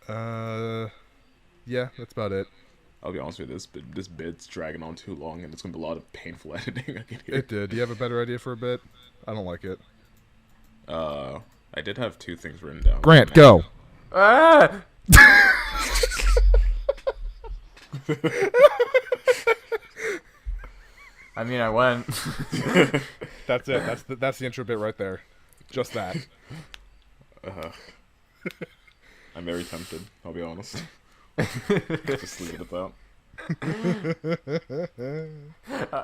Yeah, that's about it. I'll be honest with you, this bit's dragging on too long, and it's gonna be a lot of painful editing. I can hear. It did. Do you have a better idea for a bit? I don't like it. I did have two things written down. Grant, go. Ah! I mean, I went. That's it. That's the intro bit right there. Just that. I'm very tempted. I'll be honest. Just leave it at that.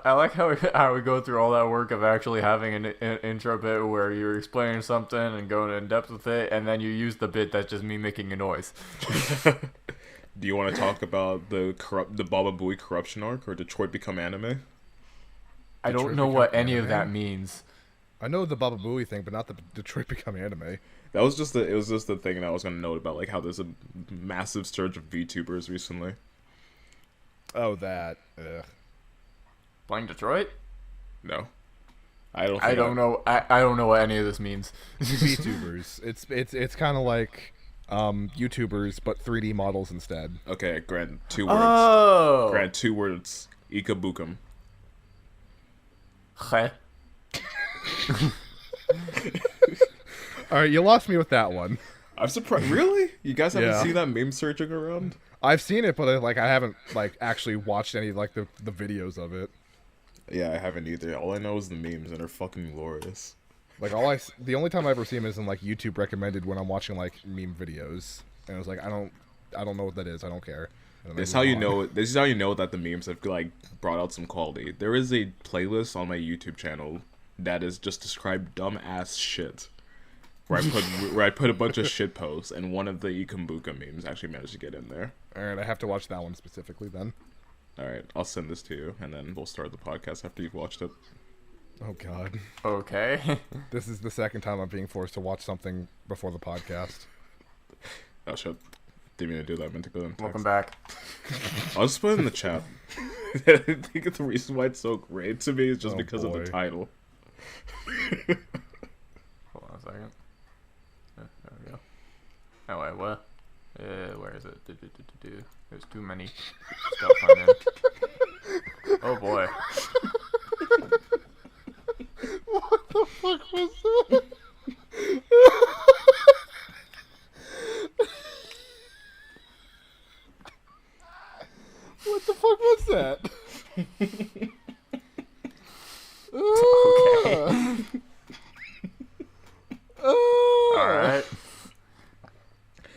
I like how we go through all that work of actually having an intro bit where you're explaining something and going in depth with it, and then you use the bit that's just me making a noise. Do you want to talk about the Baba Booey corruption arc or Detroit Become Anime? I don't know what any of that means. I know the Baba Booey thing, but not the Detroit Become Anime. That was just it was just the thing that I was gonna note about, like how there's a massive surge of VTubers recently. Oh, that. Ugh. Playing Detroit? No, I don't. I don't know. I don't know what any of this means. VTubers. It's kind of like YouTubers, but 3D models instead. Okay, grant 2 words. Oh. Grant 2 words. Ikabukum. Heh. All right, you lost me with that one. I'm surprised. Really? You guys haven't Yeah. seen that meme surging around? I've seen it, but I haven't actually watched any the videos of it. Yeah, I haven't either. All I know is the memes, and they're fucking glorious. The only time I ever see them is in YouTube recommended when I'm watching meme videos, and I was like, I don't know what that is. I don't care. This is how you know. This is how you know that the memes have brought out some quality. There is a playlist on my YouTube channel that is just described dumb ass shit. Where I put a bunch of shit posts, and one of the Ikambuka memes actually managed to get in there. All right, I have to watch that one specifically then. All right, I'll send this to you, and then we'll start the podcast after you've watched it. Oh God. Okay. This is the second time I'm being forced to watch something before the podcast. Oh shit! Didn't mean to do that. I meant to go in text. Welcome back. I'll just put it in the chat. I think the reason why it's so great to me is just Oh, because of the boy. title. Hold on a second. There we go. Oh wait, what? Where is it? There's too many stuff on it. Oh boy. What the fuck was that? What the fuck was that? Okay. Alright.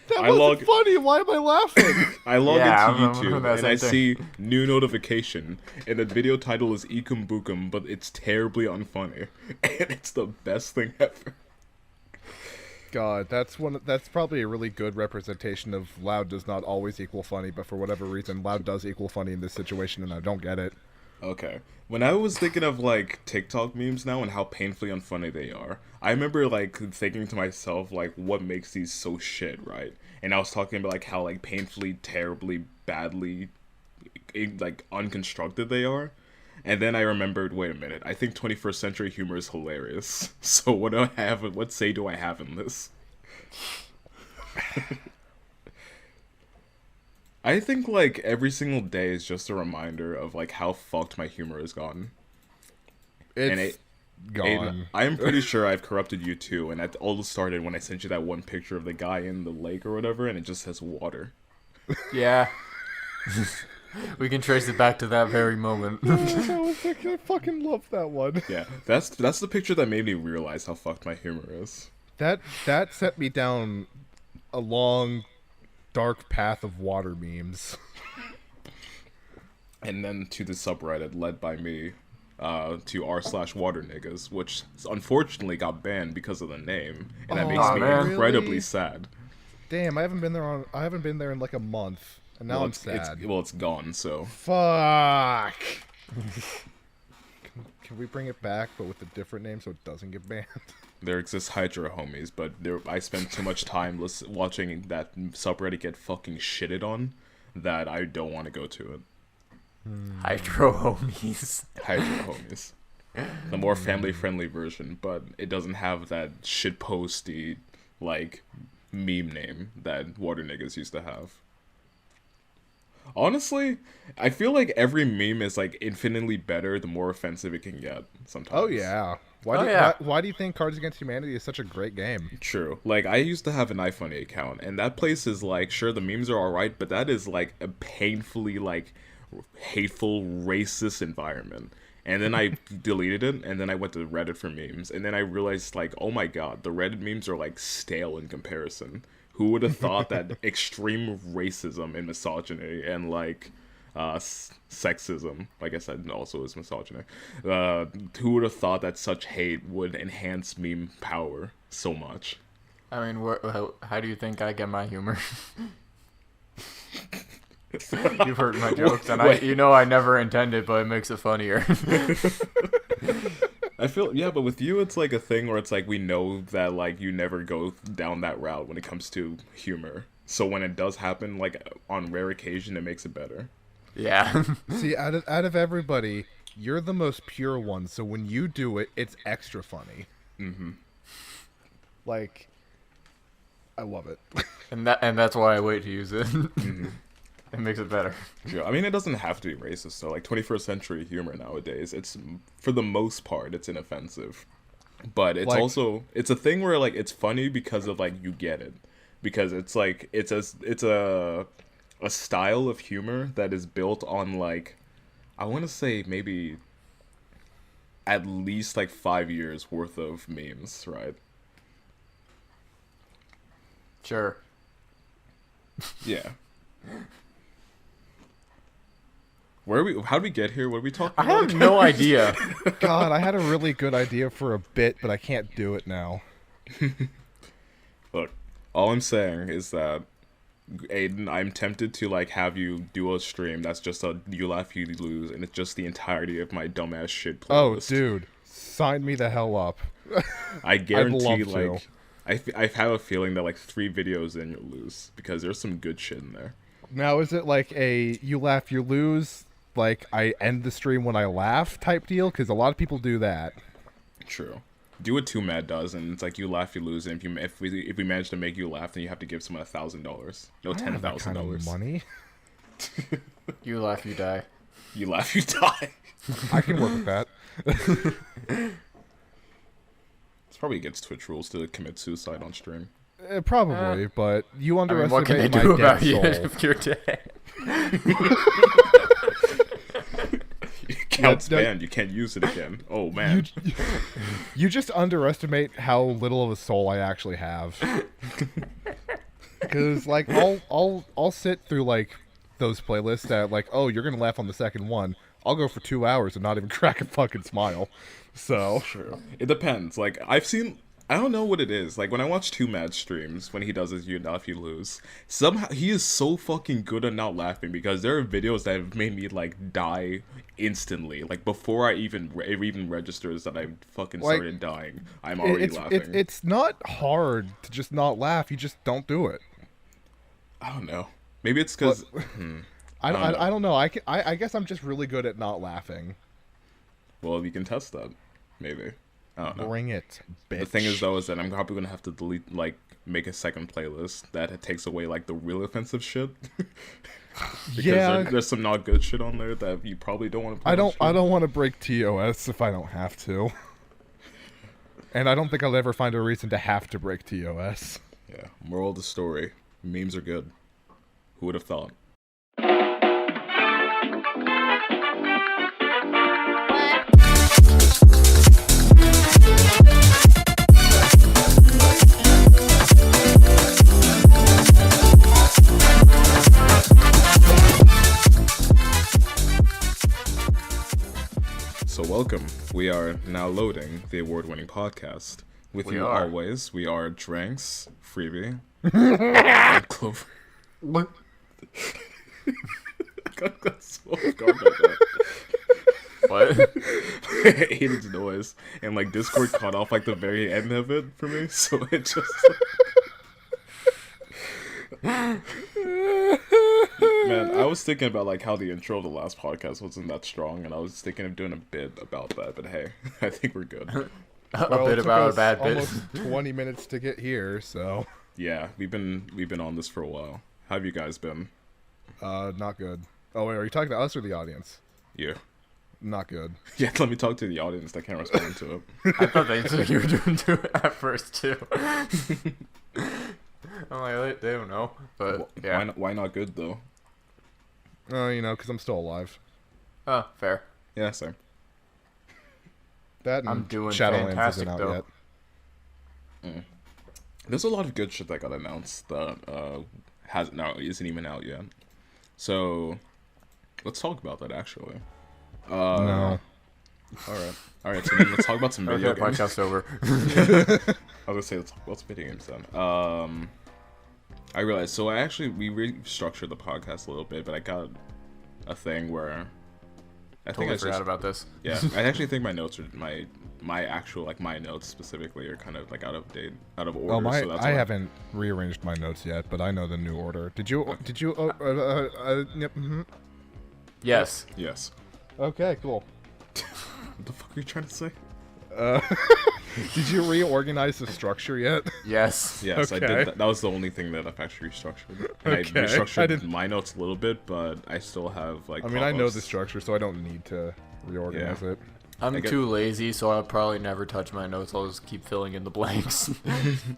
That wasn't funny. Why am I laughing? I log Yeah, into I'm YouTube that and I same see new notification, and the video title is Ikum Bukum, but it's terribly unfunny, and it's the best thing ever. God, that's probably a really good representation of loud does not always equal funny, but for whatever reason, loud does equal funny in this situation, and I don't get it. Okay. When I was thinking of TikTok memes now and how painfully unfunny they are, I remember thinking to myself what makes these so shit, right? And I was talking about how painfully, terribly, badly unconstructed they are. And then I remembered, wait a minute, I think 21st century humor is hilarious. So what say do I have in this? I think every single day is just a reminder of how fucked my humor has gotten. It's gone. I am pretty sure I've corrupted you too, and that all started when I sent you that one picture of the guy in the lake or whatever, and it just says water. Yeah. We can trace it back to that very moment. I fucking love that one. Yeah, that's the picture that made me realize how fucked my humor is. That set me down a long, dark path of water memes. And then to the subreddit led by me, to r/water niggas, which unfortunately got banned because of the name, and that makes me man. incredibly Really? sad. Damn, I haven't been there in a month, and now I'm sad. It's gone. So Fuck. Can we bring it back, but with a different name so it doesn't get banned? there exists Hydra homies, but I spent too much time watching that subreddit get fucking shitted on that I don't want to go to it. Hydro homies. Hydra homies. The more family-friendly version, but it doesn't have that shitposty, meme name that water niggas used to have. Honestly, I feel like every meme is like infinitely better the more offensive it can get sometimes. Oh yeah. Why do you think Cards Against Humanity is such a great game? True. Like, I used to have an iFunny account, and that place is like, sure, the memes are alright, but that is like a painfully like hateful, racist environment. And then I deleted it, and then I went to Reddit for memes, and then I realized, like, oh my god, the Reddit memes are like stale in comparison. Who would have thought that extreme racism and misogyny and like sexism, like I said, also is misogyny. Who would have thought that such hate would enhance meme power so much? I mean, how do you think I get my humor? You've heard my jokes, and I never intended, but it makes it funnier. I feel, yeah, but with you, it's like a thing where it's like we know that like you never go down that route when it comes to humor. So when it does happen, like on rare occasion, it makes it better. Yeah. See, out of everybody, you're the most pure one. So when you do it, it's extra funny. Mm-hmm. Like, I love it. And that's why I wait to use it. Mm-hmm. It makes it better. Yeah, I mean, it doesn't have to be racist. So, like, 21st century humor nowadays, it's, for the most part, it's inoffensive. But it's like, also, it's a thing where, like, it's funny because of, like, you get it. Because it's, like, it's a style of humor that is built on, like, I want to say maybe at least, like, 5 years worth of memes, right? Sure. Yeah. How did we get here? What are we talking I about? have no idea. God, I had a really good idea for a bit, but I can't do it now. Look, all I'm saying is that, Aiden, I'm tempted to like have you do a stream that's just a you laugh, you lose, and it's just the entirety of my dumbass shit playlist. Oh, dude, sign me the hell up. I guarantee, I'd love to. like, I have a feeling that like 3 videos in you'll lose because there's some good shit in there. Now, is it like a you laugh, you lose, like I end the stream when I laugh type deal? Because a lot of people do that. True. Do what 2 Mad does, and it's like you laugh, you lose, and if we manage to make you laugh, then you have to give someone $1,000. No, $10,000. Kind of money. You laugh, you die. You laugh, you die. I can work with that. It's probably against Twitch rules to commit suicide on stream. Probably, but you underestimate what can they my do dead about you soul. if you're dead? Account's banned. You can't use it again. Oh man. You just underestimate how little of a soul I actually have. Because like I'll sit through like those playlists that like, oh, you're gonna laugh on the second one. I'll go for 2 hours and not even crack a fucking smile. So True. It depends. Like I don't know what it is. Like when I watch 2 Mad streams, when he does his you laugh, you lose, somehow he is so fucking good at not laughing because there are videos that have made me like die instantly. Like before it even registers that I fucking started dying, I'm already laughing. It's not hard to just not laugh. You just don't do it. I don't know. Maybe it's because I don't know. I guess I'm just really good at not laughing. Well, you can test that. Maybe. I don't know. Bring it, bitch. The thing is, though, is that I'm probably gonna have to delete, like, make a second playlist that takes away, like, the real offensive shit. Because yeah, there's some not good shit on there that you probably don't want to play. I don't want to break TOS if I don't have to. And I don't think I'll ever find a reason to have to break TOS. Yeah. Moral of the story: memes are good. Who would have thought? So welcome. We are now loading the award-winning podcast. With you always, we are Dranks, Freebiy, and Clover. What? got so off guard by that. What? Aiden's noise. And like Discord cut off like the very end of it for me, so it just Man, I was thinking about like how the intro of the last podcast wasn't that strong, and I was thinking of doing a bit about that, but hey, I think we're good. A bit about a bad bit. Almost 20 minutes to get here, so Yeah, we've been on this for a while. How have you guys been? Not good. Oh wait, are you talking to us or the audience? Yeah. Not good. Yeah, let me talk to the audience that can't respond to it. I thought they said you were doing it at first too. I'm like, they don't know, but yeah. Why not good though? You know, because I'm still alive. Oh, fair. Yeah, same. That and I'm doing Shadowlands fantastic, isn't out though. yet. There's a lot of good shit that got announced that isn't even out yet. So let's talk about that actually. No. All right. So then let's talk about some video Okay, games. podcast over. I was gonna say let's talk about some video games then. I realized we restructured the podcast a little bit, but I got a thing where I Totally think forgot about this. Yeah, I actually think my notes are my actual my notes specifically are kind of like out of date, out of order. Well, so that's I why. haven't rearranged my notes yet, but I know the new order. Did you? Okay. Did you? Yep. Mm-hmm. Yes. Yes. Okay. Cool. What the fuck are you trying to say? Did you reorganize the structure yet? Yes. Yes, I Okay. did. That was the only thing that I've actually restructured. And Okay. I restructured I didn't- my notes a little bit, but I still have like. I mean, I know pop-ups. the structure, so I don't need to reorganize it. I'm get- too lazy, so I'll probably never touch my notes. I'll just keep filling in the blanks.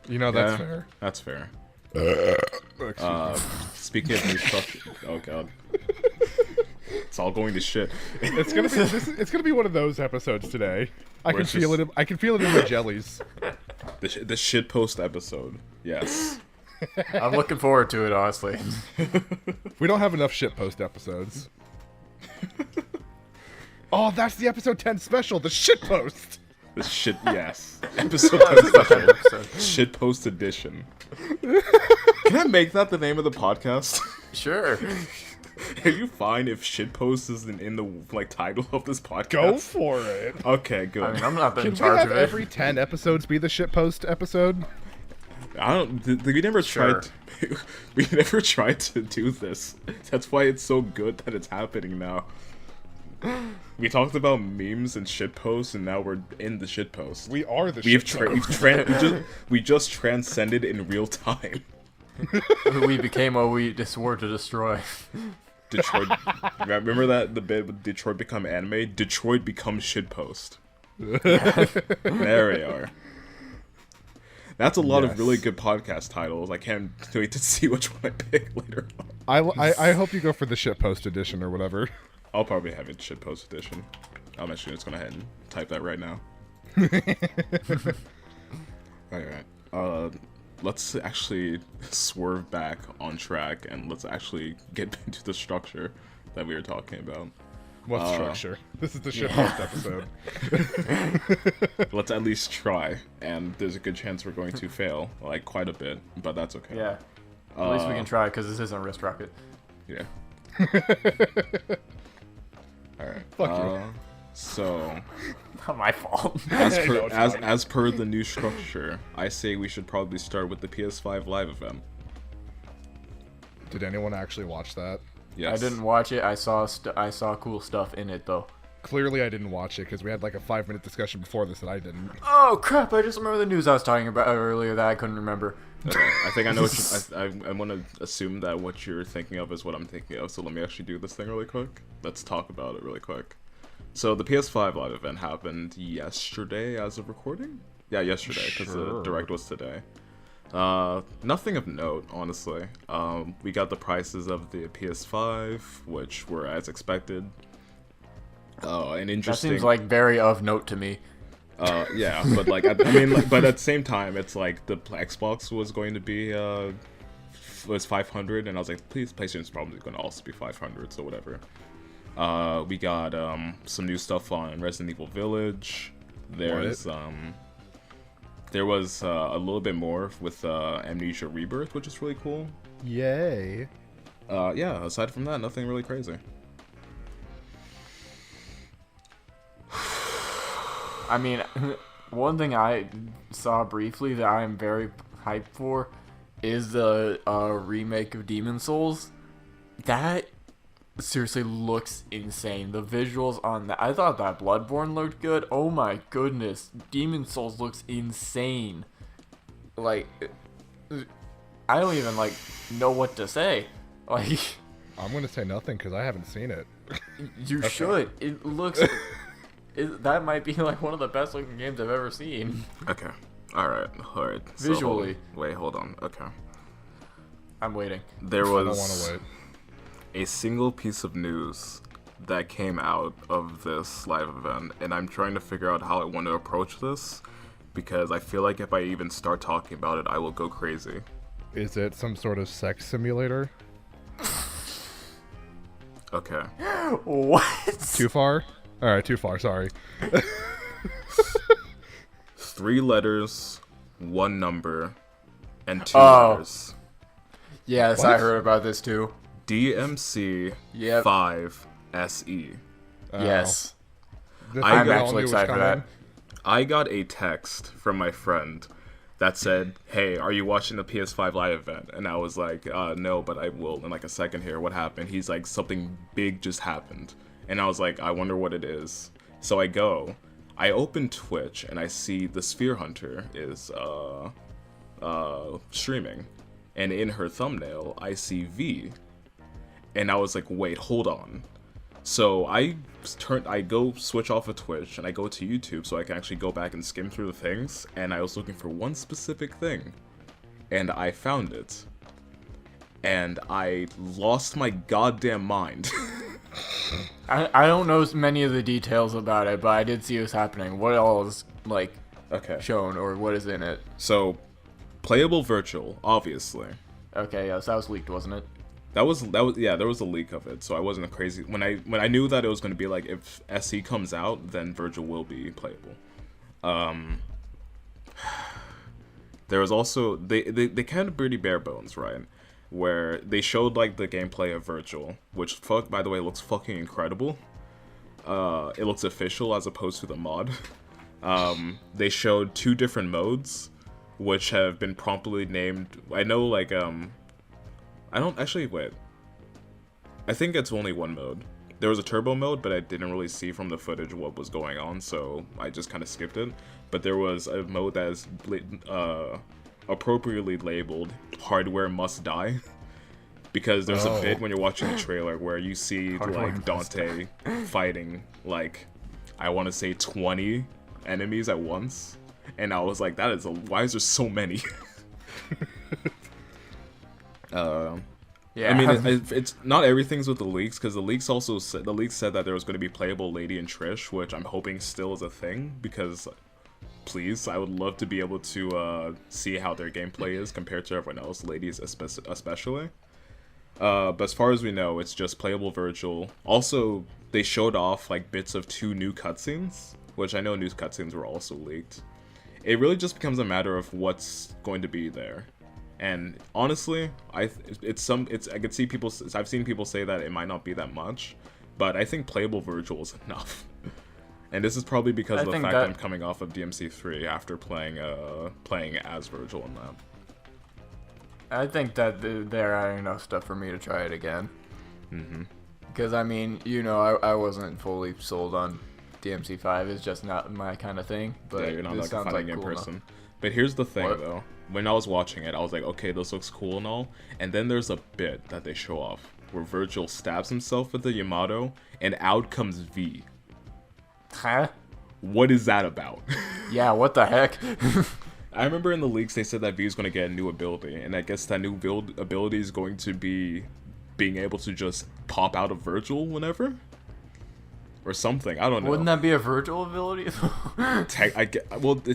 You know, that's Yeah, fair. That's fair. Excuse me. Speaking of restructure, oh god, it's all going to shit. It's gonna be. It's gonna be one of those episodes today. I Where can it's feel just- it. I can feel it in my jellies. The shitpost episode. Yes. I'm looking forward to it, honestly. We don't have enough shitpost episodes. Oh, that's the episode 10 special, the shitpost. The shit. Yes. Episode 10 special. Shitpost edition. Can I make that the name of the podcast? Sure. Are you fine if shitpost isn't in the title of this podcast? Go for it. Okay, good. I mean, I'm not in Can we charge have of it. every 10 episodes be the shitpost episode? I don't. We never Sure. tried. We never tried to do this. That's why it's so good that it's happening now. We talked about memes and shitposts, and now we're in the shitpost. We are the We've we just transcended in real time. We became what we swore to destroy. Detroit. Remember that the bit with Detroit become anime? Detroit becomes shitpost. There we are. That's a lot of really good podcast titles. I can't wait to see which one I pick later on. I hope you go for the shitpost edition or whatever. I'll probably have it shitpost edition. I'm actually just gonna head and type that right now. Alright. Let's actually swerve back on track and let's actually get into the structure that we were talking about. What structure? This is the shitpost episode. Let's at least try, and there's a good chance we're going to fail, quite a bit, but that's okay. Yeah. At least we can try, because this isn't Wrist Rocket. Yeah. Alright. Fuck you. So, Not my fault. as per the new structure, I say we should probably start with the PS5 Live Event. Did anyone actually watch that? Yes. I didn't watch it. I saw cool stuff in it, though. Clearly I didn't watch it, because we had like a 5-minute discussion before this that I didn't. Oh, crap. I just remember the news I was talking about earlier that I couldn't remember. I think I know what I want to assume that what you're thinking of is what I'm thinking of, so let me actually do this thing really quick. Let's talk about it really quick. So the PS5 Live Event happened yesterday as of recording? Yeah, yesterday, because the Direct was today. Nothing of note, honestly. We got the prices of the PS5, which were as expected. An That interesting... seems like very of note to me. Yeah, but but at the same time, it's like the Xbox was going to be was 500, and I was like, please, PlayStation's probably going to also be 500, so whatever. We got some new stuff on Resident Evil Village. There was a little bit more with Amnesia Rebirth, which is really cool. Yay. Yeah, aside from that, nothing really crazy. I mean, one thing I saw briefly that I am very hyped for is the remake of Demon Souls. That seriously looks insane. The visuals on that, I thought that Bloodborne looked good. Oh my goodness, Demon Souls looks insane. Like, I don't even like know what to say. Like, I'm gonna say nothing because I haven't seen it. you should. It looks. That might be like one of the best looking games I've ever seen. Okay. All right. So Visually. hold on. Okay. I'm waiting. There I don't want was to wait. a single piece of news that came out of this live event, and I'm trying to figure out how I want to approach this, because I feel like if I even start talking about it, I will go crazy. Is it some sort of sex simulator? Okay. What? Too far? Alright, too far, sorry. 3 letters, 1 number, and 2 Oh. letters. Yes, What? I heard about this too. DMC Yep. 5 SE. Yes. This I'm is all actually new is excited for coming. I got a text from my friend that said, "Hey, are you watching the PS5 Live Event?" And I was like, "No, but I will in like a second here. What happened?" He's like, "Something big just happened." And I was like, "I wonder what it is." So I open Twitch, and I see the Sphere Hunter is streaming. And in her thumbnail, I see V. And I was like, wait, hold on. So I go switch off of Twitch, and I go to YouTube so I can actually go back and skim through the things. And I was looking for one specific thing. And I found it. And I lost my goddamn mind. I don't know many of the details about it, but I did see it was happening. What all is like Okay. shown, or what is in it? So, playable virtual, obviously. Okay, yes, that was leaked, wasn't it? That was yeah, there was a leak of it, so I wasn't crazy when I knew that it was going to be like, if SE comes out, then virtual will be playable. There was also they kind of pretty bare bones, right? Where they showed like the gameplay of virtual, which by the way looks fucking incredible. It looks official as opposed to the mod. They showed 2 different modes, which have been promptly named. I know, like, I don't actually wait. I think it's only 1 mode. There was a turbo mode, but I didn't really see from the footage what was going on, so I just kind of skipped it. But there was a mode that is appropriately labeled "Hardware Must Die," because there's a bit when you're watching the trailer where you see like Dante fighting like, I want to say 20 enemies at once, and I was like, why is there so many? Yeah. I mean, it's not everything's with the leaks, because the leaks said that there was going to be playable Lady and Trish, which I'm hoping still is a thing, because please, I would love to be able to see how their gameplay is compared to everyone else, ladies especially. But as far as we know, it's just playable virtual. Also, they showed off like bits of 2 new cutscenes, which I know new cutscenes were also leaked. It really just becomes a matter of what's going to be there. And honestly, I could see people. I've seen people say that it might not be that much, but I think playable virtual is enough. And this is probably because of the fact that I'm coming off of DMC3 after playing as Virgil in that. I think that there are enough stuff for me to try it again. Mm-hmm. Because, I mean, I wasn't fully sold on DMC5. It's just not my kind of thing. But Yeah, you're not like a fighting game person. Enough. But here's the thing, though. When I was watching it, I was like, okay, this looks cool and all. And then there's a bit that they show off where Virgil stabs himself with the Yamato, and out comes V. Huh? What is that about? Yeah, what the heck? I remember in the leaks they said that V is going to get a new ability, and I guess that new ability is going to be being able to just pop out of Virgil whenever? Or something, I don't know. Wouldn't that be a Virgil ability? They're the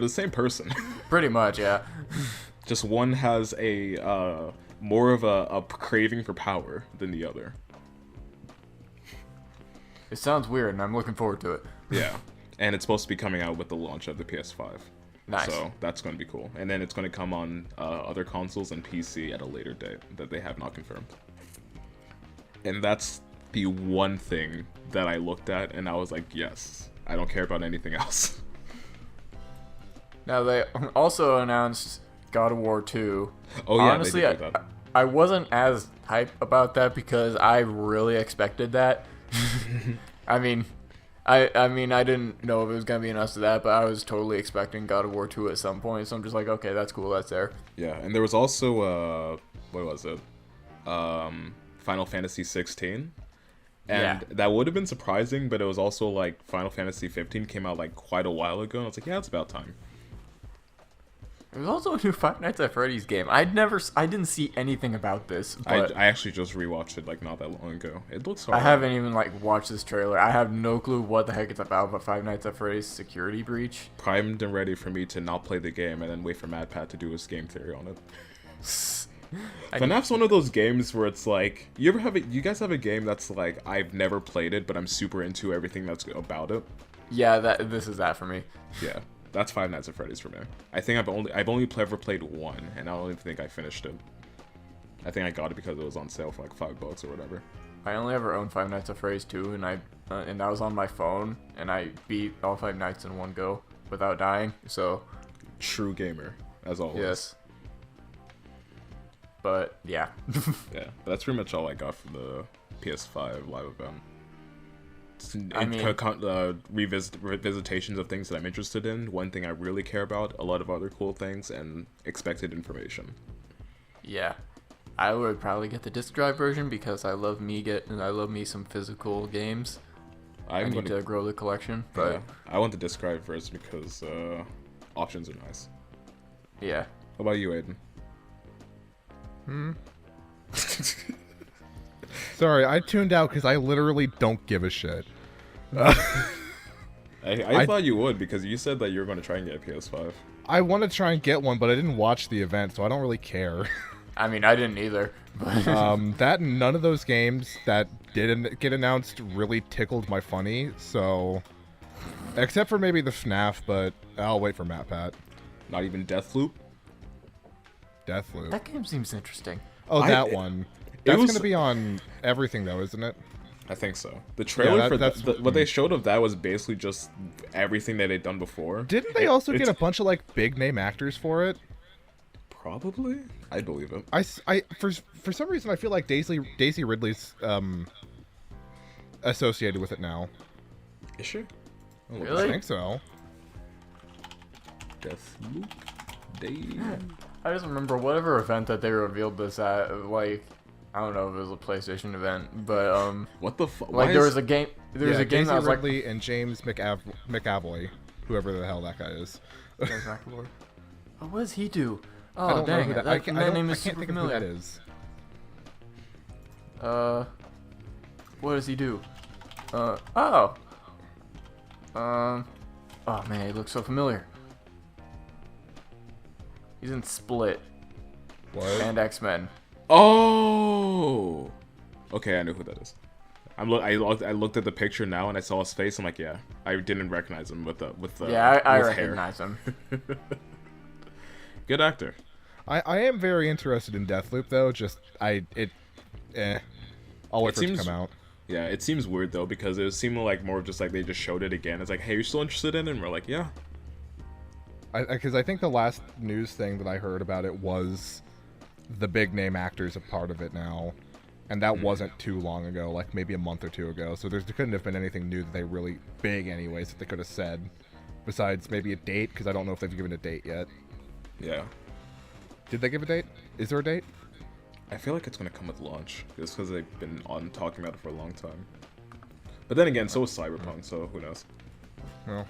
same person. Pretty much, yeah. Just one has a more of a craving for power than the other. It sounds weird, and I'm looking forward to it. Yeah, and it's supposed to be coming out with the launch of the PS5. Nice. So that's going to be cool. And then it's going to come on other consoles and PC at a later date that they have not confirmed. And that's the one thing that I looked at and I was like, yes, I don't care about anything else. Now, they also announced God of War 2. Oh yeah, honestly, they did do that. I wasn't as hyped about that because I really expected that. I mean, I mean, I didn't know if it was gonna be enough to that, but I was totally expecting God of War 2 at some point. So I'm just like, okay, that's cool. That's there. Yeah, and there was also what was it? Final Fantasy 16. And that would have been surprising, but it was also like Final Fantasy 15 came out like quite a while ago, and I was like, yeah, it's about time. There's also a new Five Nights at Freddy's game. I didn't see anything about this. But I actually just rewatched it like not that long ago. It looks I alright. haven't even like watched this trailer. I have no clue what the heck it's about. But Five Nights at Freddy's security breach. Primed and ready for me to not play the game and then wait for MadPat to do his game theory on it. FNAF's one of those games where it's like, you guys have a game that's like, I've never played it, but I'm super into everything that's about it? Yeah, this is that for me. Yeah, that's Five Nights at Freddy's for me. I think I've only ever played one, and I don't even think I finished it. I think I got it because it was on sale for like $5 or whatever. I only ever owned Five Nights at Freddy's 2, and and that was on my phone, and I beat all 5 nights in one go without dying. So, true gamer, as always. Yes. But yeah. Yeah, but that's pretty much all I got from the PS5 Live Event. Revisitations of things that I'm interested in, one thing I really care about, a lot of other cool things, and expected information. Yeah. I would probably get the disc drive version because I love me some physical games. I need to grow the collection, but yeah, I want the disc drive version because options are nice. Yeah. What about you, Aiden? Sorry, I tuned out because I literally don't give a shit. I thought you would because you said that you were going to try and get a PS5. I want to try and get one, but I didn't watch the event, so I don't really care. I mean, I didn't either. That none of those games that didn't get announced really tickled my funny, so... Except for maybe the FNAF, but I'll wait for MatPat. Not even Deathloop? Deathloop. That game seems interesting. Oh, that one. That's going to be on everything, though, isn't it? I think so. The trailer for what they showed of that was basically just everything that they'd done before. Didn't they also get a bunch of like big name actors for it? Probably. I believe it. For some reason I feel like Daisy Ridley's associated with it now. Is she? Really? I think so. Deathloop. Daisy. I just remember whatever event that they revealed this at, like, I don't know if it was a PlayStation event, but what the fuck? Like there was a game. There was a game Daisy that was Ridley like and James McAvoy, whoever the hell that guy is. James McAvoy. Oh, what does he do? I Oh don't know dang who it! that name is I can't super think of who familiar. that is. What does he do? Oh man, he looks so familiar. He's in Split. What? And X-Men. Oh. Okay, I know who that is. I looked at the picture now and I saw his face. I'm like, yeah, I didn't recognize him with the yeah, I with recognize hair. him. Good actor. I am very interested in Deathloop though. I'll wait for it to come out. Yeah, it seems weird though because it seemed like more of just like they just showed it again. It's like, hey, you're still interested in it? And we're like, yeah. Because I think the last news thing that I heard about it was the big name actors a part of it now, and that wasn't too long ago, like maybe a month or two ago. So there couldn't have been anything new that they really big anyways that they could have said, besides maybe a date, because I don't know if they've given a date yet. Yeah. Did they give a date? Is there a date? I feel like it's gonna come with launch, just because they've been talking about it for a long time. But then again, so is Cyberpunk, so who knows? Well,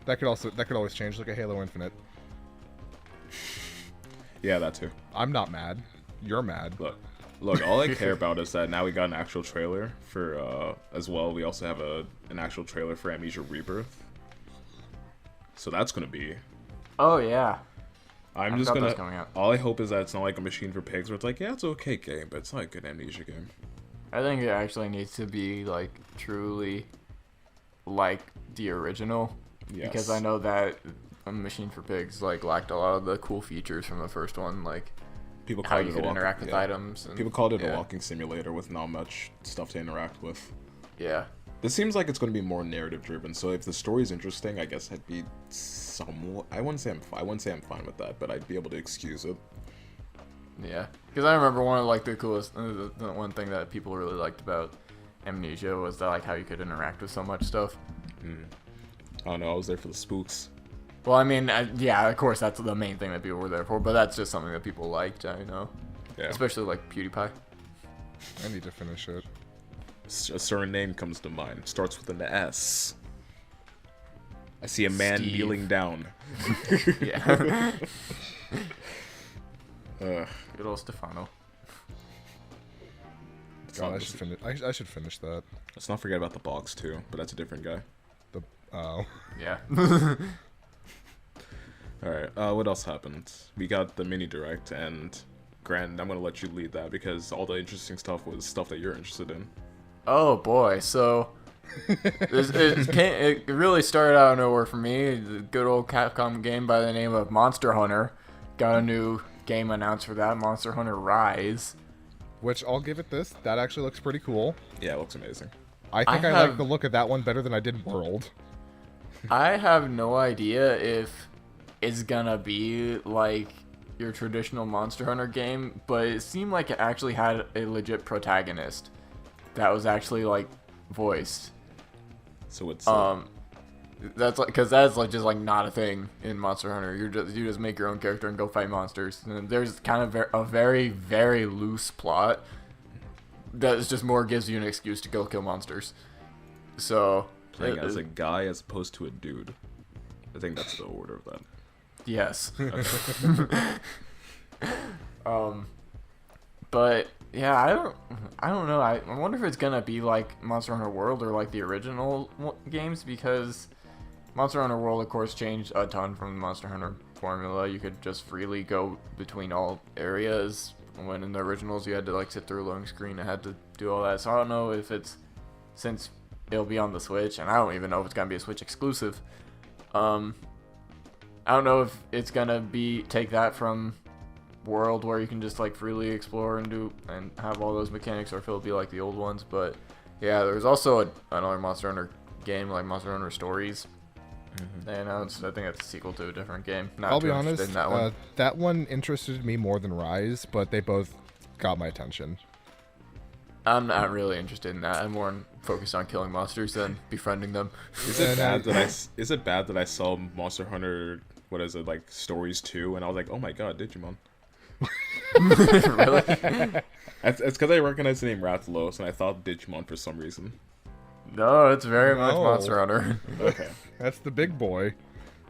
that could always change. Look at Halo Infinite. Yeah, that too. I'm not mad. You're mad. Look. All I care about is that now we got an actual trailer for as well. We also have an actual trailer for Amnesia Rebirth. So that's gonna be. Oh yeah. I'm just gonna. All I hope is that it's not like a Machine for Pigs, where it's like, yeah, it's an okay game, but it's not a good Amnesia game. I think it actually needs to be like truly like the original. Yes. Because I know that Machine for Pigs like lacked a lot of the cool features from the first one, like people how you could interact with items. And, people called it a walking simulator with not much stuff to interact with. Yeah. This seems like it's going to be more narrative driven. So if the story's interesting, I guess I'd be somewhat. I wouldn't say I'm fine with that, but I'd be able to excuse it. Yeah, because I remember one of like the coolest, the one thing that people really liked about Amnesia was that like how you could interact with so much stuff. I don't know. I was there for the spooks. Well, I mean, yeah, of course that's the main thing that people were there for, but that's just something that people liked. I know, Yeah. especially like PewDiePie. I need to finish it. A certain name comes to mind. Starts with an S. I see a man Steve. kneeling down. Yeah. Ugh. Good old Stefano. God, I should finish. I should finish that. Let's not forget about the box too, but that's a different guy. Oh. Yeah. Alright, what else happened? We got the mini direct, and Grant, I'm gonna let you lead that because all the interesting stuff was stuff that you're interested in. Oh boy, so it really started out of nowhere for me. The good old Capcom game by the name of Monster Hunter got a new game announced for that, Monster Hunter Rise. Which I'll give it this. That actually looks pretty cool. Yeah, it looks amazing. I think I have- like the look of that one better than I did World. I have no idea if it's gonna be like your traditional Monster Hunter game, but it seemed like it actually had a legit protagonist that was actually like voiced. So it's That's like, because that's like just like not a thing in Monster Hunter. You just make your own character and go fight monsters. And there's kind of a very, very loose plot that is just more gives you an excuse to go kill monsters. So playing as a guy as opposed to a dude. I think that's the order of that. yes. But yeah, I don't know. I wonder if it's gonna be like Monster Hunter World or like the original games, because Monster Hunter World, of course, changed a ton from the Monster Hunter formula. You could just freely go between all areas, when in the originals you had to like sit through a loading screen and had to do all that. So I don't know if it's, since it'll be on the Switch, and I don't even know if it's gonna be a Switch exclusive. I don't know if it's gonna be take that from World, where you can just like freely explore and do and have all those mechanics, or if it'll be like the old ones. But yeah, there's also another Monster Hunter game, like Monster Hunter Stories. They announced, I think it's a sequel to a different game. Not I'll be too interested honest, in that one. interested me more than Rise, but they both got my attention. I'm not really interested in that. I'm more focused on killing monsters than befriending them. Is it bad that I saw Monster Hunter, what is it, like Stories 2, and I was like, oh my god, Digimon. Really? It's because I recognized the name Rathalos, and I thought Digimon for some reason. No, it's very much No. Monster Hunter. Okay. That's the big boy.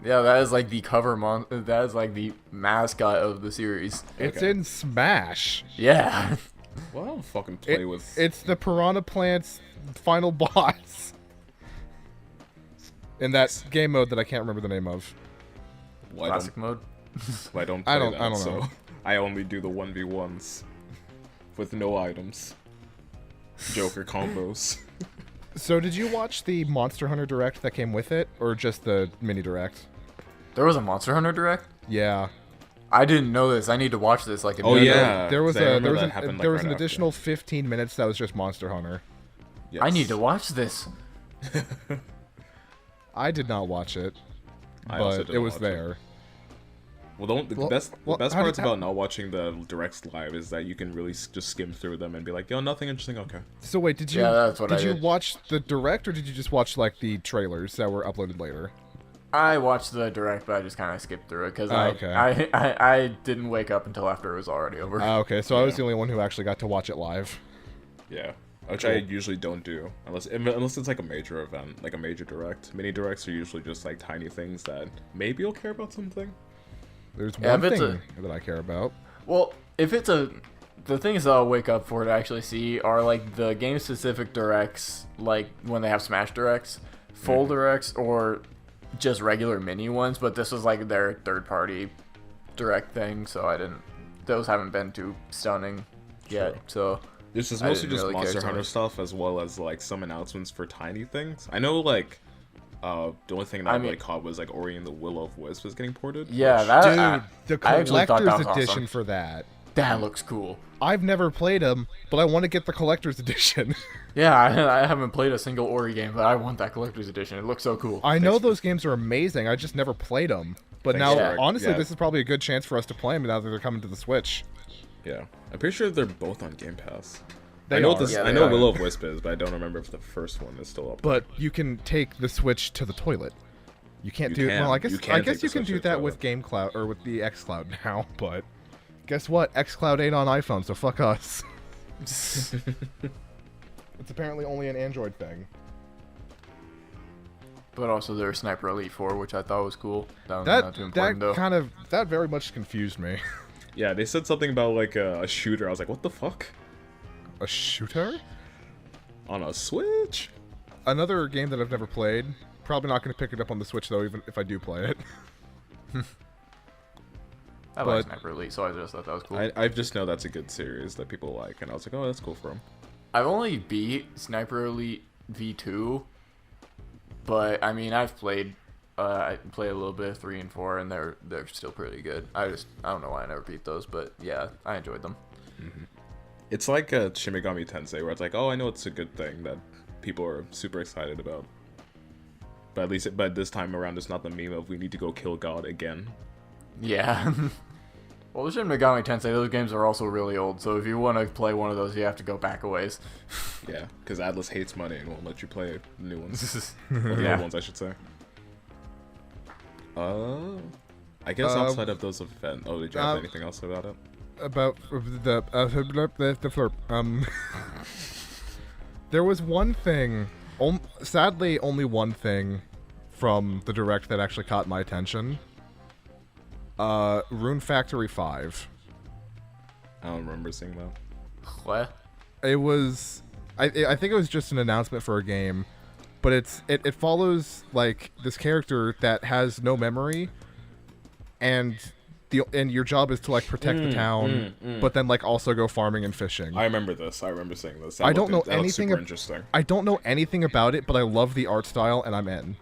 Yeah, that is like the cover that is like the mascot of the series. It's Okay. in Smash. Yeah. Well, I don't fucking play with... It's the Piranha Plant's final boss. In that game mode that I can't remember the name of. Well, Classic mode. I don't play I don't that, so know. I only do the 1v1s. With no items. Joker combos. So did you watch the Monster Hunter Direct that came with it, or just the mini Direct? There was a Monster Hunter Direct? Yeah. I didn't know this. I need to watch this like Oh, immediately. yeah. There was 'cause I a remember there was that an, happened, like, there was right an after. additional 15 minutes that was just Monster Hunter. Yes. I need to watch this. I did not watch it, I also but didn't it was watch there. Well, the Well, best well, the best how parts did- about not watching the directs live is that you can really just skim through them and be like, yo, nothing interesting, okay. So wait, did you Yeah, that's what did I you did. watch the Direct, or did you just watch like the trailers that were uploaded later? I watched the Direct, but I just kind of skipped through it because Oh, okay. I didn't wake up until after it was already over. Okay, so I was Yeah. the only one who actually got to watch it live. Yeah. Which I usually don't do unless it's like a major event, like a major direct. Mini directs are usually just like tiny things that maybe you'll care about something. There's Yeah, one if it's thing that I care about. Well, if it's the things that I'll wake up for to actually see are like the game specific directs, like when they have Smash directs, full directs, or just regular mini ones. But this was like their third party direct thing, so those haven't been too stunning yet. Sure. So This is I mostly didn't just really care Monster too Hunter much. stuff as well as like some announcements for tiny things. I know like the only thing that I I mean- really caught was like Ori and the Will of Wisp was getting ported. yeah, which- that Dude, the I actually thought collector's that was edition awesome. for that. That looks cool. I've never played them, but I want to get the collector's edition. Yeah, I haven't played a single Ori game, but I want that collector's edition. It looks so cool. I know those games are amazing. I just never played them. But Thanks, now, Eric. honestly, Yeah. this is probably a good chance for us to play them now that they're coming to the Switch. Yeah. I'm pretty sure they're both on Game Pass. They I know are. this. Yeah, I they know are. Will of Wisp is, but I don't remember if the first one is still up. But you can take the Switch to the toilet. You can't You do. can. Well, I guess You can I take guess the you can Switch do to the that with toilet. GameCloud or with the xCloud now. But guess what? xCloud ain't on iPhone, so fuck us. It's apparently only an Android thing. But also there's Sniper Elite 4, which I thought was cool. That was That not too important though. that very much confused me. Yeah, they said something about like a shooter. I was like, what the fuck? A shooter? On a Switch? Another game that I've never played. Probably not going to pick it up on the Switch though, even if I do play it. I like but- Sniper Elite, so I just thought that was cool. I just know that's a good series that people like, and I was like, oh, that's cool for them. I've only beat Sniper Elite V2, but I mean I've played I played a little bit of 3 and 4, and they're still pretty good. I don't know why I never beat those, but yeah, I enjoyed them. It's like a Shin Megami Tensei, where it's like, oh, I know it's a good thing that people are super excited about. But at least, but this time around, it's not the meme of we need to go kill God again. Yeah. Well, the Shin Megami Tensei, those games are also really old, so if you want to play one of those, you have to go back a ways. Yeah, because Atlas hates money and won't let you play the new ones. Or the Yeah. old ones, I should say. I guess outside of those events. Oh, did you have anything else about it? About the there was one thing, sadly only one thing from the direct that actually caught my attention. Rune Factory 5. I don't remember seeing that. What? It was I think it was just an announcement for a game, but it follows like this character that has no memory, and your job is to like protect the town, but then like also go farming and fishing. I remember this. I remember seeing this. I don't know that looked anything super interesting. I don't know anything about it, but I love the art style and I'm in.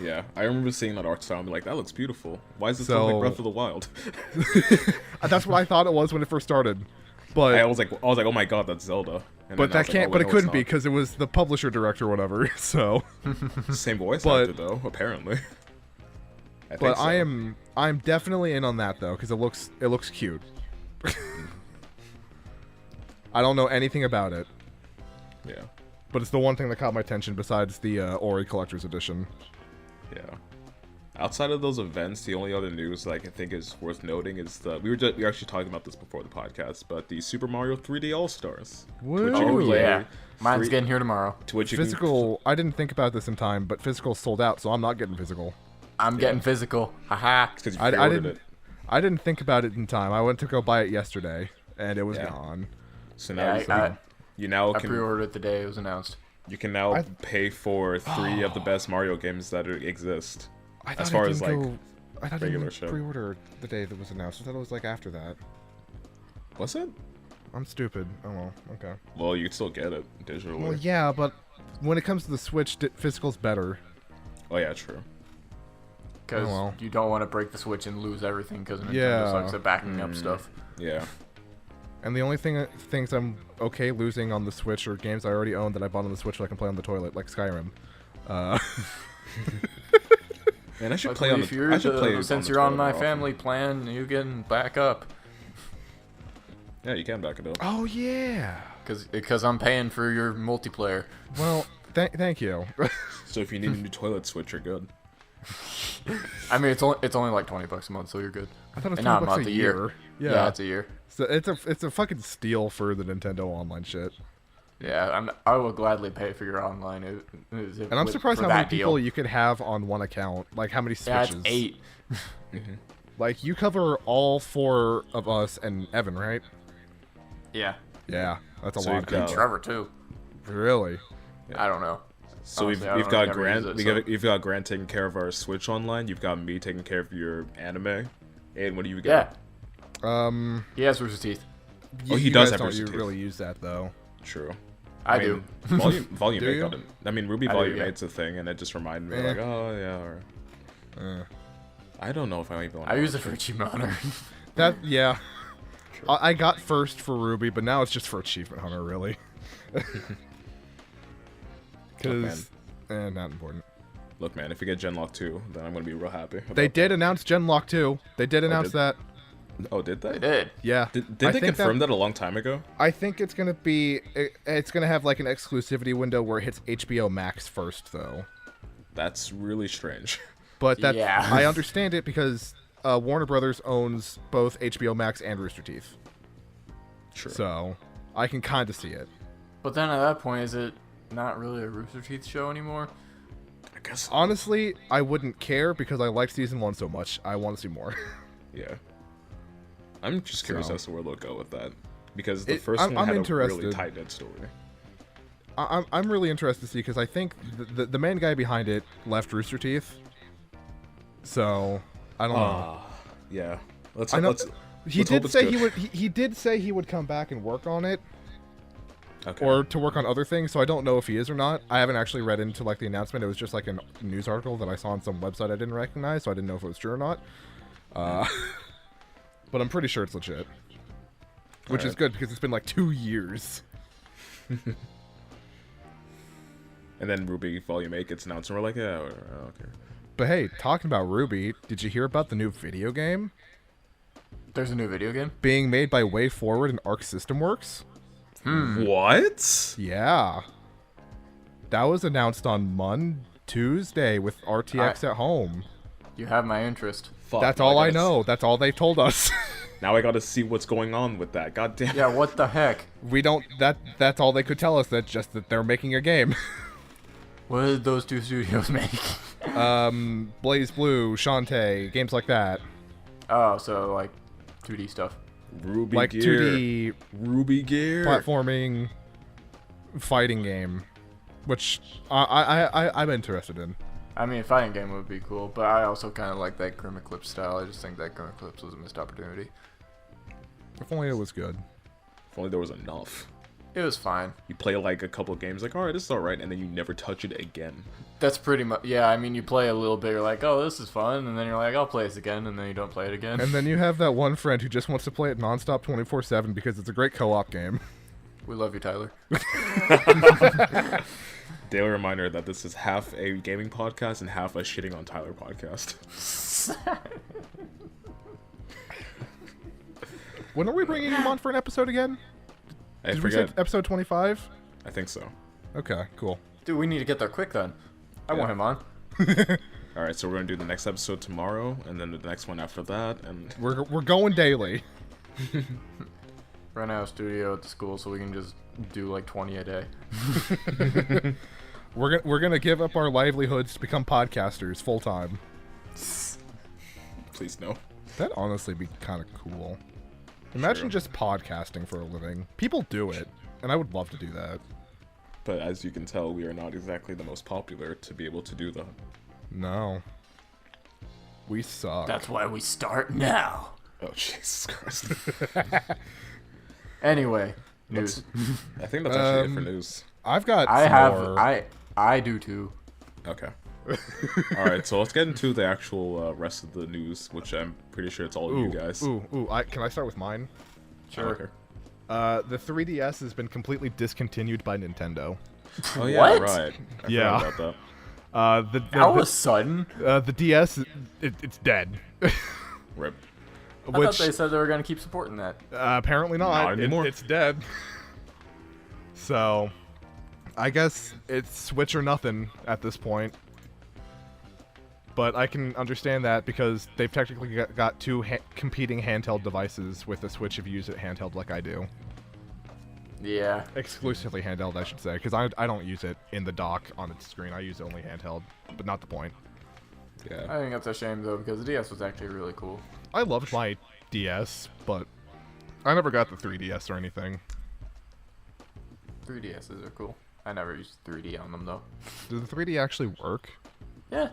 Yeah, I remember seeing that art style and be like, that looks beautiful. Why is this So- like Breath of the Wild? That's what I thought it was when it first started. But I was like, oh my god, that's Zelda. And but then I that was like, can't. oh, But wait, it no, couldn't it's be not. because it was the publisher director or whatever. So, Same voice but- actor though, apparently. I think but so. I'm definitely in on that though because it looks cute. I don't know anything about it, Yeah, but it's the one thing that caught my attention besides the Ori Collector's Edition. yeah. Outside of those events, the only other news like I think is worth noting is we were actually talking about this before the podcast, but the Super Mario 3D All Stars. Woo! Oh yeah, mine's free- getting here tomorrow. To which you Physical. I didn't think about this in time, but physical sold out, so I'm not getting physical. I'm getting physical. Haha. because you I pre-ordered didn't. it. I didn't think about it in time. I went to go buy it yesterday, and it was Yeah. gone. So now Yeah, you now I can pre-ordered it the day it was announced. you can now pay for 3 of the best Mario games that exist. I As thought far it as, didn't like, go, I thought regular it shit. didn't pre-order the day that was announced. I thought it was like after that. Was it? I'm stupid. Oh well. Okay. Well, you can still get it digitally. Well, yeah, but when it comes to the Switch, physical's better. Oh yeah, true. Because Oh, well. you don't want to break the Switch and lose everything because Nintendo Yeah. sucks at backing up stuff. Yeah. And the only things I'm okay losing on the Switch are games I already own that I bought on the Switch so I can play on the toilet, like Skyrim. Man, I should Like, play on if the. you're I should play since the you're on toilet my more often. family plan, you can back up. Yeah, you can back it up. Oh yeah. Because I'm paying for your multiplayer. Well, thank you. So if you need a new toilet switch, you're good. I mean, it's only like $20 a month, so you're good. I thought it was And not a $20 month, a a year. year. Yeah. It's a year. So it's a fucking steal for the Nintendo Online shit. Yeah, I will gladly pay for your online. And I'm surprised how many people you could have on one account. Like how many Yeah, Switches. it's 8. Like you cover all 4 of us and Evan, right? Yeah. Yeah, that's a So lot. you've got- Trevor too. Really? I don't know. So Honestly, I we've don't got never Grant. use it, You've got Grant taking care of our Switch online. You've got me taking care of your anime. And what do you Yeah. get? He has Rooster Teeth. Oh, he you does guys have don't Rooster Teeth. really use that though. True. I mean, do. Volume Do 8 you? got it. I mean, RWBY I do, Volume yeah. 8's a thing, and it just reminded me, Eh. like, oh, yeah. Or, I don't know if I even want I use it for Achievement Hunter. That yeah. I got first for Ruby, but now it's just for Achievement Hunter, really. Because, not important. Look, man, if we get Genlock 2, then I'm going to be real happy. They about did announce Genlock 2. They did announce did? that. Oh, did they? They did. Yeah. Did I they think confirm that a long time ago? I think it's gonna be. It's gonna have like an exclusivity window where it hits HBO Max first, though. That's really strange. But that Yeah. I understand it because Warner Brothers owns both HBO Max and Rooster Teeth, Sure. so I can kind of see it. But then at that point, is it not really a Rooster Teeth show anymore? I guess. Honestly, I wouldn't care because I liked season 1 so much. I want to see more. Yeah. I'm just curious So. as to where they'll go with that. Because the first I'm one had a really interested. tight-knit story. I'm really interested to see because I think the main guy behind it left Rooster Teeth, so I don't know. Yeah. Let's, I know let's, he let's hope did it's say good. he would. He did say he would come back and work on it, Okay. or to work on other things. So I don't know if he is or not. I haven't actually read into like the announcement. It was just like a news article that I saw on some website I didn't recognize, so I didn't know if it was true or not. But I'm pretty sure it's legit, which is Alright. good because it's been like 2 years. And then RWBY Volume 8 gets announced, and we're like, yeah, okay. But hey, talking about RWBY, did you hear about the new video game There's a new video game? being made by Way Forward and Arc System Works? What? Yeah. That was announced on Tuesday with RTX at home. You have my interest. Fuck, That's now all I gotta know. That's all they told us. Now I gotta see what's going on with that. God damn. Yeah, what the heck? We don't. That's all they could tell us. That's just that they're making a game. What did those two studios make? Blaze Blue, Shantae, games like that, Oh, so like 2D stuff. RWBY like Gear. 2D RWBY Gear. platforming fighting game, which I'm interested in. I mean, fighting game would be cool, but I also kind of like that Grim Eclipse style. I just think that Grim Eclipse was a missed opportunity. If only it was good. If only there was enough. It was fine. You play like a couple of games, like, alright, this is alright, and then you never touch it again. That's pretty much, yeah, I mean, you play a little bit, you're like, oh, this is fun, and then you're like, I'll play this again, and then you don't play it again. And then you have that one friend who just wants to play it nonstop 24/7 because it's a great co-op game. We love you, Tyler. Daily reminder that this is half a gaming podcast and half a shitting on Tyler podcast. When are we bringing him on for an episode again? I Did we say forget. episode 25? I think so. Okay, cool. Dude, we need to get there quick then. I want him on. Alright, so we're gonna do the next episode tomorrow, and then the next one after that, and We're going daily. Rent out a studio at the school so we can just do like 20 a day. We're gonna give up our livelihoods to become podcasters full time. please no. That'd honestly be kind of cool. Imagine True. just podcasting for a living. People do it, and I would love to do that. But as you can tell, we are not exactly the most popular to be able to do that. No. We suck. That's why we start now. Oh, Jesus Christ. Anyway, news. I think that's actually it for news. I've got I some have, more. I do too. Okay. Alright, so let's get into the actual rest of the news, which I'm pretty sure it's all of you guys. Can I start with mine? Sure. Okay. The 3DS has been completely discontinued by Nintendo. Oh, yeah, What? right. I Yeah. forgot about that. That was sudden. The DS, it's dead. Rip. I thought they said they were going to keep supporting that. Apparently not. Not anymore. It's dead. So, I guess it's Switch or nothing at this point. But I can understand that because they've technically got two competing handheld devices with the Switch if you use it handheld like I do. Yeah. Exclusively handheld, I should say, because I don't use it in the dock on its screen. I use it only handheld, but not the point. Yeah. I think that's a shame though because the DS was actually really cool. I loved my DS, but I never got the 3DS or anything. 3DSs are cool. I never used 3D on them though. Did the 3D actually work? Yeah.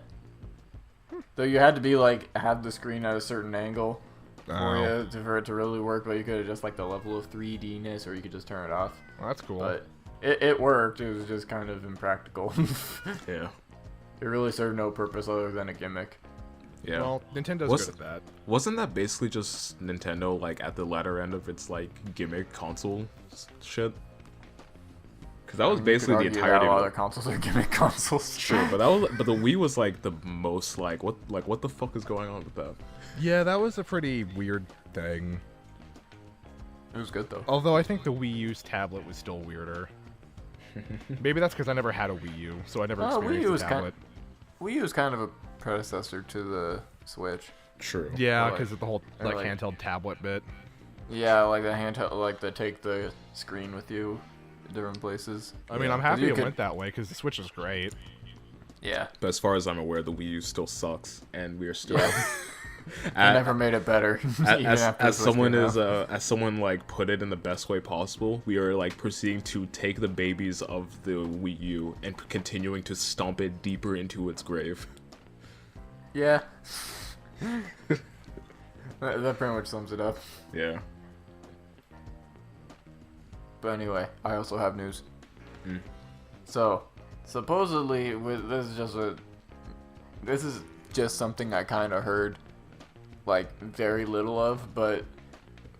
Though you had to be like have the screen at a certain angle for it to really work, but you could adjust like the level of 3D-ness or you could just turn it off. Well, that's cool. But it worked. It was just kind of impractical. Yeah. It really served no purpose other than a gimmick. Yeah. Well, Nintendo's What's- good at that. Wasn't that basically just Nintendo, like, at the latter end of its, like, gimmick console shit? Because that was basically the You could argue entirety that a lot of of consoles are gimmick consoles. Sure, but the Wii was like the most like what the fuck is going on with that? Yeah, that was a pretty weird thing. It was good though. Although I think the Wii U's tablet was still weirder. Maybe that's because I never had a Wii U, so I never experienced the tablet. Wii U is kind of a predecessor to the Switch. True. Yeah, because of the whole or handheld tablet bit. Yeah, like the handheld, like they take the screen with you different places. I mean, I'm happy it went that way because the Switch is great. Yeah. But as far as I'm aware, the Wii U still sucks, and we are still. I never made it better. As someone like put it in the best way possible, we are like proceeding to take the babies of the Wii U and continuing to stomp it deeper into its grave. Yeah. That pretty much sums it up. Yeah. But anyway, I also have news. So, supposedly, this is just something I kind of heard, like, very little of, but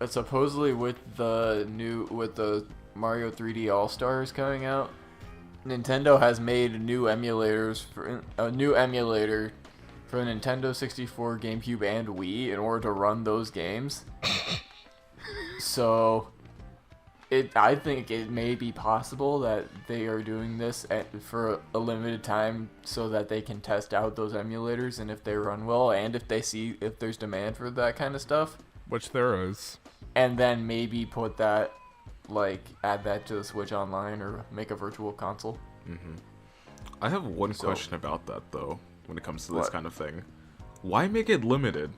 supposedly with the Mario 3D All Stars coming out, Nintendo has made new emulators for a new emulator for the Nintendo 64, GameCube, and Wii in order to run those games. So, I think it may be possible that they are doing this for a limited time so that they can test out those emulators and if they run well and if they see if there's demand for that kind of stuff. Which there is. And then maybe put that, like, add that to the Switch Online or make a virtual console. I have one question about that, though, when it comes to this kind of thing. Why make it limited?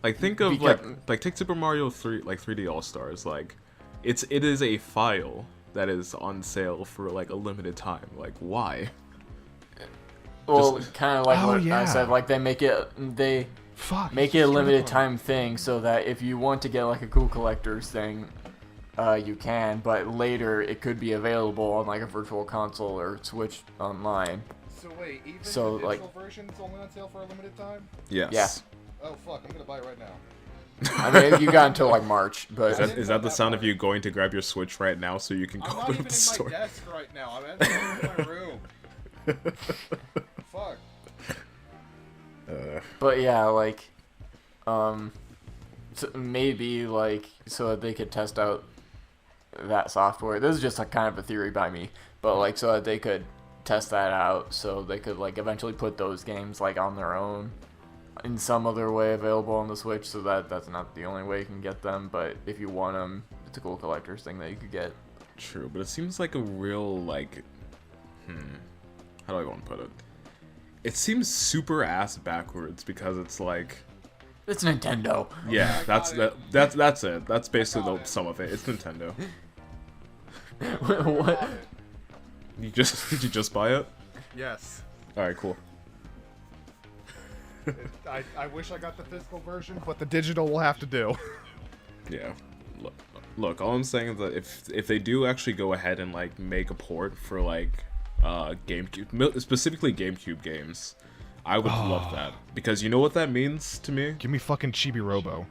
Like, think of, like take Super Mario 3D All-Stars, like, it is a file that is on sale for, like, a limited time. Like, why? Well, kind of like I said, like, they make it a limited time thing so that if you want to get, like, a cool collector's thing, you can, but later it could be available on, like, a virtual console or Switch Online. So wait, even the digital version's only on sale for a limited time? Yes. Yeah. Oh fuck, I'm gonna buy it right now. I mean, you got until, like, March, but... Is that the sound of you going to grab your Switch right now so you can go up to the store? I'm not even in my desk right now. I'm in my room. Fuck. But yeah, like, so maybe, like, so that they could test out that software. This is just a kind of a theory by me, but, like, so that they could test that out, so they could, like, eventually put those games, like, on their own in some other way available on the Switch, so that's not the only way you can get them, but if you want them, it's a cool collector's thing that you could get. True, but it seems like a real, like, how do I want to put it? It seems super ass backwards because it's like, it's Nintendo. Yeah, that's it. That's basically the sum of it. It's Nintendo. What? Did you just buy it? Yes. All right, cool. I wish I got the physical version, but the digital will have to do. Yeah. Look, all I'm saying is that if they do actually go ahead and, like, make a port for, like, GameCube, specifically GameCube games, I would love that, because you know what that means to me? Give me fucking Chibi Robo.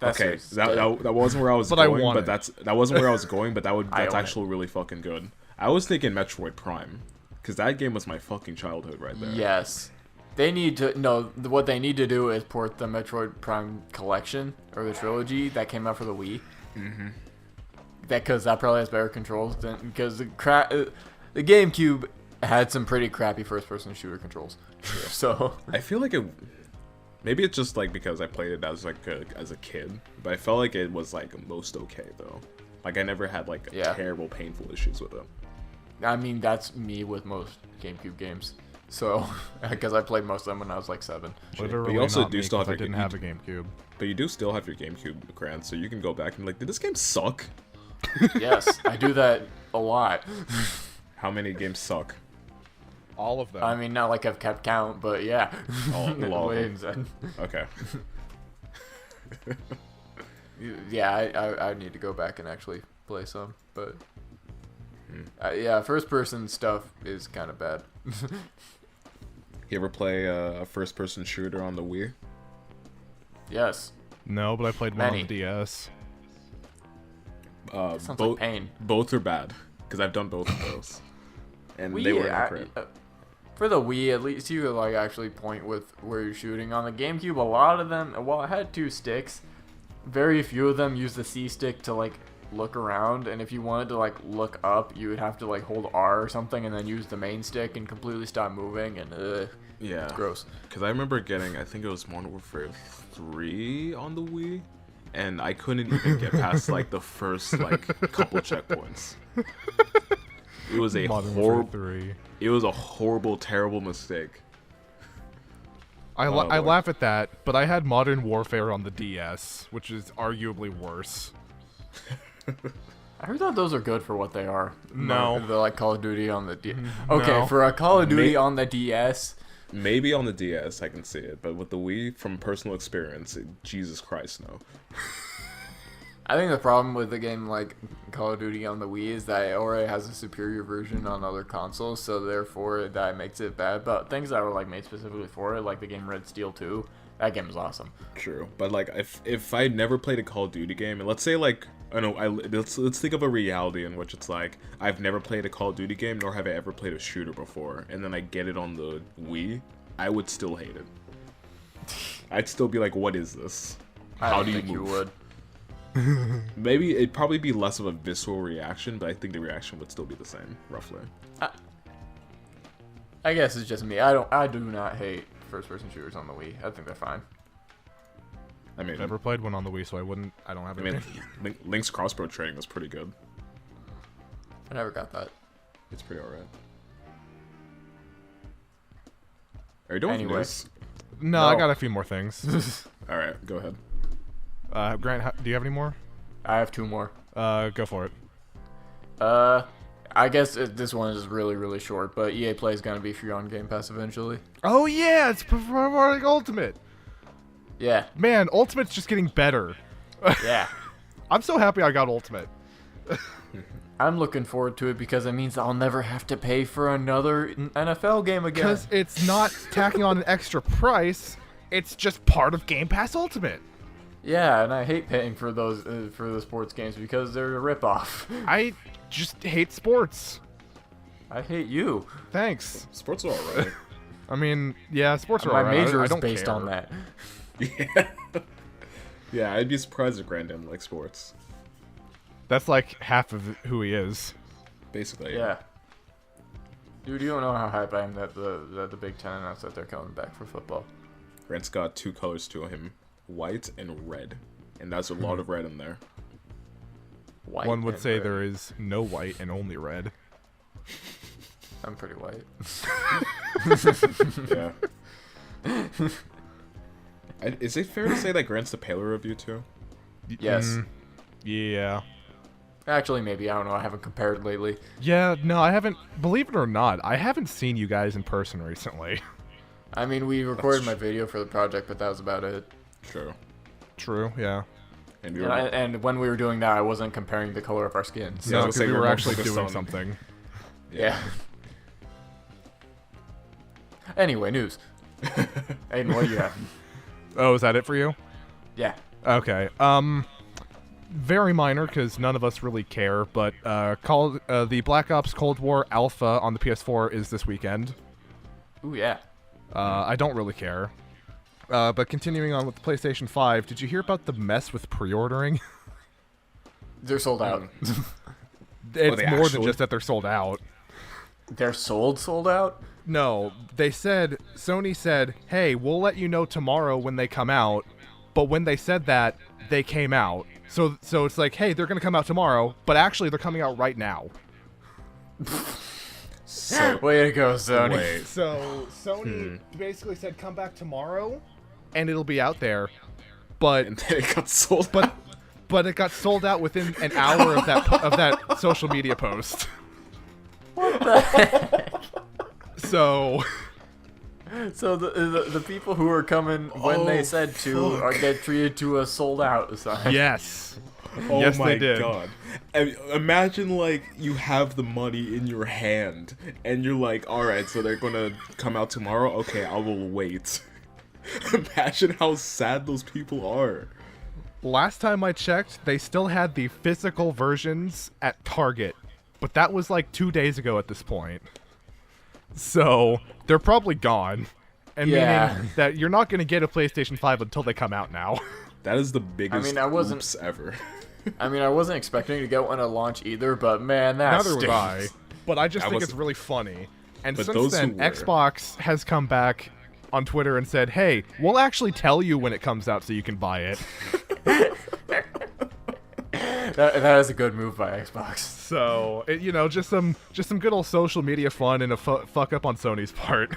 Okay, that wasn't where I was going, but that wasn't where I was going, but that's actually really fucking good. I was thinking Metroid Prime, because that game was my fucking childhood right there. Yes. They need to what they need to do is port the Metroid Prime collection or the trilogy that came out for the Wii. Because that probably has better controls than because the GameCube had some pretty crappy first-person shooter controls. So I feel like maybe it's just like because I played it as as a kid, but I felt like it was like most okay though. Like I never had like terrible painful issues with it. I mean that's me with most GameCube games. So, because I played most of them when I was like 7. But you also do still have I didn't have a GameCube. But you do still have your GameCube, Grant, so you can go back and be like, did this game suck? Yes, I do that a lot. How many games suck? All of them. I mean, not like I've kept count, but yeah. All of them. Okay. Yeah, I need to go back and actually play some, but yeah, first-person stuff is kind of bad. You ever play a first-person shooter on the Wii? Yes. No, but I played one on the DS. Sounds like pain. Both are bad, because I've done both of those. And they were not great. For the Wii, at least you could like actually point with where you're shooting. On the GameCube, a lot of them, well, it had 2 sticks. Very few of them use the C stick to like look around, and if you wanted to like look up, you would have to like hold R or something and then use the main stick and completely stop moving, and Yeah. it's gross. Because I remember getting, I think it was Modern Warfare 3 on the Wii, and I couldn't even get past like the first like couple checkpoints. It was a horrible, terrible mistake. I laugh at that, but I had Modern Warfare on the DS, which is arguably worse. I heard that those are good for what they are. No. They're like Call of Duty on the DS. Okay, for a Call of Duty on the DS. Maybe on the DS I can see it, but with the Wii, from personal experience, Jesus Christ, no. I think the problem with a game like Call of Duty on the Wii is that it already has a superior version on other consoles, so therefore that makes it bad. But things that were like made specifically for it, like the game Red Steel 2, that game is awesome. True, but like if I never played a Call of Duty game, and let's say like I don't know, let's think of a reality in which it's like I've never played a Call of Duty game, nor have I ever played a shooter before, and then I get it on the Wii, I would still hate it. I'd still be like, what is this? How do you move? You would. Maybe it'd probably be less of a visceral reaction, but I think the reaction would still be the same, roughly. I guess it's just me. I do not hate first-person shooters on the Wii. I think they're fine. I mean, I've never played one on the Wii, so I don't have it. I mean, Link's crossbow training was pretty good. I never got that. It's pretty alright. Are you doing Anyway. news? No, I got a few more things. Alright, go ahead. Grant, do you have any more? I have 2 more. Go for it. I guess this one is really, really short, but EA Play is going to be free on Game Pass eventually. Oh yeah, it's Pre-Ordering Ultimate. Yeah. Man, Ultimate's just getting better. Yeah. I'm so happy I got Ultimate. I'm looking forward to it because it means I'll never have to pay for another NFL game again. Because it's not tacking on an extra price, it's just part of Game Pass Ultimate. Yeah, and I hate paying for those for the sports games because they're a ripoff. I just hate sports. I hate you. Thanks. Sports are alright. I mean, yeah, sports are My alright. major I is don't based care. on that. Yeah. Yeah, I'd be surprised if Grant didn't like sports. That's like half of who he is. Basically. Yeah. Dude, you don't know how hype I am that the Big Ten announced that they're coming back for football. Grant's got 2 colors to him, white and red. And that's a lot of red in there. White One would and say red. there is no white and only red. I'm pretty white. Yeah. Is it fair to say that Grant's the paler of you two? Yes. Yeah. Actually, maybe. I don't know. I haven't compared lately. Yeah, no, I haven't. Believe it or not, I haven't seen you guys in person recently. I mean, we recorded my video for the project, but that was about it. True. True, yeah. And And when we were doing that, I wasn't comparing the color of our skins. Yeah, I No, was because gonna say we we're were more actually focused doing on- something. Yeah. Anyway, news. Aiden, what do you have? Oh, is that it for you? Yeah. Okay. Very minor because none of us really care, but the Black Ops Cold War Alpha on the PS4 is this weekend. Ooh, yeah. I don't really care. But continuing on with the PlayStation 5, did you hear about the mess with pre-ordering? They're sold out. It's they more than actually? just that they're sold out. They're sold out? No, Sony said, hey, we'll let you know tomorrow when they come out, but when they said that, they came out. So it's like, hey, they're going to come out tomorrow, but actually they're coming out right now. So, Way to go, Sony. wait. So Sony basically said, come back tomorrow, and it'll be out there, but And then it got sold out. but it got sold out within an hour of that social media post. What the heck? So So the people who are coming when they said to are get treated to a sold out sign. yes. Oh Yes, my they did. god. And imagine, like, you have the money in your hand, and you're like, alright, so they're gonna come out tomorrow? Okay, I will wait. Imagine how sad those people are. Last time I checked, they still had the physical versions at Target, but that was like 2 days ago at this point. So they're probably gone. And Yeah. meaning that you're not going to get a PlayStation 5 until they come out now. That is the biggest oops ever. I mean, I wasn't expecting to get one at launch either, but man, that Neither was I. But I just think it's really funny. And since then, Xbox has come back on Twitter and said, hey, we'll actually tell you when it comes out so you can buy it. That is a good move by Xbox. So, just some good old social media fun and a fuck up on Sony's part.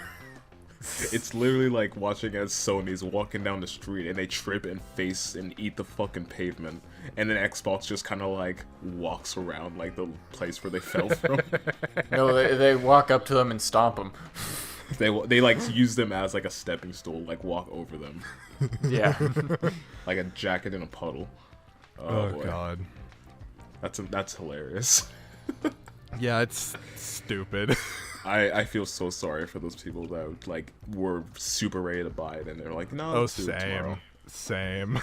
It's literally like watching as Sony's walking down the street and they trip and face and eat the fucking pavement, and then Xbox just kind of like walks around like the place where they fell from. No, they walk up to them and stomp them. They like use them as like a stepping stool, like walk over them. Yeah. Like a jacket in a puddle. Oh God. That's hilarious. Yeah, it's stupid. I feel so sorry for those people that like were super ready to buy it and they're like, no, let's do it tomorrow. Same.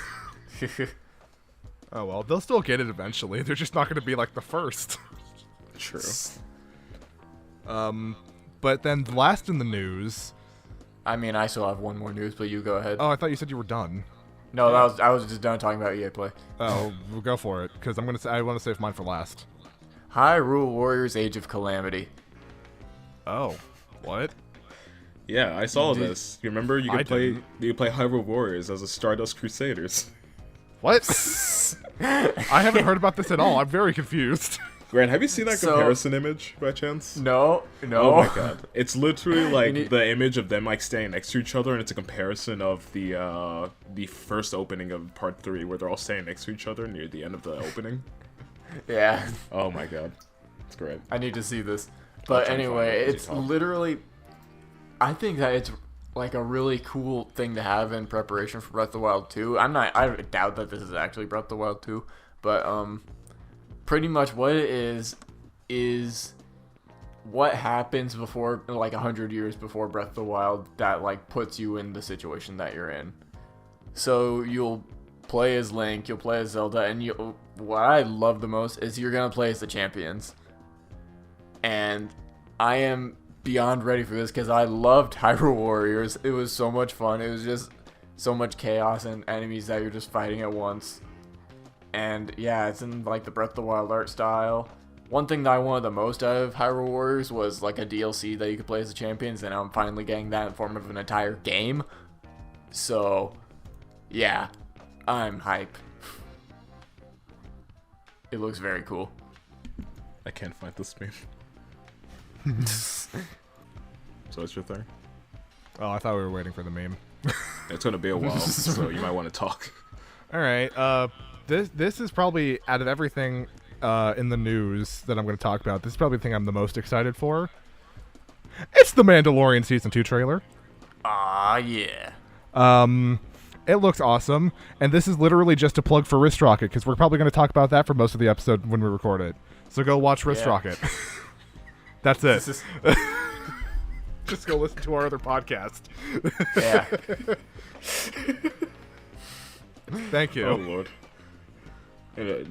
Oh well, they'll still get it eventually. They're just not going to be like the first. True. But then last in the news. I mean, I still have one more news, but you go ahead. Oh, I thought you said you were done. No, I was just done talking about EA Play. Oh, we'll go for it because I want to save mine for last. Hyrule Warriors: Age of Calamity. Oh, what? Yeah, I saw this. You remember you could play Hyrule Warriors as a Stardust Crusaders. What? I haven't heard about this at all. I'm very confused. Grant, have you seen that comparison image by chance? No. Oh my god. It's literally like the image of them like standing next to each other, and it's a comparison of the first opening of part 3 where they're all standing next to each other near the end of the opening. Yeah. Oh my god. It's great. I need to see this. But anyway, it's literally... I think that it's like a really cool thing to have in preparation for Breath of the Wild 2. I doubt that this is actually Breath of the Wild 2, but pretty much what it is what happens before, like 100 years before Breath of the Wild, that like puts you in the situation that you're in. So you'll play as Link, you'll play as Zelda, and what I love the most is you're gonna play as the champions. And I am beyond ready for this because I loved Hyrule Warriors. It was so much fun. It was just so much chaos and enemies that you're just fighting at once. And yeah, it's in like the Breath of the Wild art style. One thing that I wanted the most out of Hyrule Warriors was like a DLC that you could play as the champions, and I'm finally getting that in form of an entire game. So yeah, I'm hype. It looks very cool. I can't find this meme. So it's your thing? Oh, I thought we were waiting for the meme. It's gonna be a while, so you might want to talk. All right. This is probably, out of everything in the news that I'm going to talk about, this is probably the thing I'm the most excited for. It's the Mandalorian Season 2 trailer. Ah, yeah. It looks awesome, and this is literally just a plug for Wrist Rocket, because we're probably going to talk about that for most of the episode when we record it. So go watch Wrist Rocket. That's it. Just go listen to our other podcast. Yeah. Thank you. Oh, Lord.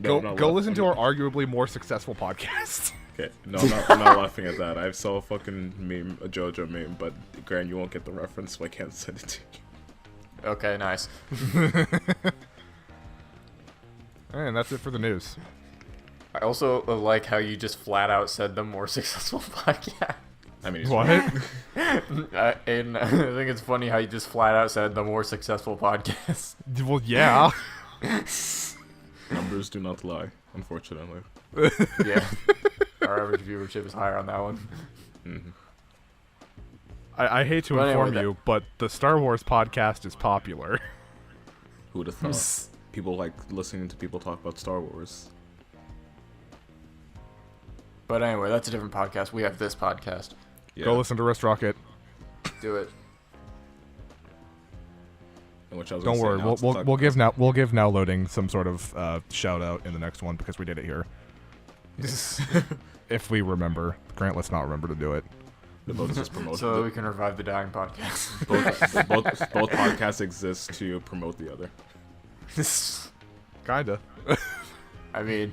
Go listen to our arguably more successful podcast. Okay, no, I'm not laughing at that. I saw a fucking meme, a JoJo meme, but Grant, you won't get the reference, so I can't send it to you. Okay, nice. And that's it for the news. I also like how you just flat out said the more successful podcast. I mean, What? And I think it's funny how you just flat out said the more successful podcast. Well, yeah. Numbers do not lie, unfortunately. Yeah. Our average viewership is higher on that one. Mm-hmm. I hate to inform you, but the Star Wars podcast is popular. Who would have thought? People like listening to people talk about Star Wars. But anyway, that's a different podcast. We have this podcast. Yeah. Go listen to Wrist Rocket. Do it. Which I was Don't gonna worry, say we'll give Now Loading some sort of shout out in the next one because we did it here. If we remember. Grant, let's not remember to do it. Both just promote So we can revive the dying podcast. both podcasts exist to promote the other. Kinda. I mean,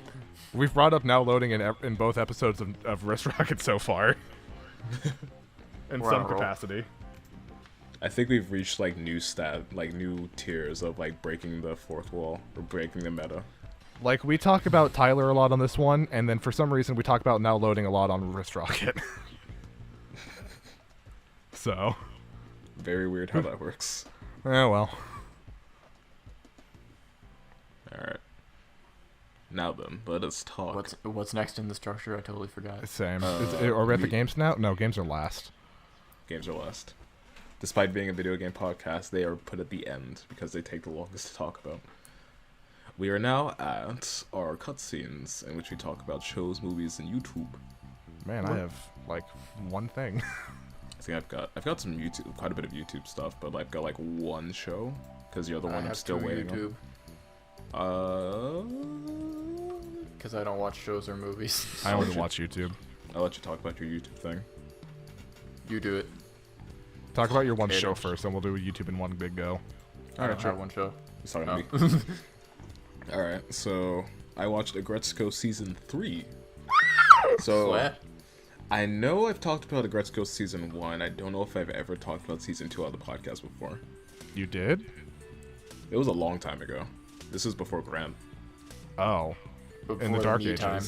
We've brought up Now Loading in both episodes of Wrist Rocket so far. in We're some on a roll. capacity. I think we've reached like new tiers of like breaking the fourth wall or breaking the meta. Like, we talk about Tyler a lot on this one, and then for some reason we talk about now loading a lot on Wrist Rocket. So. Very weird how that works. Oh, well. Alright. Now then, let us talk. What's next in the structure? I totally forgot. Same. Are we at the games now? No, games are last. Games are last. Despite being a video game podcast, they are put at the end because they take the longest to talk about. We are now at our cutscenes, in which we talk about shows, movies, and YouTube. Man, I have, like, one thing. I think I've got some YouTube, quite a bit of YouTube stuff, but I've got like one show, because the other one I'm still waiting YouTube. on. Because I don't watch shows or movies. I only watch YouTube. I'll let you talk about your YouTube thing. You do it. Talk about your one Okay, show then. first, and we'll do YouTube in one big go. I don't have one show. He's talking Oh. to me. Alright, so I watched Aggretsuko Season 3. So What? I know I've talked about Aggretsuko Season 1. I don't know if I've ever talked about Season 2 on the podcast before. You did? It was a long time ago. This is before Grant. Oh. In the Before Dark me Ages. time.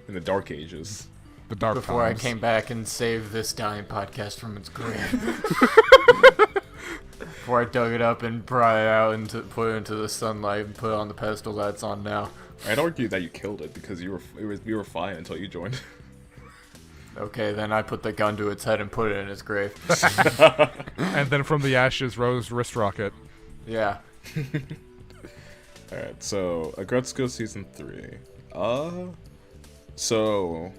In the Dark Ages. The Dark Before Times. I came back and saved this dying podcast from its grave. Before I dug it up and brought it out and put it into the sunlight and put it on the pedestal that it's on now. I'd argue that you killed it because you were fine until you joined. Okay, then I put the gun to its head and put it in its grave. And then from the ashes rose Wrist Rocket. Yeah. Alright, so Aggretsuko Season 3. So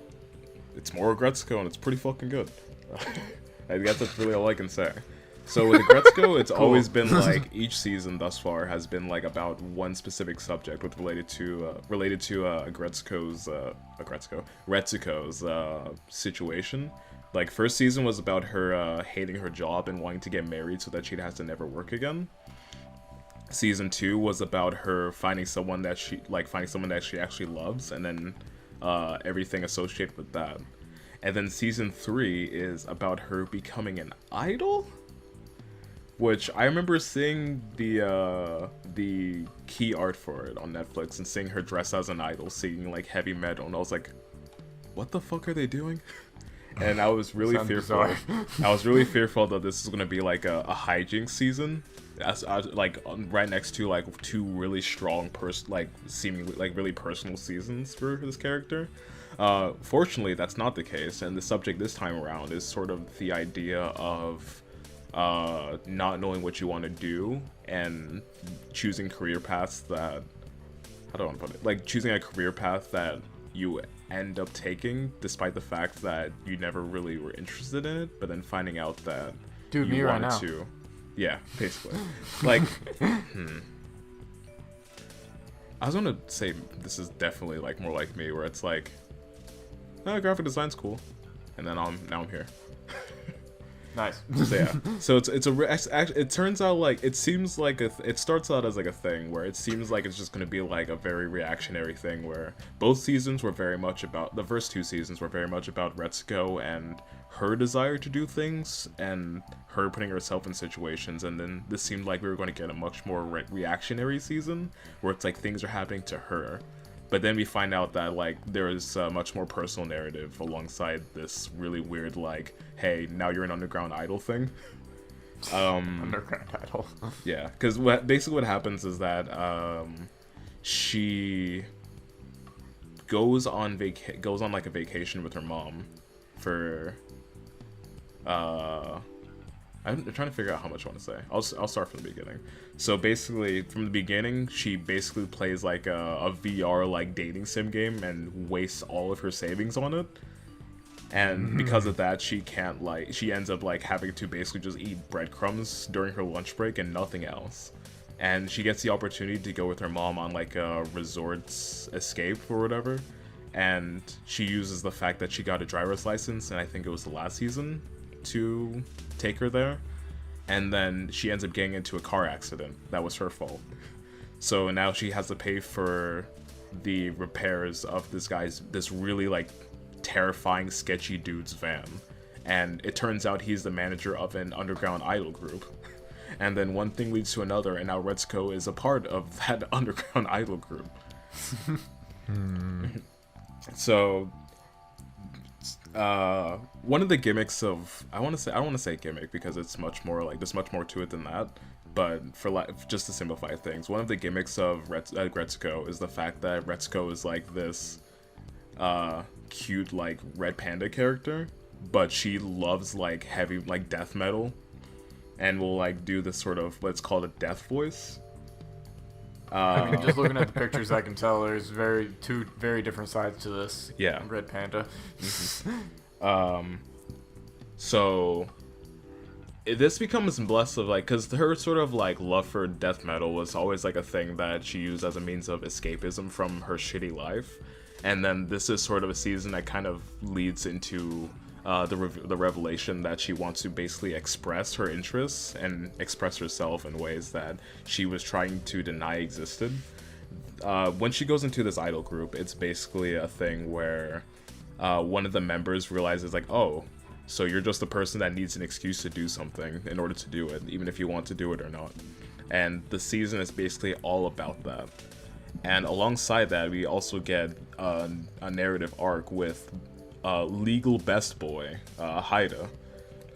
it's more Aggretsuko and it's pretty fucking good. I guess that's really all I can say. So with Aggretsuko, it's always been like each season thus far has been like about one specific subject with related to Retsuko's situation. Like first season was about her hating her job and wanting to get married so that she has to never work again. Season 2 was about her finding someone that she actually loves, and then everything associated with that. And then season 3 is about her becoming an idol, which I remember seeing the key art for it on Netflix and seeing her dress as an idol, singing like heavy metal, and I was like, what the fuck are they doing? And I was really Sounds fearful. bizarre. I was really fearful that this is gonna be like a hijinks season, as like right next to like two really strong seemingly like really personal seasons for this character. Fortunately, that's not the case, and the subject this time around is sort of the idea of not knowing what you want to do and choosing career paths that, how do I want to put it? Like choosing a career path that you end up taking despite the fact that you never really were interested in it, but then finding out that Dude, you me right wanted now. to. Yeah, basically. Like, I was gonna say this is definitely like more like me, where it's like, oh, graphic design's cool, and then now I'm here. Nice. So yeah, so it turns out like it seems like it starts out as like a thing where it seems like it's just gonna be like a very reactionary thing where both seasons were very much about, the first two seasons were very much about Retsuko and her desire to do things and her putting herself in situations, and then this seemed like we were going to get a much more reactionary season where it's like things are happening to her. But then we find out that like there is a much more personal narrative alongside this really weird like, hey, now you're an underground idol thing. Underground idol. Yeah, because basically what happens is that she goes on like a vacation with her mom for I'm trying to figure out how much I want to say. I'll start from the beginning. So basically, from the beginning, she basically plays like a VR like dating sim game and wastes all of her savings on it. And because of that, she ends up like having to basically just eat breadcrumbs during her lunch break and nothing else. And she gets the opportunity to go with her mom on like a resort's escape or whatever. And she uses the fact that she got a driver's license, and I think it was the last season, to take her there. And then she ends up getting into a car accident. That was her fault. So now she has to pay for the repairs of this really like terrifying sketchy dude's van. and it turns out he's the manager of an underground idol group. And then one thing leads to another, and now Aggretsuko is a part of that underground idol group. So, one of the gimmicks of I don't want to say gimmick because it's much more like there's much more to it than that. But for just to simplify things, one of the gimmicks of Aggretsuko is the fact that Aggretsuko is like this cute like red panda character, but she loves like heavy like death metal, and will like do this sort of what's called a death voice. I mean, just looking at the pictures, I can tell there's two very different sides to this. Yeah. Red panda. So this becomes less of like, because her sort of like love for death metal was always like a thing that she used as a means of escapism from her shitty life, and then this is sort of a season that kind of leads into the revelation that she wants to basically express her interests and express herself in ways that she was trying to deny existed. When she goes into this idol group, it's basically a thing where one of the members realizes like, oh, so you're just the person that needs an excuse to do something in order to do it, even if you want to do it or not. And the season is basically all about that. And alongside that, we also get a narrative arc with legal best boy, Haida,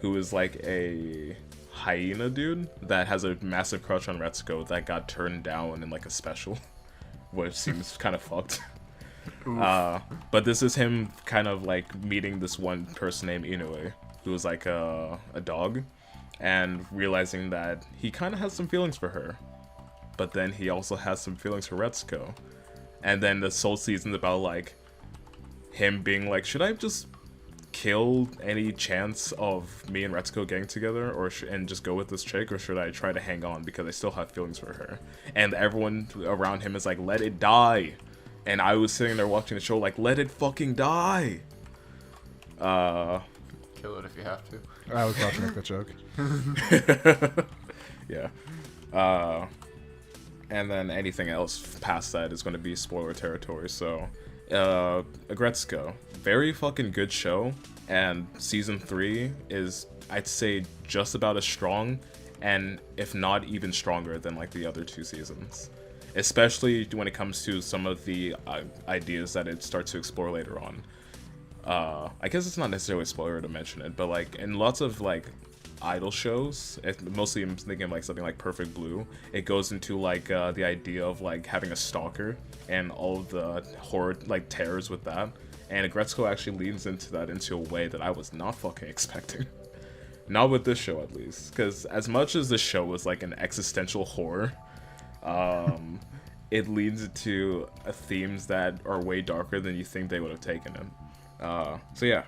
who is like a hyena dude that has a massive crush on Retsuko that got turned down in like a special, which seems kind of fucked. But this is him kind of like meeting this one person named Inoue, who is like a dog, and realizing that he kind of has some feelings for her, but then he also has some feelings for Retsuko. And then this whole season's about like him being like, should I just kill any chance of me and Retsuko getting together, or and just go with this chick, or should I try to hang on because I still have feelings for her? And everyone around him is like, let it die. And I was sitting there watching the show like, let it fucking die. Kill it if you have to. I was about to make that joke. Yeah. And then anything else past that is going to be spoiler territory. So, Aggretsuko, very fucking good show. And season 3 is, I'd say, just about as strong, and if not even stronger than like the other 2 seasons. Especially when it comes to some of the ideas that it starts to explore later on. I guess it's not necessarily a spoiler to mention it, but like in lots of like idol shows, mostly I'm thinking of like something like Perfect Blue, it goes into like the idea of like having a stalker and all of the horror like terrors with that. And Aggretsuko actually leans into that into a way that I was not fucking expecting. Not with this show at least, because as much as this show was like an existential horror, it leads into themes that are way darker than you think they would have taken it. So yeah,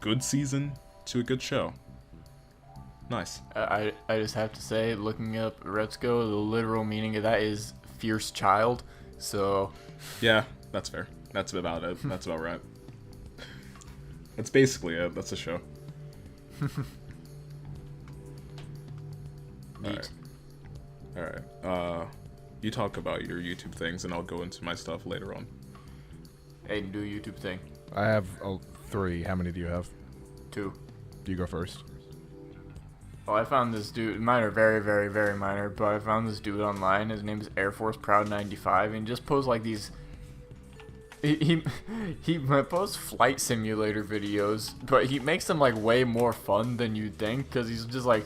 good season to a good show. Nice. I just have to say, looking up Aggretsuko, the literal meaning of that is fierce child. So yeah, that's fair. That's about it. That's about right. That's basically it. That's a show. neat. Alright. You talk about your YouTube things, and I'll go into my stuff later on. Hey, do a YouTube thing. I have 3. How many do you have? 2. You go first. Well, I found this dude, mine are very, very, very minor, but I found this dude online. His name is Air Force Proud 95, and he just posts like these. He posts flight simulator videos, but he makes them like way more fun than you'd think, because he's just like,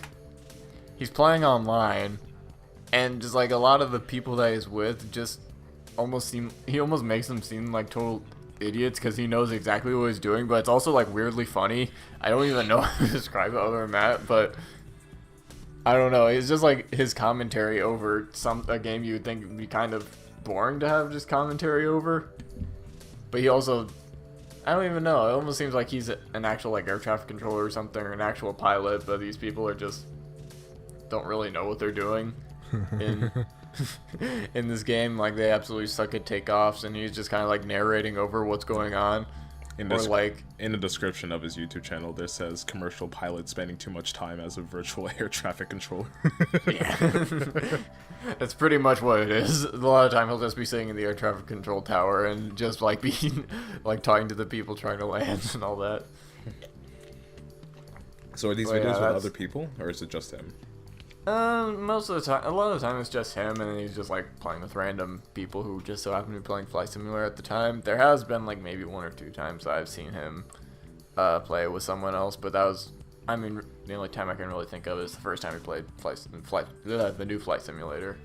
he's playing online, and just like a lot of the people that he's with just he almost makes them seem like total idiots because he knows exactly what he's doing, but it's also like weirdly funny. I don't even know how to describe it other than that, but I don't know. It's just like his commentary over a game you would think would be kind of boring to have just commentary over. But he also, I don't even know. It almost seems like he's an actual like air traffic controller or something, or an actual pilot. But these people are just don't really know what they're doing in this game. Like they absolutely suck at takeoffs, and he's just kind of like narrating over what's going on. In the description of his YouTube channel, there says commercial pilot spending too much time as a virtual air traffic controller. Yeah. That's pretty much what it is. A lot of time he'll just be sitting in the air traffic control tower and just like being like talking to the people trying to land and all that. So are these Well, videos yeah, with other people, or is it just him? Most of the time, a lot of the time it's just him, and then he's just like playing with random people who just so happen to be playing Flight Simulator at the time. There has been like maybe 1 or 2 times I've seen him play with someone else, but that was, I mean, the only time I can really think of is the first time he played the new Flight Simulator.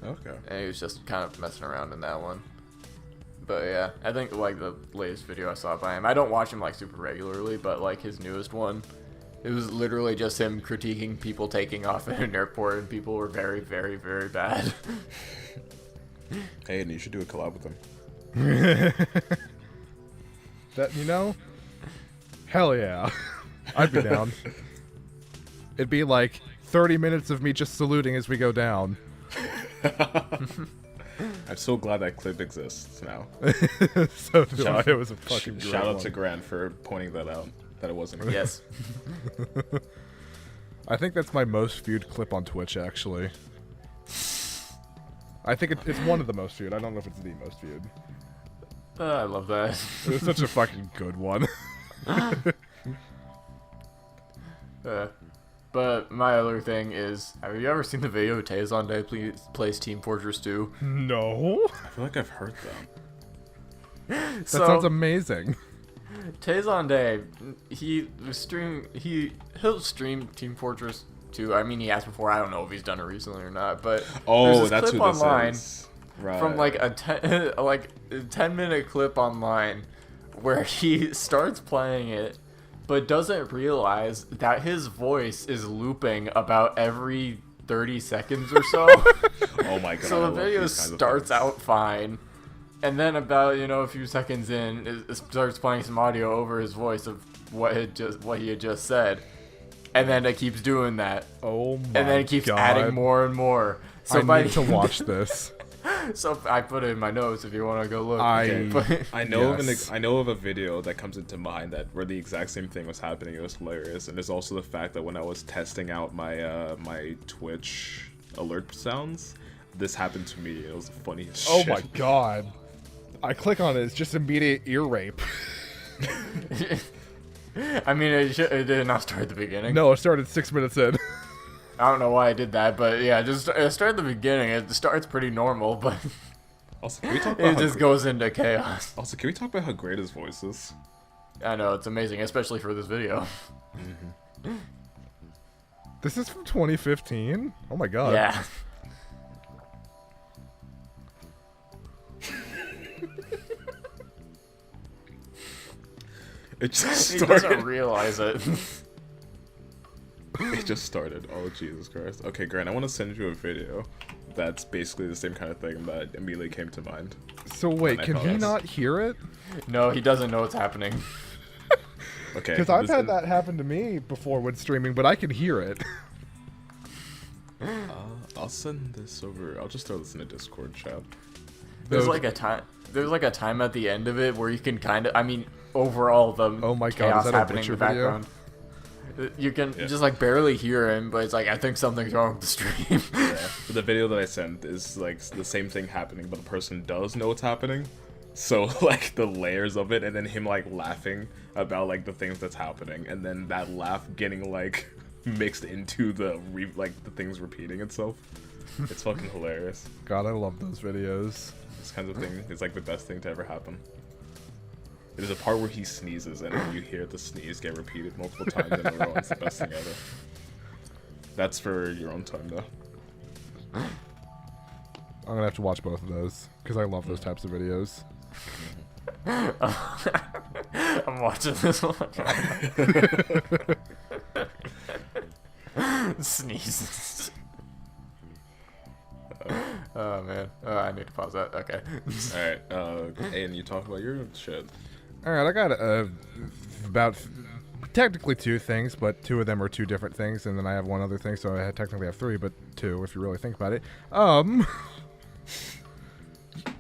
Okay. And he was just kind of messing around in that one. But yeah, I think like the latest video I saw by him, I don't watch him like super regularly, but like his newest one, it was literally just him critiquing people taking off at an airport, and people were very, very, very bad. Hey, and you should do a collab with him. That, you know? Hell yeah. I'd be down. It'd be like 30 minutes of me just saluting as we go down. I'm so glad that clip exists now. So do I. It was a fucking great Shout out one. to Grant for pointing that out. That it wasn't. Yes. I think that's my most viewed clip on Twitch, actually. I think it's one of the most viewed. I don't know if it's the most viewed. I love that. It was such a fucking good one. But my other thing is, have you ever seen the video Tay Zonday plays Team Fortress 2? No. I feel like I've heard that. That sounds amazing. Tay Zonday, he'll stream Team Fortress 2. I mean, he asked before. I don't know if he's done it recently or not, but there's Oh, this that's clip who this online is. Right. from like a 10-minute clip online where he starts playing it, but doesn't realize that his voice is looping about every 30 seconds or so. Oh my god. I So the love video these kinds of starts things. out fine, and then about a few seconds in, it starts playing some audio over his voice of what he had just said, and then it keeps doing that, Oh my god. and then it keeps adding more and more. So I need to watch this. So I put it in my notes if you want to go look. I- I know Yes. I know of a video that comes into mind where the exact same thing was happening. It was hilarious, and there's also the fact that when I was testing out my my Twitch alert sounds, this happened to me. It was the funniest Oh shit. my god. I click on it, it's just immediate ear rape. I mean, it did not start at the beginning. No, it started 6 minutes in. I don't know why I did that, but yeah, it started at the beginning. It starts pretty normal, but Also, can we talk about it just goes into chaos. Also, can we talk about how great his voice is? I know, it's amazing, especially for this video. This is from 2015? Oh my god. Yeah. It just He doesn't started. realize it. It just started. Oh Jesus Christ. Okay, Grant, I want to send you a video that's basically the same kind of thing that immediately came to mind. So wait, can he Yes. not hear it? No, he doesn't know what's happening. Okay. Because I've this had is- that happen to me before when streaming, but I can hear it. I'll send this over. I'll just throw this in a Discord chat. There's Those- like a time. There's like a time at the end of it where you can kind of. I mean, overall the Oh my God, chaos is that a happening in the Witcher video? background. You can Yeah. just like barely hear him, but it's like I think something's wrong with the stream. Yeah. But the video that I sent is like the same thing happening, but the person does know what's happening. So like the layers of it, and then him like laughing about like the things that's happening, and then that laugh getting like mixed into the the things repeating itself. It's fucking hilarious. God, I love those videos. This kind of thing is like the best thing to ever happen. There's a part where he sneezes, and then you hear the sneeze get repeated multiple times in a row. It's the best thing ever. That's for your own time, though. I'm gonna have to watch both of those because I love those types of videos. I'm watching this one. Sneezes. Oh man. I need to pause that. Okay. Alright, and you talk about your shit. All right, I got about technically 2 things, but 2 of them are 2 different things, and then I have one other thing, so I technically have 3, but 2 if you really think about it.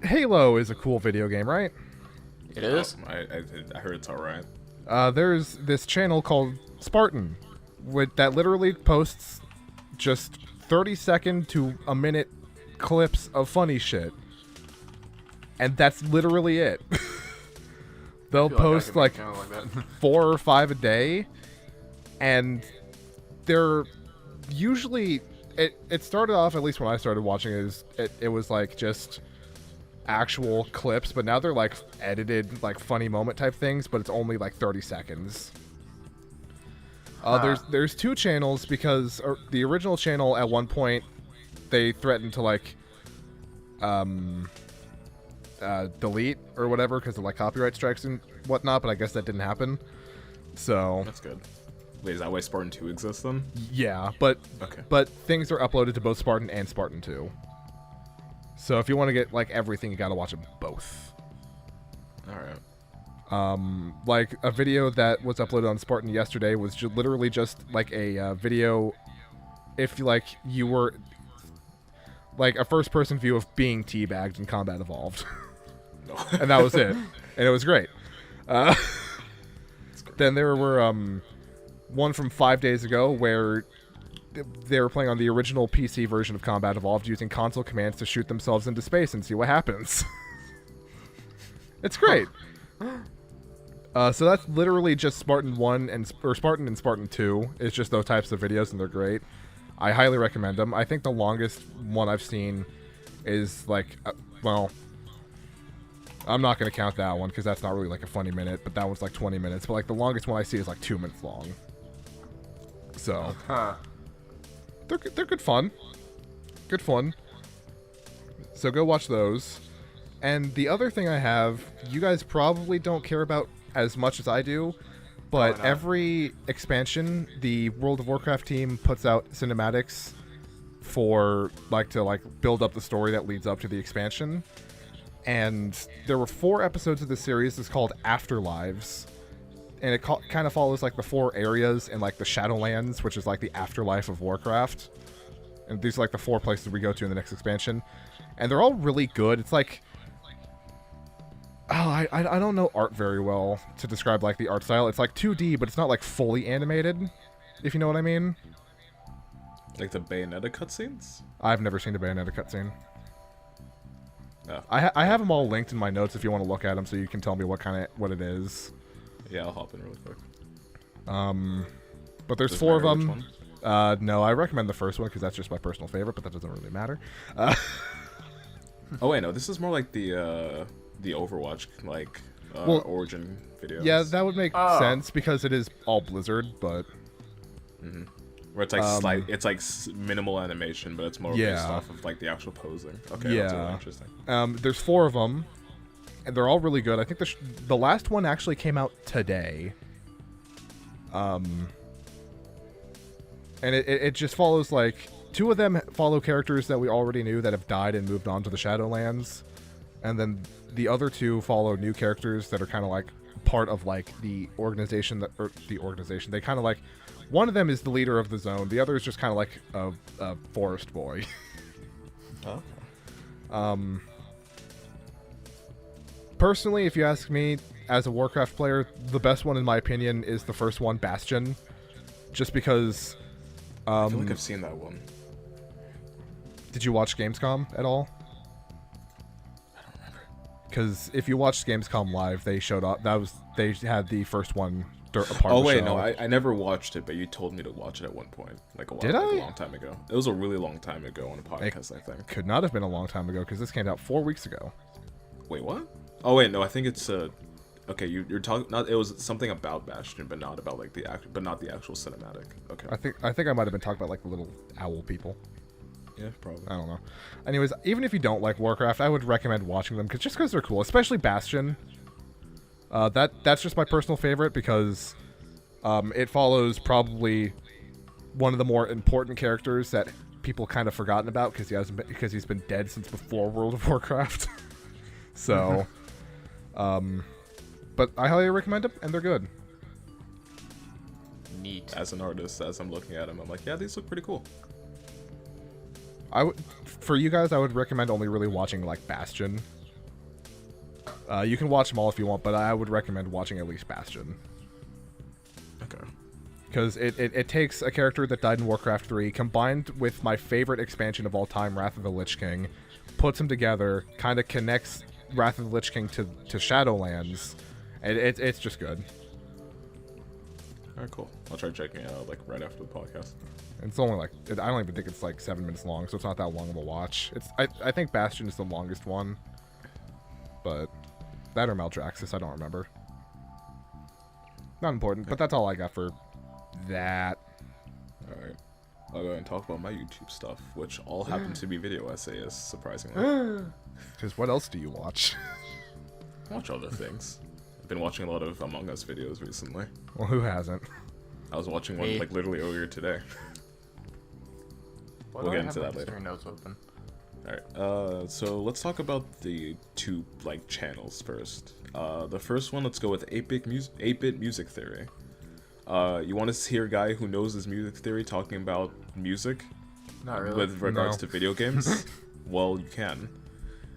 Halo is a cool video game, right? It is. I heard it's alright. There's this channel called Spartan, that literally posts just 30-second to a minute clips of funny shit, and that's literally it. They'll I feel post I could make like a channel like that. 4 or 5 a day, and they're usually it started off, at least when I started watching it was like just actual clips, but now they're like edited like funny moment type things, but it's only like 30 seconds. There's two channels because the original channel at one point they threatened to like delete or whatever because of like copyright strikes and whatnot, but I guess that didn't happen. So That's good. Wait, is that why Spartan 2 exists then? yeah, but Okay. but things are uploaded to both Spartan and Spartan 2. So if you want to get like everything, you got to watch them both. All right. Like a video that was uploaded on Spartan yesterday was literally just like a video if like you were like a first-person view of being teabagged in Combat Evolved. No. And that was it. And it was great. Then there were one from 5 days ago where they were playing on the original PC version of Combat Evolved using console commands to shoot themselves into space and see what happens. It's great. So that's literally just Spartan 1 or Spartan and Spartan 2. It's just those types of videos, and they're great. I highly recommend them. I think the longest one I've seen is like, well, I'm not going to count that one because that's not really like a funny minute, but that one's like 20 minutes. But like the longest one I see is like 2 minutes long. So they're good fun. Good fun. So go watch those. And the other thing I have, you guys probably don't care about as much as I do, but every expansion, the World of Warcraft team puts out cinematics for like to like build up the story that leads up to the expansion. And there were 4 episodes of the series. It's called Afterlives, and it kind of follows like the 4 areas in like the Shadowlands, which is like the afterlife of Warcraft. And these are like the 4 places we go to in the next expansion, and they're all really good. It's like, oh, I don't know art very well to describe like the art style. It's like 2D, but it's not like fully animated, if you know what I mean. Like the Bayonetta cutscenes? I've never seen a Bayonetta cutscene. No. I have them all linked in my notes if you want to look at them, so you can tell me what it is. Yeah, I'll hop in really quick. But there's Does it 4 of matter which them. one? No, I recommend the first one because that's just my personal favorite, but that doesn't really matter. Oh wait, no, this is more like the Overwatch like origin video. Yeah, that would make sense because it is all Blizzard, but where it's like it's like minimal animation, but it's more based off of like the actual posing. Okay, that's really interesting. There's 4 of them, and they're all really good. I think the last one actually came out today. And it just follows like 2 of them follow characters that we already knew that have died and moved on to the Shadowlands, and then the other 2 follow new characters that are kind of like part of like the organization they kind of like. One of them is the leader of the zone. The other is just kind of like a forest boy. Oh. Personally, if you ask me, as a Warcraft player, the best one in my opinion is the first one, Bastion. Just because... I feel like I've seen that one. Did you watch Gamescom at all? I don't remember. Because if you watched Gamescom Live, they showed up. They had the first one part of the Oh wait, show. no, I never watched it, but you told me to watch it at one point, like a long time ago. It was a really long time ago on a podcast, I think. Could not have been a long time ago because this came out 4 weeks ago. Wait, what? Oh wait, no, I think it's okay, you're talking. Not it was something about Bastion, but not about like but not the actual cinematic. Okay. I think I might have been talking about like the little owl people. Yeah, probably. I don't know. Anyways, even if you don't like Warcraft, I would recommend watching them just because they're cool, especially Bastion. That's just my personal favorite because it follows probably one of the more important characters that people kind of forgotten about because he's been dead since before World of Warcraft. So, but I highly recommend them, and they're good. Neat. As an artist, as I'm looking at them, I'm like, yeah, these look pretty cool. For you guys, I would recommend only really watching like Bastion. You can watch them all if you want, but I would recommend watching at least Bastion. Okay. Because it takes a character that died in Warcraft 3, combined with my favorite expansion of all time, Wrath of the Lich King, puts them together, kind of connects Wrath of the Lich King to Shadowlands, and it's just good. Alright, cool. I'll try checking it out like right after the podcast. It's only like I don't even think it's like 7 minutes long, so it's not that long of a watch. I think Bastion is the longest one, but that or Maldraxxus, I don't remember. Not important, but that's all I got for that. Alright. I'll go ahead and talk about my YouTube stuff, which all happen to be video essays, surprisingly. Because what else do you watch? I watch other things. I've been watching a lot of Among Us videos recently. Well, who hasn't? I was watching one like literally earlier today. We'll get into that later. Notes open. Alright, so let's talk about the two like channels first. The first one, let's go with 8-Bit Music Theory. You want to hear a guy who knows his music theory talking about music? Not really. With regards to video games? Well, you can.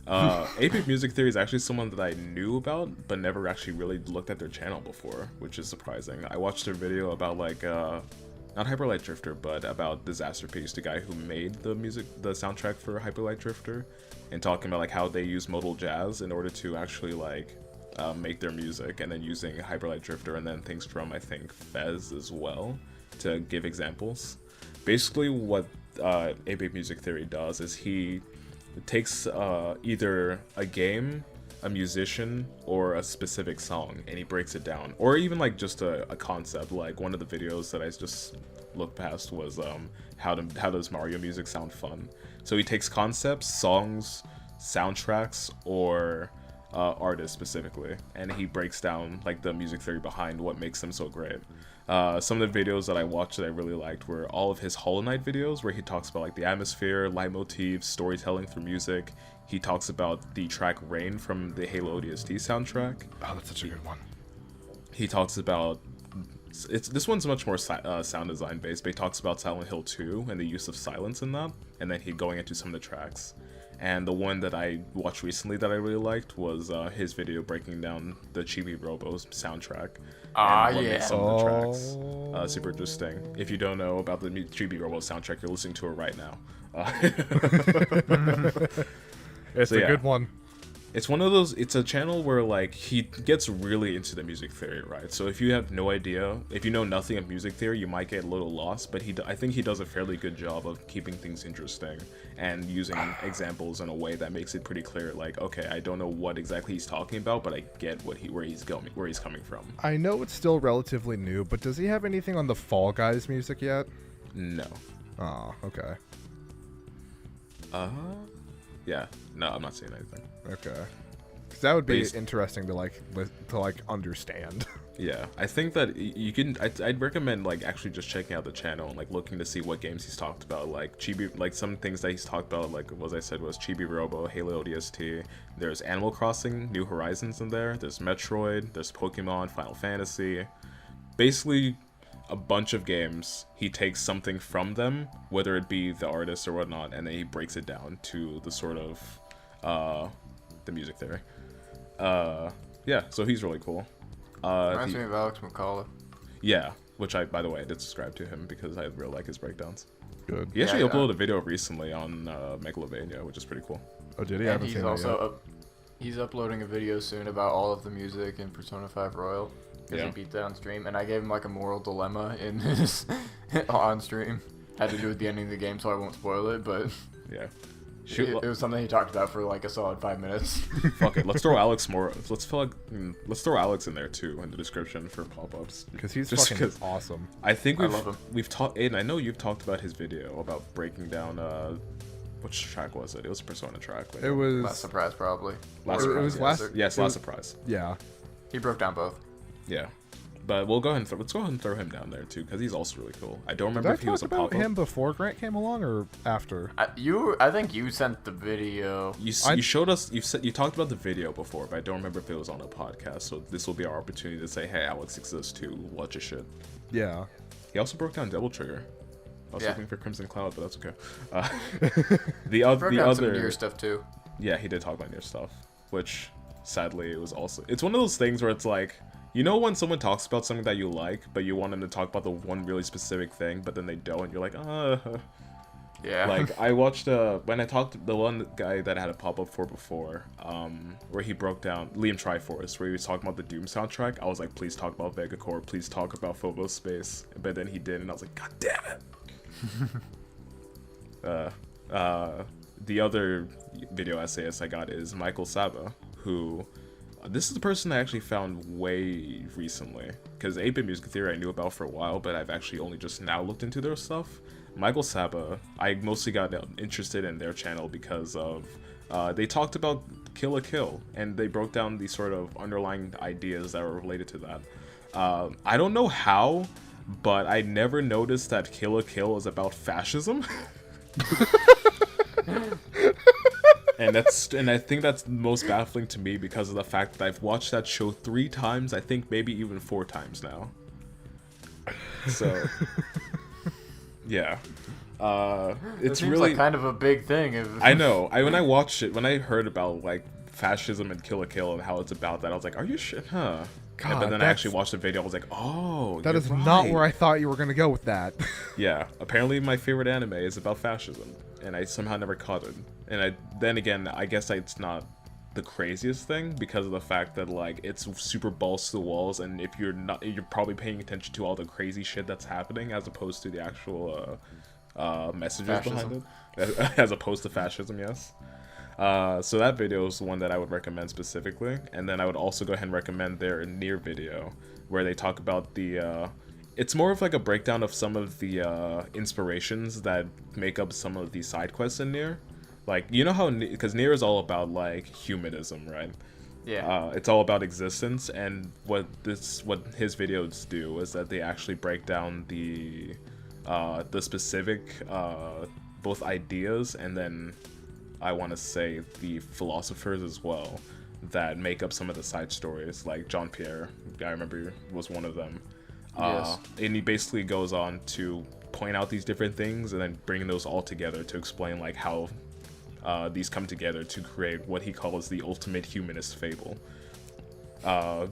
8-Bit Music Theory is actually someone that I knew about, but never actually really looked at their channel before, which is surprising. I watched their video about like, not Hyper Light Drifter, but about Disaster Piece, the guy who made the soundtrack for Hyper Light Drifter, and talking about like how they use modal jazz in order to actually like make their music, and then using Hyper Light Drifter and then things from I think Fez as well to give examples. Basically, what 8-Bit Music Theory does is he takes either a game, a musician, or a specific song, and he breaks it down, or even like just a concept. Like one of the videos that I just looked past was how does Mario music sound fun. So he takes concepts, songs, soundtracks, or artists specifically, and he breaks down like the music theory behind what makes them so great. Some of the videos that I watched that I really liked were all of his Hollow Knight videos, where he talks about like the atmosphere, leitmotifs, storytelling through music. He talks about the track Rain from the Halo ODST soundtrack. Oh, that's such a good one. He talks about this one's much more sound design based, but he talks about Silent Hill 2 and the use of silence in that, and then he going into some of the tracks. And the one that I watched recently that I really liked was his video breaking down the Chibi Robo's soundtrack. And what makes some of the tracks super interesting. If you don't know about the Chibi Robo soundtrack, you're listening to it right now. It's a good one. It's one of those, it's a channel where like he gets really into the music theory, right? So if you have no idea, if you know nothing of music theory, you might get a little lost, but I think he does a fairly good job of keeping things interesting and using examples in a way that makes it pretty clear, like, okay, I don't know what exactly he's talking about, but I get where he's coming from. I know it's still relatively new, but does he have anything on the Fall Guys music yet? No. Oh, okay. Yeah. No, I'm not saying anything. Okay. Because that would be interesting to understand. Yeah, I think that you can. I'd recommend like actually just checking out the channel and like looking to see what games he's talked about, like Chibi, like some things that he's talked about, like what I said was Chibi Robo, Halo ODST. There's Animal Crossing, New Horizons in there. There's Metroid. There's Pokemon, Final Fantasy. Basically, a bunch of games. He takes something from them, whether it be the artist or whatnot, and then he breaks it down to the sort of the music theory. Yeah, so he's really cool. Reminds me of Alex Moukala. Yeah, which by the way, I did subscribe to him because I really like his breakdowns. Good. He actually uploaded a video recently on Megalovania, which is pretty cool. Oh, did he? I And haven't he's seen that also yet. he's uploading a video soon about all of the music in Persona 5 Royal. Because he beat that on stream, and I gave him like a moral dilemma in his on stream. Had to do with the ending of the game, so I won't spoil it, but Yeah. it was something he talked about for like a solid 5 minutes. Fuck it. Let's throw Alex more. Let's throw Alex in there too in the description for pop-ups. Because he's Just fucking 'cause awesome. I think I love him. we've talked. Aiden, I know you've talked about his video about breaking down. Which track was it? It was a Persona track. It was Last surprise, probably. Last it Surprise. was last. Yes, it Last was- Surprise. Yeah. He broke down both. Yeah. But we'll go ahead and let's go ahead and throw him down there too, because he's also really cool. I don't Did remember I if he was talk a about pop-up. him before Grant came along or after? I think you sent the video. You showed us. You talked about the video before, but I don't remember if it was on a podcast. So this will be our opportunity to say, "Hey, Alex exists too. Watch your shit." Yeah. He also broke down Double Trigger. I was Yeah. hoping for Crimson Cloud, but that's okay. Broke down some Nier stuff too. Yeah, he did talk about Nier stuff, which sadly it was also. It's one of those things where it's like, you know, when someone talks about something that you like, but you want them to talk about the one really specific thing, but then they don't, and you're like, Yeah. Like, I watched when I talked to the one guy that I had a pop up for before, where he broke down Liam Triforce, where he was talking about the Doom soundtrack. I was like, please talk about Vegacore, please talk about Phobos Space. But then he did, and I was like, god damn it. The other video essayist I got is Michael Saba, who this is the person I actually found way recently, because 8-Bit Music Theory I knew about for a while, but I've actually only just now looked into their stuff. Michael Saba, I mostly got interested in their channel because of they talked about Kill la Kill, and they broke down the sort of underlying ideas that were related to that. I don't know how, but I never noticed that Kill la Kill is about fascism. And I think that's most baffling to me because of the fact that I've watched that show 3 times, I think maybe even 4 times now. So yeah. It's really like kind of a big thing. I know. When I watched it, when I heard about like fascism and Kill la Kill and how it's about that, I was like, are you shit? Huh. God, but then I actually watched the video, I was like, oh, that you're is right. not where I thought you were gonna go with that. Yeah, apparently my favorite anime is about fascism, and I somehow never caught it. And then again, I guess it's not the craziest thing because of the fact that like it's super balls to the walls, and if you're not, you're probably paying attention to all the crazy shit that's happening as opposed to the actual messages behind it, as opposed to fascism. Yes. So that video is the one that I would recommend specifically, and then I would also go ahead and recommend their Nier video, where they talk about the it's more of like a breakdown of some of the inspirations that make up some of the side quests in Nier. Like, you know how, because Nier is all about like humanism, right? Yeah. It's all about existence, and what his videos do is that they actually break down the specific both ideas and then I want to say the philosophers as well that make up some of the side stories. Like Jean Pierre, I remember, was one of them. Yes. And he basically goes on to point out these different things and then bring those all together to explain like how these come together to create what he calls the ultimate humanist fable.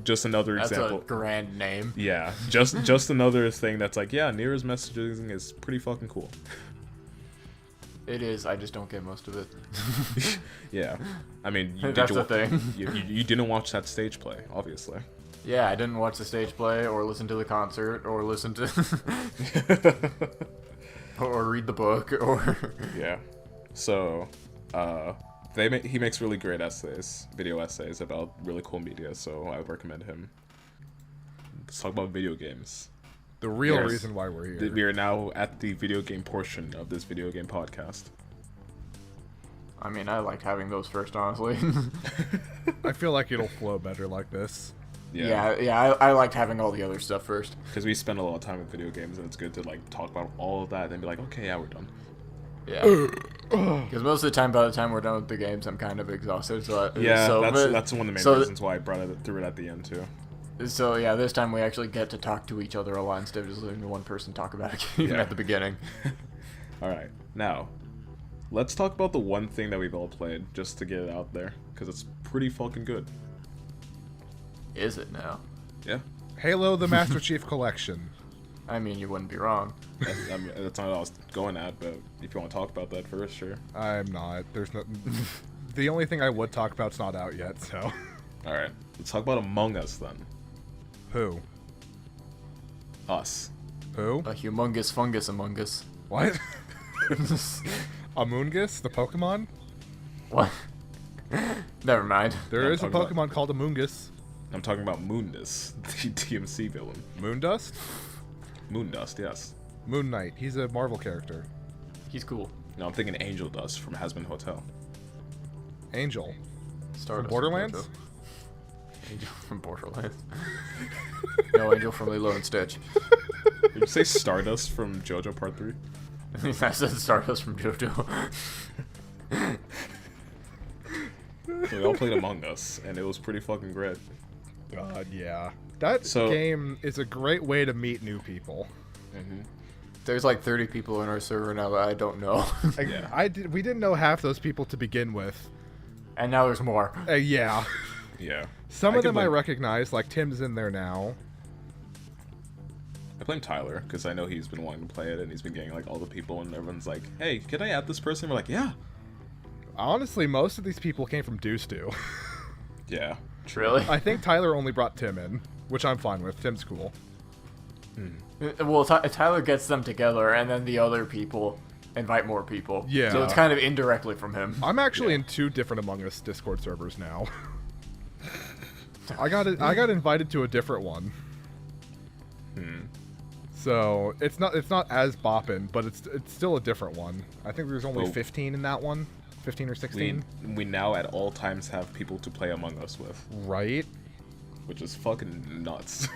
Just another example. That's a grand name. Yeah, just another thing that's like, yeah, Nier's messaging is pretty fucking cool. It is. I just don't get most of it. Yeah, I mean, That's the thing. You didn't watch that stage play, obviously. Yeah, I didn't watch the stage play or listen to the concert or listen to or read the book or Yeah. So, he makes really great essays, video essays about really cool media. So I would recommend him. Let's talk about video games. The real Yes. reason why we're here. We are now at the video game portion of this video game podcast. I mean, I liked having those first, honestly. I feel like it'll flow better like this. Yeah, I liked having all the other stuff first. Because we spend a lot of time with video games, and it's good to like talk about all of that, and then be like, okay, yeah, we're done. Yeah. Because most of the time, by the time we're done with the games, I'm kind of exhausted. So That's one of the main reasons why I threw it at the end too. So yeah, this time we actually get to talk to each other a lot instead of just letting one person talk about it even at the beginning. All right, now let's talk about the one thing that we've all played, just to get it out there, because it's pretty fucking good. Is it now? Yeah. Halo: The Master Chief Collection. I mean, you wouldn't be wrong. That's not what I was going at, but if you want to talk about that first, sure. I'm not. There's no. The only thing I would talk about's not out yet. So. All right, let's talk about Among Us then. Who? Us. Who? A humongous fungus among us. What? Amoongus, the Pokemon? What? Never mind. There is a talking Pokemon called Amoongus. I'm talking about Moondus, the DMC villain. Moondust? Moondust, yes. Moon Knight. He's a Marvel character. He's cool. No, I'm thinking Angel Dust from Has Been Hotel. Angel. Stardust Borderlands? from Angel from Borderlands. No, Angel from Lilo and Stitch. Did you say Stardust from JoJo Part 3? I said Stardust from JoJo. So we all played Among Us, and it was pretty fucking great. God, yeah. That game is a great way to meet new people. Mm-hmm. There's like 30 people in our server now that I don't know. We didn't know half those people to begin with. And now there's more. Yeah. Yeah. Some of them I recognize, like Tim's in there now. I blame Tyler because I know he's been wanting to play it and he's been getting like all the people and everyone's like, "Hey, can I add this person?" We're like, "Yeah." Honestly, most of these people came from Deuce 2. Yeah. Really? I think Tyler only brought Tim in, which I'm fine with. Tim's cool. Well, Tyler gets them together, and then the other people invite more people. Yeah. So it's kind of indirectly from him. I'm actually in 2 different Among Us Discord servers now. I got invited to a different one. So it's not as boppin', but it's still a different one. I think there's only 15 in that one, 15 or 16. We now at all times have people to play Among Us with, Right? which is fucking nuts.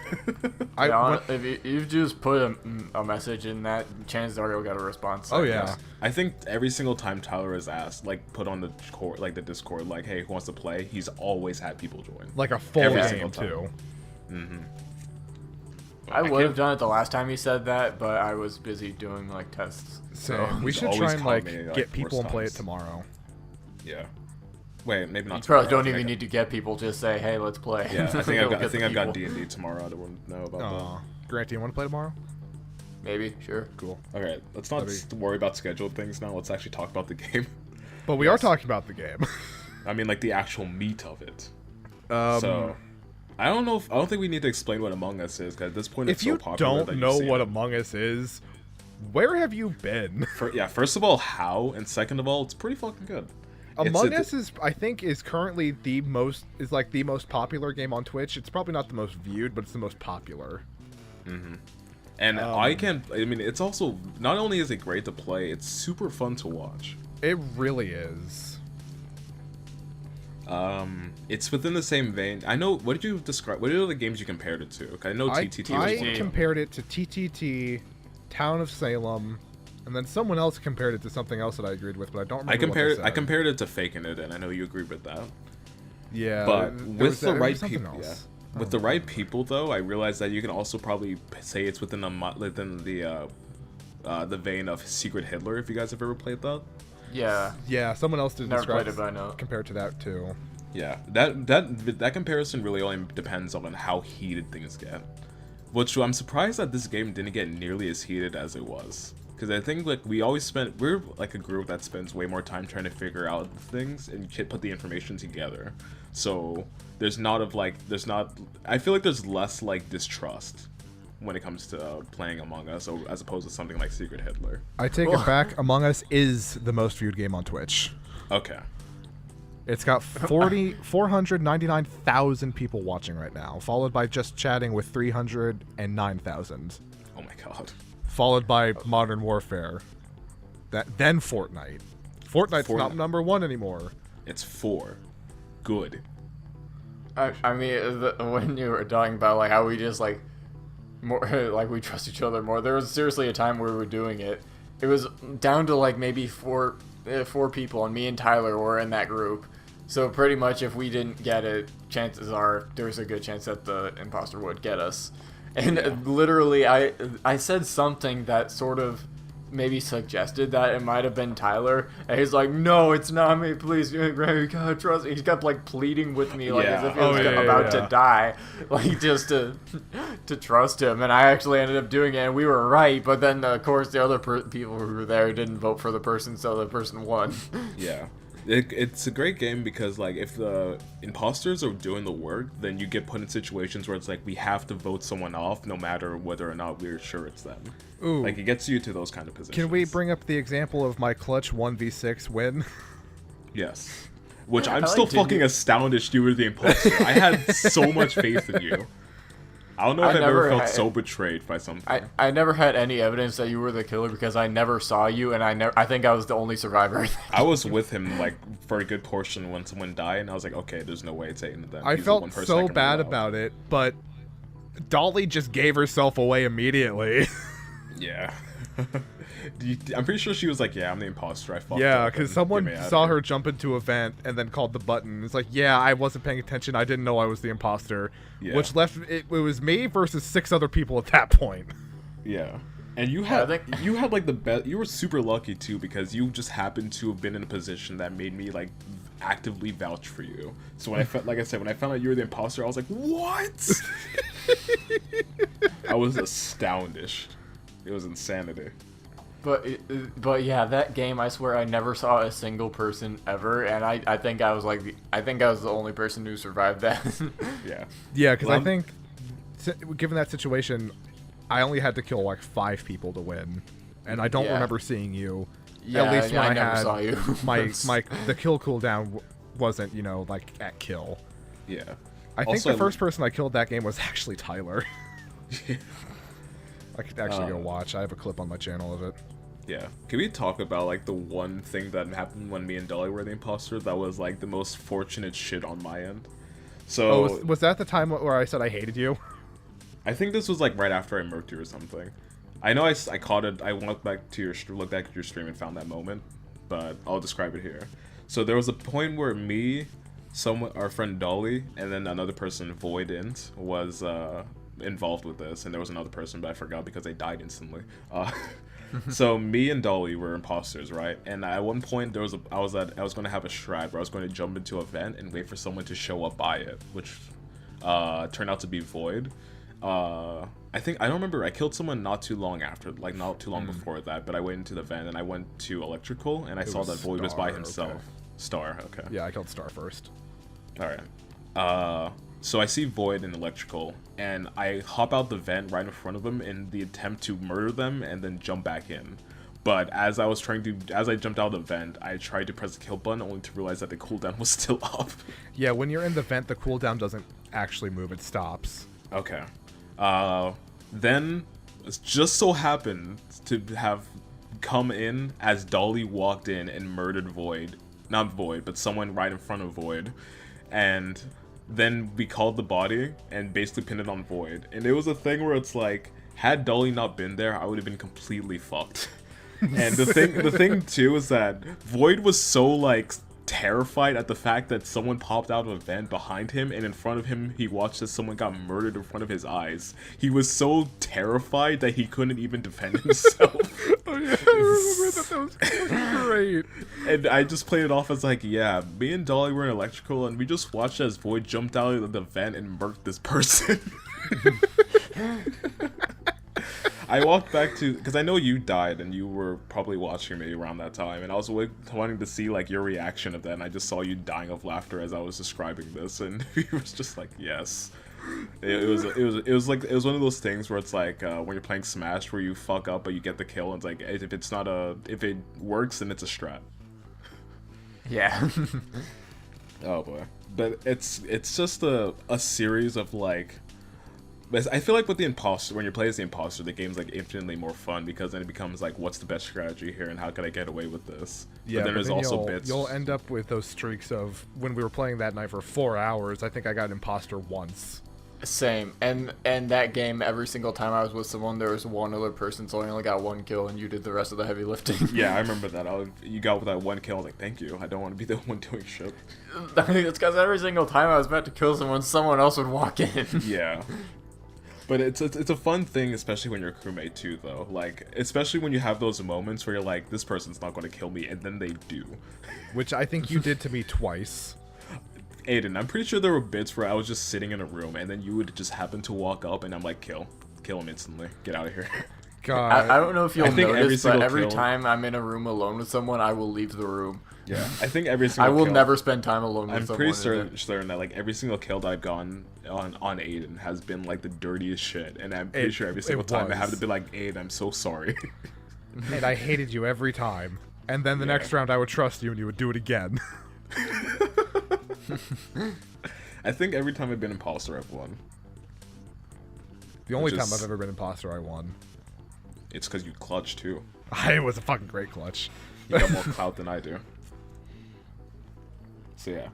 If you just put a message in that, chances are you'll get a response. Oh yeah. I think every single time Tyler has asked, like, put on the Discord, like, "Hey, who wants to play?" He's always had people join. Like a full Every game single time. too. I would have done it the last time he said that, but I was busy doing like tests. So we should always try and calling me, get people and play it response. tomorrow. Yeah. Wait, maybe not. You probably tomorrow. don't even need to get people. Just say, "Hey, let's play." Yeah, I think You'll I've get the got people. D&D tomorrow. I don't know about Aw. Grant, do you want to play tomorrow? Maybe, sure. Cool. that. All right, let's not worry about scheduled things now. Let's actually talk about the game. But we are talking about the game. I mean, like the actual meat of it. Um, So, I don't think we need to explain what Among Us is, because at this point it's if you so popular that don't you've know seen what it. Among Us is, where have you been? First of all, how, and second of all, it's pretty fucking good. Among Us is currently the most popular game on Twitch. It's probably not the most viewed, but it's the most popular. And I mean, it's also, not only is it great to play, it's super fun to watch. It really is. It's within the same vein. I know, what are the games you compared it to? I know TTT was I one of them. compared it to TTT, Town of Salem, and then someone else compared it to something else that I agreed with, but I don't remember I compared it to Faking It, and I know you agreed with that. Yeah, But there with was the right something people, else. with the right people, though, I realized that you can also probably say it's within the vein of Secret Hitler. If you guys have ever played that, Yeah. Yeah, someone else did Never describe played it, but I know. compared to that too. yeah, that comparison really only depends on how heated things get. Which I'm surprised that this game didn't get nearly as heated as it was. Because I think like we're like a group that spends way more time trying to figure out things and put the information together. So I feel like there's less like distrust when it comes to playing Among Us, as opposed to something like Secret Hitler. I take it back. Among Us is the most viewed game on Twitch. Okay. It's got 499,000 people watching right now, followed by Just Chatting with 309,000. Oh my god. Followed by Modern Warfare. Then Fortnite. Fortnite's not number 1 anymore. It's 4. Good. I mean, when you were talking about like how we just like more like we trust each other more, there was seriously a time where we were doing it. It was down to like maybe four people, and me and Tyler were in that group. So pretty much, if we didn't get it, chances are there's a good chance that the imposter would get us. And literally, I said something that sort of maybe suggested that it might have been Tyler, and he's like, "No, it's not me. Please, you gotta trust me." He kept like pleading with me, like as if he was about to die, like just to trust him. And I actually ended up doing it, and we were right. But then, of course, the other people who were there didn't vote for the person, so the person won. Yeah. It's a great game because, like, if the imposters are doing the work, then you get put in situations where it's like, we have to vote someone off no matter whether or not we're sure it's them. Ooh. Like, it gets you to those kind of positions. Can we bring up the example of my clutch 1v6 win? Yes. Which I'm I still like fucking astounded you were the imposter. I had so much faith in you. I don't know if I've ever felt so betrayed by something. I never had any evidence that you were the killer because I never saw you, and I think I was the only survivor. I was with him like for a good portion when someone died, and I was like, okay, there's no way it's Aiden then. I He's the one felt person so I can bad rule out. about it, but Dolly just gave herself away immediately. Yeah. I'm pretty sure she was like, yeah, I'm the imposter. I fucked Yeah, up, because and someone get me out of saw here." her jump into a vent and then called the button. It's like, yeah, I wasn't paying attention. I didn't know I was the imposter. Yeah. Which left it was me versus 6 other people at that point. Yeah. And you had like the best. You were super lucky too because you just happened to have been in a position that made me like actively vouch for you. So when when I found out you were the imposter, I was like, what? I was astounded. It was insanity. But yeah, that game, I swear I never saw a single person ever, and I think I was the only person who survived that. Yeah. Yeah, because I think, given that situation, I only had to kill like 5 people to win, and I don't remember seeing you. Yeah, at least when I I never had saw you. the kill cooldown wasn't, you know, like at kill. Yeah. I think the first person I killed that game was actually Tyler. I could actually go watch. I have a clip on my channel of it. Yeah. Can we talk about like the one thing that happened when me and Dolly were the imposters that was like the most fortunate shit on my end? So was that the time where I said I hated you? I think this was like right after I murked you or something. I know I caught it. I looked back at your stream and found that moment, but I'll describe it here. So there was a point where me, our friend Dolly, and then another person, Void Int, was involved with this, and there was another person, but I forgot because they died instantly. So me and Dolly were imposters, right? And at one point I was going to have a strat where I was going to jump into a vent and wait for someone to show up by it, which turned out to be Void. I don't remember. I killed someone not too long before that, but I went into the vent and I went to electrical and I saw that Void was by himself. Okay. Star, okay. Yeah, I killed Star first. All right. So I see Void in electrical, and I hop out the vent right in front of them in the attempt to murder them and then jump back in. But as I jumped out of the vent, I tried to press the kill button only to realize that the cooldown was still up. Yeah, when you're in the vent, the cooldown doesn't actually move; it stops. Okay. Then it just so happened to have come in as Dolly walked in and murdered Void. Not Void, but someone right in front of Void. And then we called the body and basically pinned it on Void. And it was a thing where it's like, had Dolly not been there, I would have been completely fucked. And the thing too is that Void was so like terrified at the fact that someone popped out of a vent behind him, and in front of him he watched as someone got murdered in front of his eyes. He was so terrified that he couldn't even defend himself. Oh yeah, I remember that was great. And I just played it off as like, yeah, me and Dolly were in electrical and we just watched as Void jumped out of the vent and murked this person. I walked back to, because I know you died and you were probably watching me around that time, and I was wanting to see like your reaction of that, and I just saw you dying of laughter as I was describing this, and it was just like, yes. It was one of those things where it's like when you're playing Smash where you fuck up but you get the kill, and it's like if it works then it's a strat. Yeah. Oh boy. But it's just a series of like, I feel like with the imposter, when you play as the imposter, the game's like infinitely more fun because then it becomes like, what's the best strategy here and how can I get away with this? Yeah, but then also bits. You'll end up with those streaks of, when we were playing that night for 4 hours, I think I got an imposter once. Same. And that game, every single time I was with someone, there was one other person, so I only got 1 kill and you did the rest of the heavy lifting. Yeah, I remember that. You got with that 1 kill, I was like, thank you. I don't want to be the one doing shit. It's because every single time I was about to kill someone else would walk in. Yeah. But it's a fun thing, especially when you're a crewmate too, though. Like, especially when you have those moments where you're like, this person's not going to kill me, and then they do. Which I think you did to me twice. Aiden, I'm pretty sure there were bits where I was just sitting in a room, and then you would just happen to walk up, and I'm like, kill him instantly. Get out of here. God. I don't know if you'll notice, but every kill... time I'm in a room alone with someone, I will leave the room. Yeah, I think every single I will kill, never spend time alone with someone. I'm pretty certain that like every single kill that I've gone on Aiden has been like the dirtiest shit, and I'm pretty sure every single time I have to be like, Aiden, I'm so sorry. And I hated you every time. And then the next round I would trust you and you would do it again. I think every time I've been imposter, I've won. The only time I've ever been imposter, I won. It's because you clutch too. It was a fucking great clutch. You got more clout than I do. So yeah,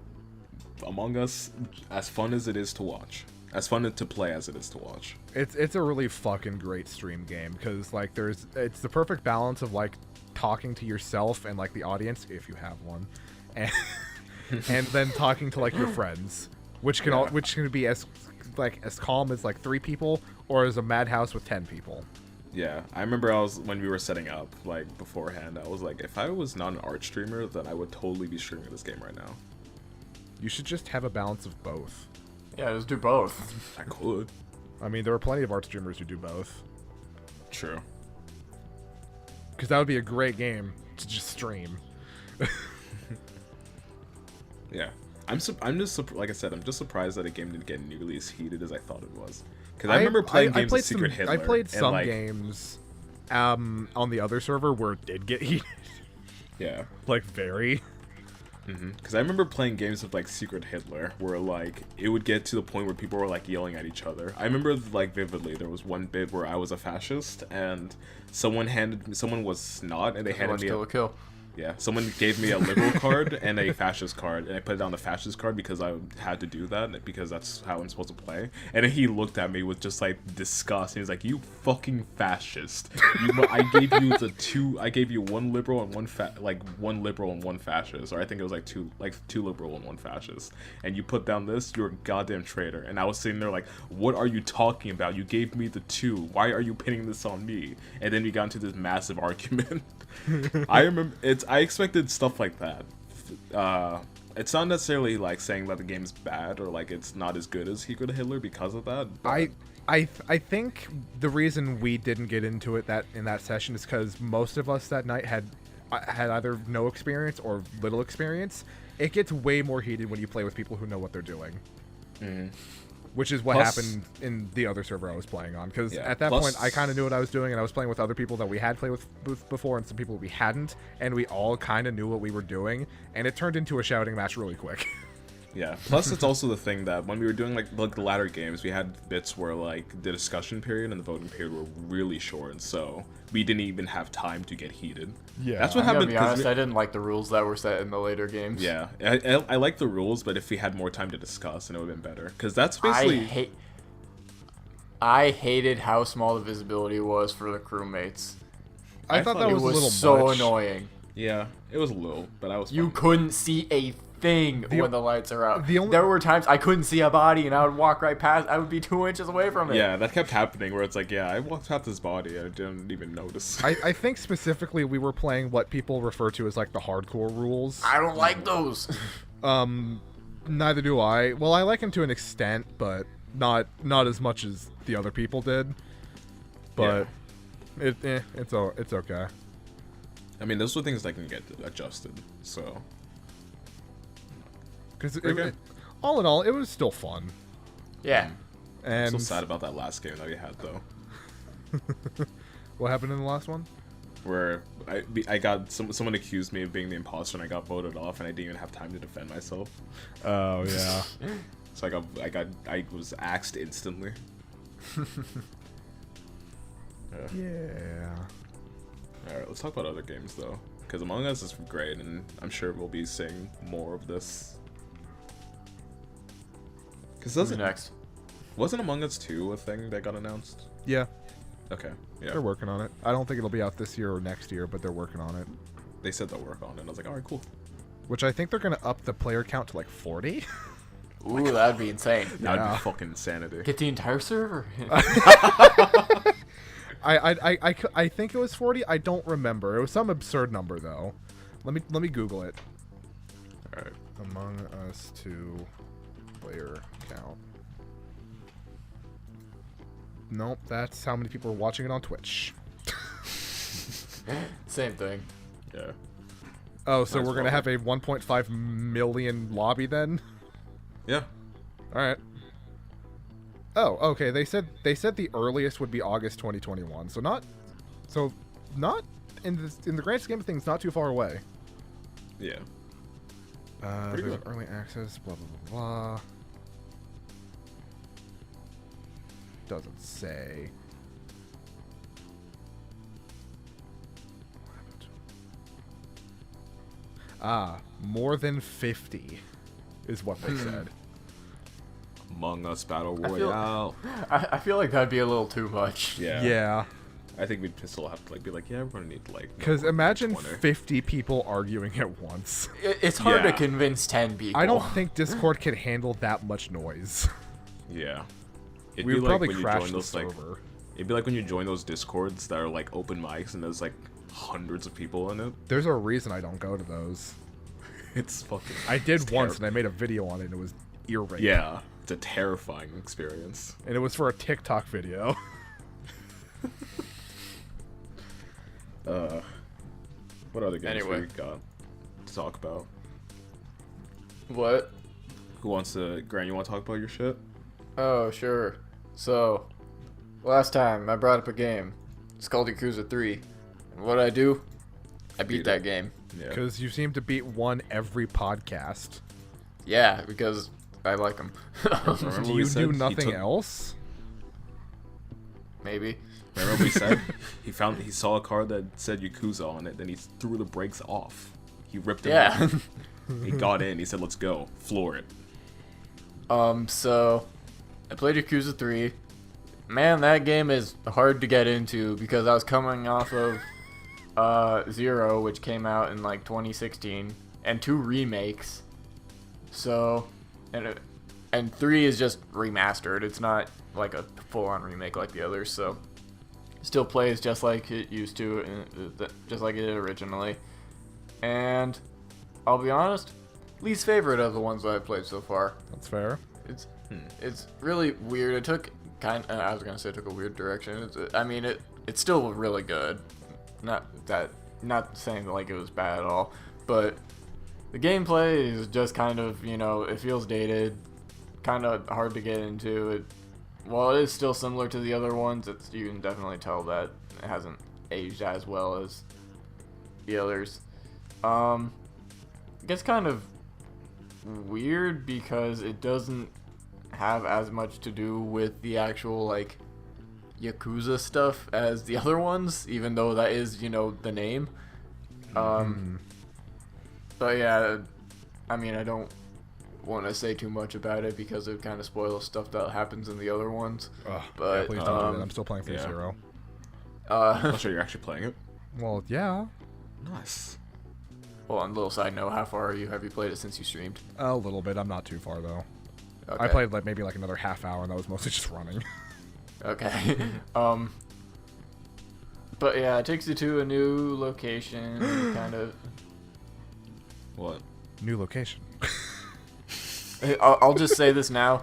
Among Us, as fun as it is to watch, as fun to play as it is to watch. It's a really fucking great stream game because like it's the perfect balance of like talking to yourself and like the audience if you have one, and and then talking to like your friends, which can be as calm as like 3 people or as a madhouse with 10 people. Yeah, I remember when we were setting up, like, beforehand, I was like, if I was not an art streamer, then I would totally be streaming this game right now. You should just have a balance of both. Yeah, just do both. I could. I mean, there are plenty of art streamers who do both. True. Because that would be a great game to just stream. Yeah. I'm just like I said, I'm just surprised that a game didn't get nearly as heated as I thought it was. Because I remember playing games with Secret Hitler. I played some like, games on the other server where it did get heated. Yeah. Like, very. Because I remember playing games with, like, Secret Hitler, where, like, it would get to the point where people were, like, yelling at each other. I remember, like, vividly, there was one bit where I was a fascist, and someone was not, and they handed me a kill. Yeah, someone gave me a liberal card and a fascist card, and I put it on the fascist card because I had to do that, because that's how I'm supposed to play. And then he looked at me with just, like, disgust. He was like, "You fucking fascist! I gave you one liberal and one liberal and one fascist, or I think it was like two liberal and one fascist. And you put down this, you're a goddamn traitor." And I was sitting there like, "What are you talking about? You gave me the two. Why are you pinning this on me?" And then we got into this massive argument. I expected stuff like that. It's not necessarily like saying that the game's bad or like it's not as good as Secret Hitler because of that. But I think the reason we didn't get into it in that session is because most of us that night had either no experience or little experience. It gets way more heated when you play with people who know what they're doing. Mm-hmm. Which is what happened in the other server I was playing on. Because at that point, I kind of knew what I was doing, and I was playing with other people that we had played with before, and some people we hadn't, and we all kind of knew what we were doing, and it turned into a shouting match really quick. Yeah. Plus, it's also the thing that when we were doing like the latter games, we had bits where like the discussion period and the voting period were really short, so we didn't even have time to get heated. Yeah, that's what happened. To be honest, I didn't like the rules that were set in the later games. Yeah, I like the rules, but if we had more time to discuss, then it would have been better. Because that's basically. I hated how small the visibility was for the crewmates. I thought that was a little so much. Annoying. Yeah, it was a little, but I was. You couldn't see a thing when the lights are out. There were times I couldn't see a body, and I would walk right past. I would be 2 inches away from it. Yeah, that kept happening. Where it's like, yeah, I walked past this body, I didn't even notice. I think specifically we were playing what people refer to as like the hardcore rules. I don't like those. Neither do I. Well, I like them to an extent, but not as much as the other people did. But it's okay. I mean, those are things that can get adjusted. So. Because all in all, it was still fun. Yeah. And I'm so sad about that last game that we had, though. What happened in the last one? Where I got someone accused me of being the imposter, and I got voted off, and I didn't even have time to defend myself. Oh yeah. So I was axed instantly. Yeah. All right, let's talk about other games though, because Among Us is great, and I'm sure we'll be seeing more of this. Who's next? Wasn't Among Us 2 a thing that got announced? Yeah. Okay. Yeah. They're working on it. I don't think it'll be out this year or next year, but they're working on it. They said they'll work on it. I was like, all right, cool. Which I think they're gonna up the player count to like 40. Ooh, that'd be insane. That'd be fucking insanity. Get the entire server. I think it was 40. I don't remember. It was some absurd number though. Let me Google it. All right. Among Us 2 player count. Nope, that's how many people are watching it on Twitch. Same thing. Yeah. Oh, so we're gonna have a 1.5 million lobby then? Yeah. All right. Oh, okay. They said the earliest would be August 2021. So not in the grand scheme of things, not too far away. Yeah. There's good. Early access. Blah blah blah blah. Doesn't say. More than 50 is what they said. Among Us Battle Royale. I feel like that'd be a little too much. Yeah. Yeah. I think we'd still have to like be like, yeah, we're gonna need like. Because imagine 50 people arguing at once. It's hard to convince 10 people. I don't think Discord can handle that much noise. Yeah. We would probably crash the server. It'd be like when you join those Discords that are like open mics and there's like hundreds of people in it. There's a reason I don't go to those. It's fucking. I did once, and I made a video on it, and it was ear rape. Yeah, it's a terrifying experience. And it was for a TikTok video. What other games Anyway. we got to talk about? What? Who wants to? Grant, you want to talk about your shit? Oh, sure. So, last time I brought up a game. It's called Yakuza 3. And what I do? I beat that game. Yeah. Because you seem to beat one every podcast. Yeah, because I like them. Remember Do we you said do he nothing took- else? Maybe. Remember what we said? He saw a card that said Yakuza on it, then he threw the brakes off. He ripped it Yeah. off. He got in, he said, let's go. Floor it. So I played Yakuza 3. Man, that game is hard to get into because I was coming off of 0, which came out in like 2016, and 2 remakes. So, and 3 is just remastered. It's not like a full-on remake like the others. So, still plays just like it used to, just like it did originally. And I'll be honest, least favorite of the ones that I've played so far. That's fair. It's really weird. It took I was gonna say it took a weird direction. It's still really good. Not saying that like it was bad at all, but the gameplay is just kind of, it feels dated, kind of hard to get into. While it is still similar to the other ones, you can definitely tell that it hasn't aged as well as the others. It gets kind of weird because it doesn't have as much to do with the actual like Yakuza stuff as the other ones, even though that is, the name. But yeah, I don't want to say too much about it because it kind of spoils stuff that happens in the other ones. Ugh, But, yeah, please don't do that. I'm still playing through yeah. 0. I'm not sure you're actually playing it. Well, yeah. Nice. Well, on a little side note, how far are you? Have you played it since you streamed? A little bit. I'm not too far, though. Okay. I played maybe another half hour, and that was mostly just running. Okay. But yeah, it takes you to a new location, kind of. What? New location. I'll just say this now.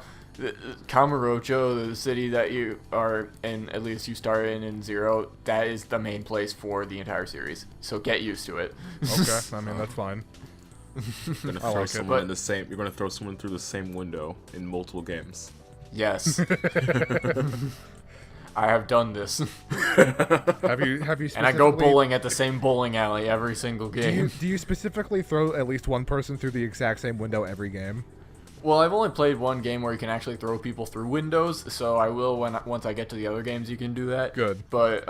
Kamurocho, the city that you are in, at least you start in 0, that is the main place for the entire series. So get used to it. Okay, that's fine. You're gonna I throw like it, someone but- in the same. You're gonna throw someone through the same window in multiple games. Yes. I have done this. Have you And I go specifically- bowling at the same bowling alley every single game. Do you specifically throw at least one person through the exact same window every game? Well, I've only played one game where you can actually throw people through windows, so I will once I get to the other games you can do that. Good. But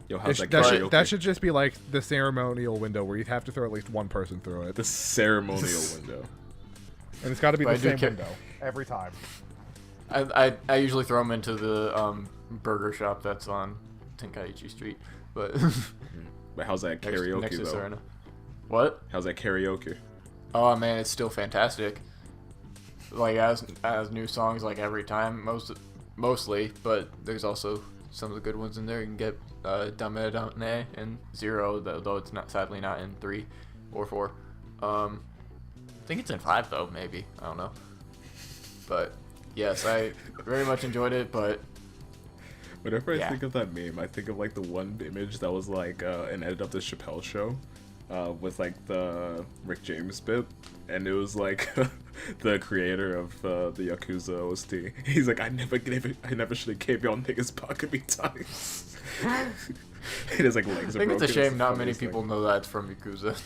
Yo, how's that That karaoke? should just be like the ceremonial window where you have to throw at least one person through it. The ceremonial window. And it's got to be But the I do same ca- window every time. I usually throw them into the burger shop that's on Tenkaichi Street, but But how's that karaoke next to though? Serena. What? How's that karaoke? Oh man, it's still fantastic. Like as new songs like every time, mostly, but there's also some of the good ones in there. You can get Dame Dame and 0, though it's sadly not in 3 or 4. I think it's in 5 though, maybe. I don't know. But yes, I very much enjoyed it, but Whenever I Yeah. think of that meme, I think of like the one image that was like an edit of the Chappelle Show, with like the Rick James bit, and it was like the creator of the Yakuza OST. He's like, I never should have gave y'all niggas pocket me times. His like legs I are think it's broken. a shame the not many funniest people thing. know that's from Yakuza.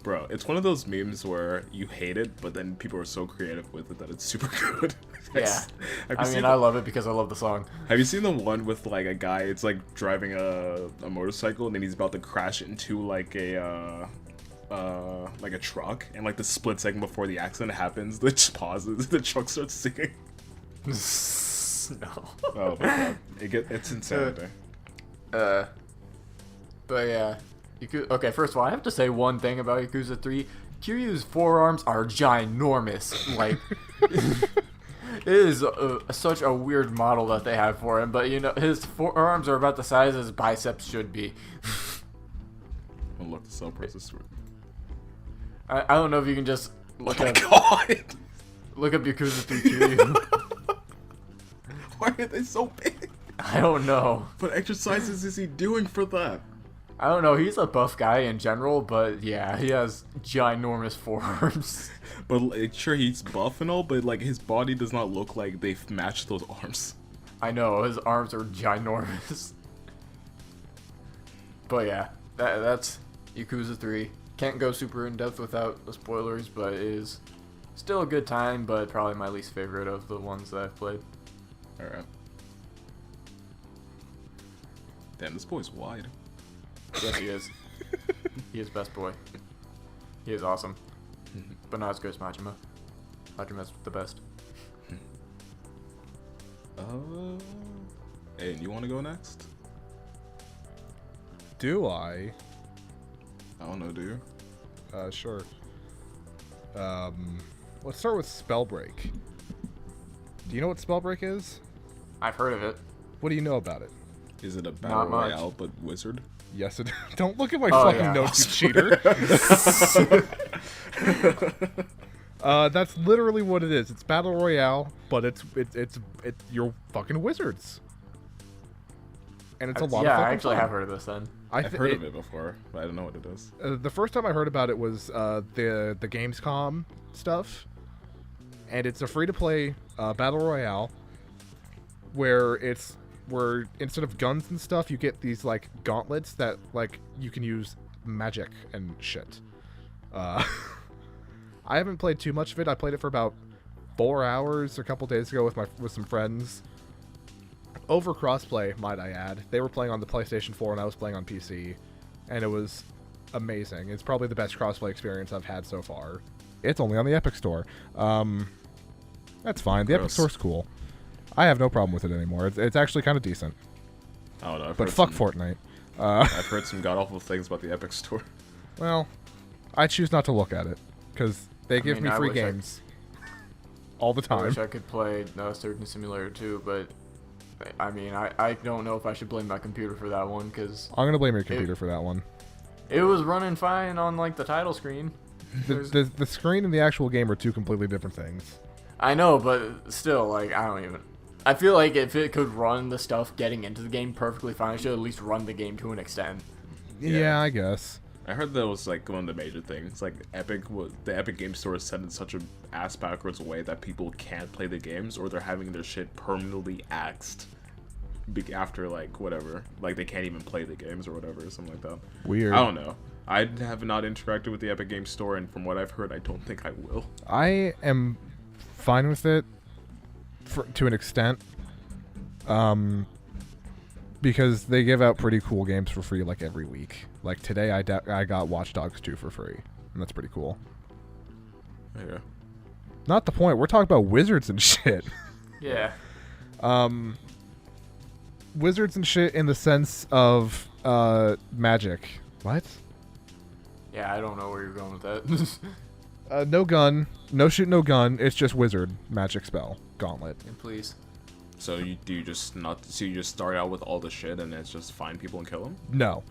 Bro, it's one of those memes where you hate it, but then people are so creative with it that it's super good. Yeah. Have I you mean, seen I love it because I love the song. Have you seen the one with like a guy? It's like driving a motorcycle, and then he's about to crash into like a truck, and like the split second before the accident happens, the pauses, the truck starts singing. No. Oh my god, it's insanity. But yeah, okay. First of all, I have to say one thing about Yakuza 3. Kiryu's forearms are ginormous. Like, It is such a weird model that they have for him, but you know, his forearms are about the size his biceps should be. I'll look this up versus Sword. I don't know if you can just look Oh my up god! look up Yakuza 3 Kiryu. Why are they so big? I don't know. What exercises is he doing for that? I don't know. He's a buff guy in general, but yeah, he has ginormous forearms. But like, sure, he's buff and all, but like his body does not look like they've matched those arms. I know, his arms are ginormous. But yeah, that's Yakuza 3. Can't go super in depth without the spoilers, but it is still a good time, but probably my least favorite of the ones that I've played. Alright. Damn, this boy's wide. Yes, he is. He is best boy. He is awesome. But not as good as Majima. Majima's the best. Hey, you want to go next? Do I? I don't know, do you? Sure. Let's start with Spellbreak. Do you know what Spellbreak is? I've heard of it. What do you know about it? Is it a Not battle much. royale but wizard? Yes, it. Don't look at my Oh, fucking yeah. notes, you cheater. That's literally what it is. It's battle royale, but it's you're fucking wizards, and it's a lot of Yeah, fucking I actually fun. have heard of this then. I've heard of it before, but I don't know what it is. The first time I heard about it was the Gamescom stuff, and it's a free-to-play battle royale where instead of guns and stuff, you get these like gauntlets that like you can use magic and shit. I haven't played too much of it. I played it for about 4 hours a couple days ago with some friends. Over crossplay, might I add. They were playing on the PlayStation 4 and I was playing on PC, and it was amazing. It's probably the best crossplay experience I've had so far. It's only on the Epic Store. That's fine. The Epic Gross. Store's cool. I have no problem with it anymore. It's actually kind of decent. I don't know. But fuck Fortnite. I've heard some god awful things about the Epic Store. Well, I choose not to look at it because they give me I free wish I- games all the I time. wish I could play Surgeon Simulator 2, but I mean, I don't know if I should blame my computer for that one, because I'm gonna blame your computer for that one. it was running fine on like the title screen. The screen and the actual game are two completely different things. I know, but still, like, I don't even. I feel like if it could run the stuff getting into the game perfectly fine, it should at least run the game to an extent. Yeah, I guess. I heard that was like one of the major things. Like the Epic Game Store is set in such a ass backwards way that people can't play the games, or they're having their shit permanently axed after like whatever. Like they can't even play the games or whatever, or something like that. Weird. I don't know. I have not interacted with the Epic Game Store, and from what I've heard, I don't think I will. I am fine with it to an extent. Because they give out pretty cool games for free like every week. Like today I got Watch Dogs 2 for free, and that's pretty cool. Yeah. Not the point. We're talking about wizards and shit. Yeah. Wizards and shit in the sense of magic. What? Yeah, I don't know where you're going with that. No gun, no shoot, no gun. It's just wizard magic spell gauntlet. And please. So you just start out with all the shit and it's just find people and kill them? No.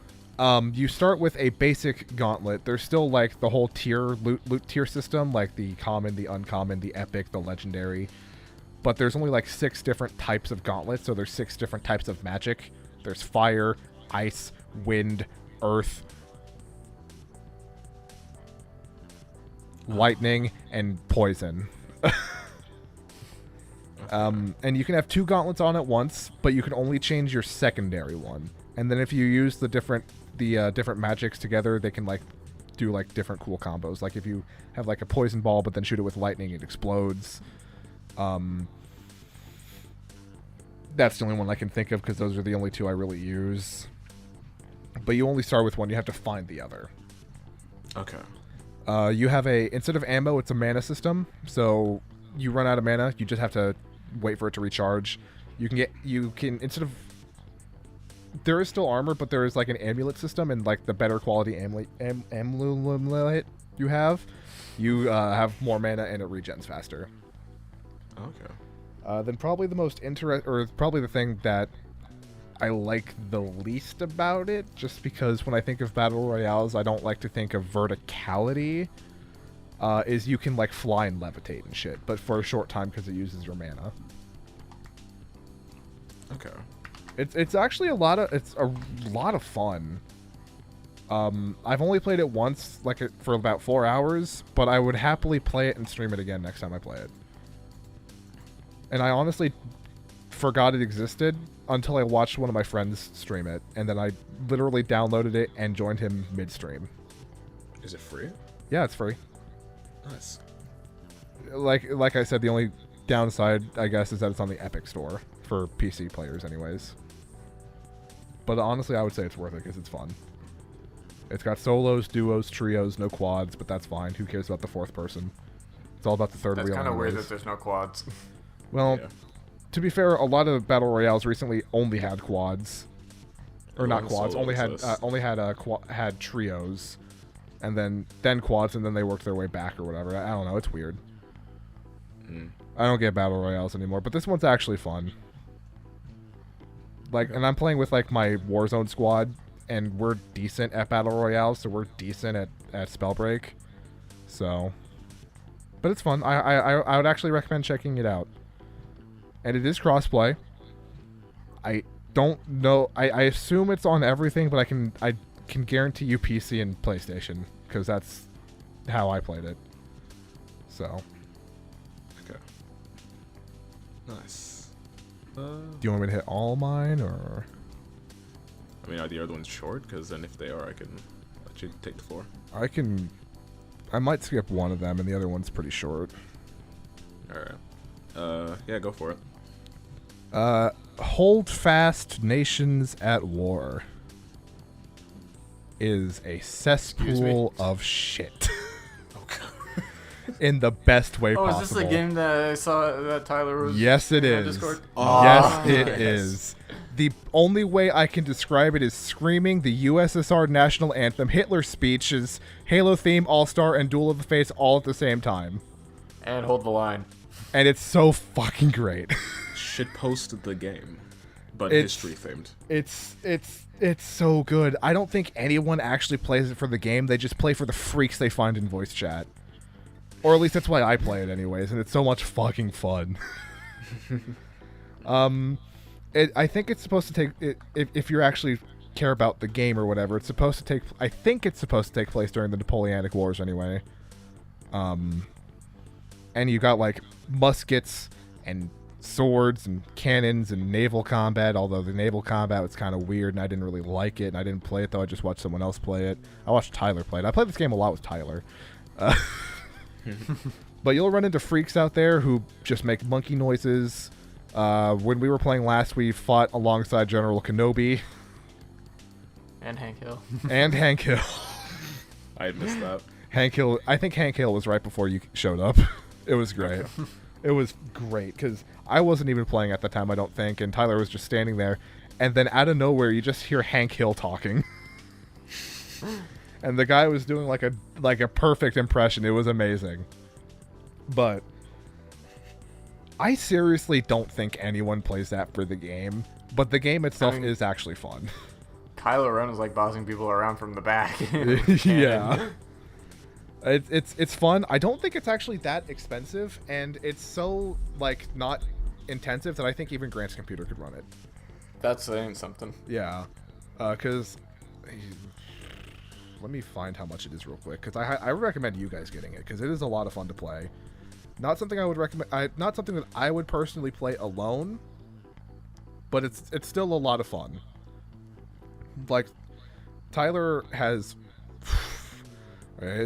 You start with a basic gauntlet. There's still like the whole loot tier system, like the common, the uncommon, the epic, the legendary. But there's only like 6 different types of gauntlets, so there's 6 different types of magic. There's fire, ice, wind, earth, lightning, and poison. And you can have 2 gauntlets on at once, but you can only change your secondary one. And then if you use the different magics together, they can like do like different cool combos. Like if you have like a poison ball, but then shoot it with lightning, it explodes. That's the only one I can think of because those are the only 2 I really use. But you only start with one. You have to find the other. Okay. You have instead of ammo, it's a mana system. So you run out of mana, you just have to wait for it to recharge. You can instead of, there is still armor, but there is like an amulet system, and like the better quality amulet you have more mana and it regens faster. Okay. Then probably the most or probably the thing that I like the least about it, just because when I think of battle royales, I don't like to think of verticality. Is you can like fly and levitate and shit, but for a short time because it uses your mana. Okay. It's actually a lot of fun. I've only played it once, for about 4 hours, but I would happily play it and stream it again next time I play it. And I honestly forgot it existed until I watched one of my friends stream it, and then I literally downloaded it and joined him midstream. Is it free? Yeah, it's free. Nice. Like I said, the only downside, I guess, is that it's on the Epic Store for PC players anyways. But honestly, I would say it's worth it because it's fun. It's got solos, duos, trios, no quads, but that's fine. Who cares about the fourth person? It's all about the third wheel. That's kind of weird anyways. that there's no quads. Well, Yeah. to be fair, a lot of battle royales recently only had quads, or not quads. Only had trios, and then quads, and then they worked their way back or whatever. I don't know. It's weird. I don't get battle royales anymore, but this one's actually fun. And I'm playing with my Warzone squad, and we're decent at battle royales, so we're decent at Spellbreak. So, but it's fun. I would actually recommend checking it out. And it is crossplay. I don't know. I assume it's on everything, but I can guarantee you PC and PlayStation because that's how I played it. So. Okay. Nice. Do you want me to hit all mine or? I mean, are the other ones short? Because then if they are, I can let you take the floor. I might skip one of them, and the other one's pretty short. Alright. Yeah, go for it. Holdfast Nations at War is a cesspool of shit. In the best way possible. Oh, is this the game that I saw that Tyler was Yes, it in is. Discord? Yes, it nice. is. The only way I can describe it is screaming the USSR national anthem, Hitler speeches, Halo theme, All-Star, and Duel of the Fates all at the same time. And hold the line. And it's so fucking great. Shitpost the game, but It's- history themed. It's so good. I don't think anyone actually plays it for the game. They just play for the freaks they find in voice chat. Or at least that's why I play it anyways, and it's so much fucking fun. I think it's supposed to take if you actually care about the game or whatever. It's supposed to take. I think it's supposed to take place during the Napoleonic Wars anyway. And you got muskets and swords and cannons and naval combat. Although the naval combat was kind of weird, and I didn't really like it. And I didn't play it though. I just watched someone else play it. I watched Tyler play it. I played this game a lot with Tyler. But you'll run into freaks out there who just make monkey noises. When we were playing last, we fought alongside General Kenobi. And Hank Hill. And Hank Hill. I missed that. Hank Hill. I think Hank Hill was right before you showed up. It was great. It was great because I wasn't even playing at the time, I don't think, and Tyler was just standing there. And then out of nowhere, you just hear Hank Hill talking. And the guy was doing like a perfect impression. It was amazing. But I seriously don't think anyone plays that for the game. But the game itself is actually fun. Kylo Ren is like bossing people around from the back. Yeah. It's fun. I don't think it's actually that expensive, and it's so not intensive that I think even Grant's computer could run it. That's saying something. Yeah. Because let me find how much it is real quick, because I would recommend you guys getting it, because it is a lot of fun to play. Not something I would recommend. Not something that I would personally play alone, but it's still a lot of fun. Tyler has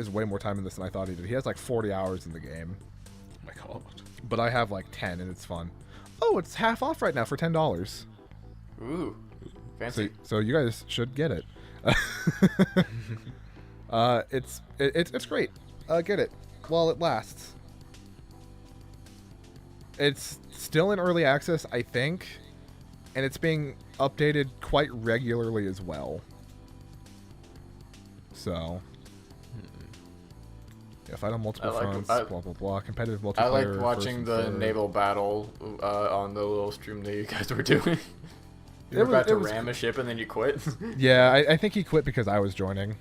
way more time in this than I thought he did. He has 40 hours in the game. Oh my god. But I have 10, and it's fun. Oh, it's half off right now for $10. Ooh, fancy. So you guys should get it. It's great. Get it while it lasts. It's still in early access, I think, and it's being updated quite regularly as well. So, Yeah, fight on multiple fronts, blah blah blah. Competitive multiplayer. I liked watching the naval battle on the little stream that you guys were doing. You were about to ram a ship and then you quit. Yeah, I think he quit because I was joining.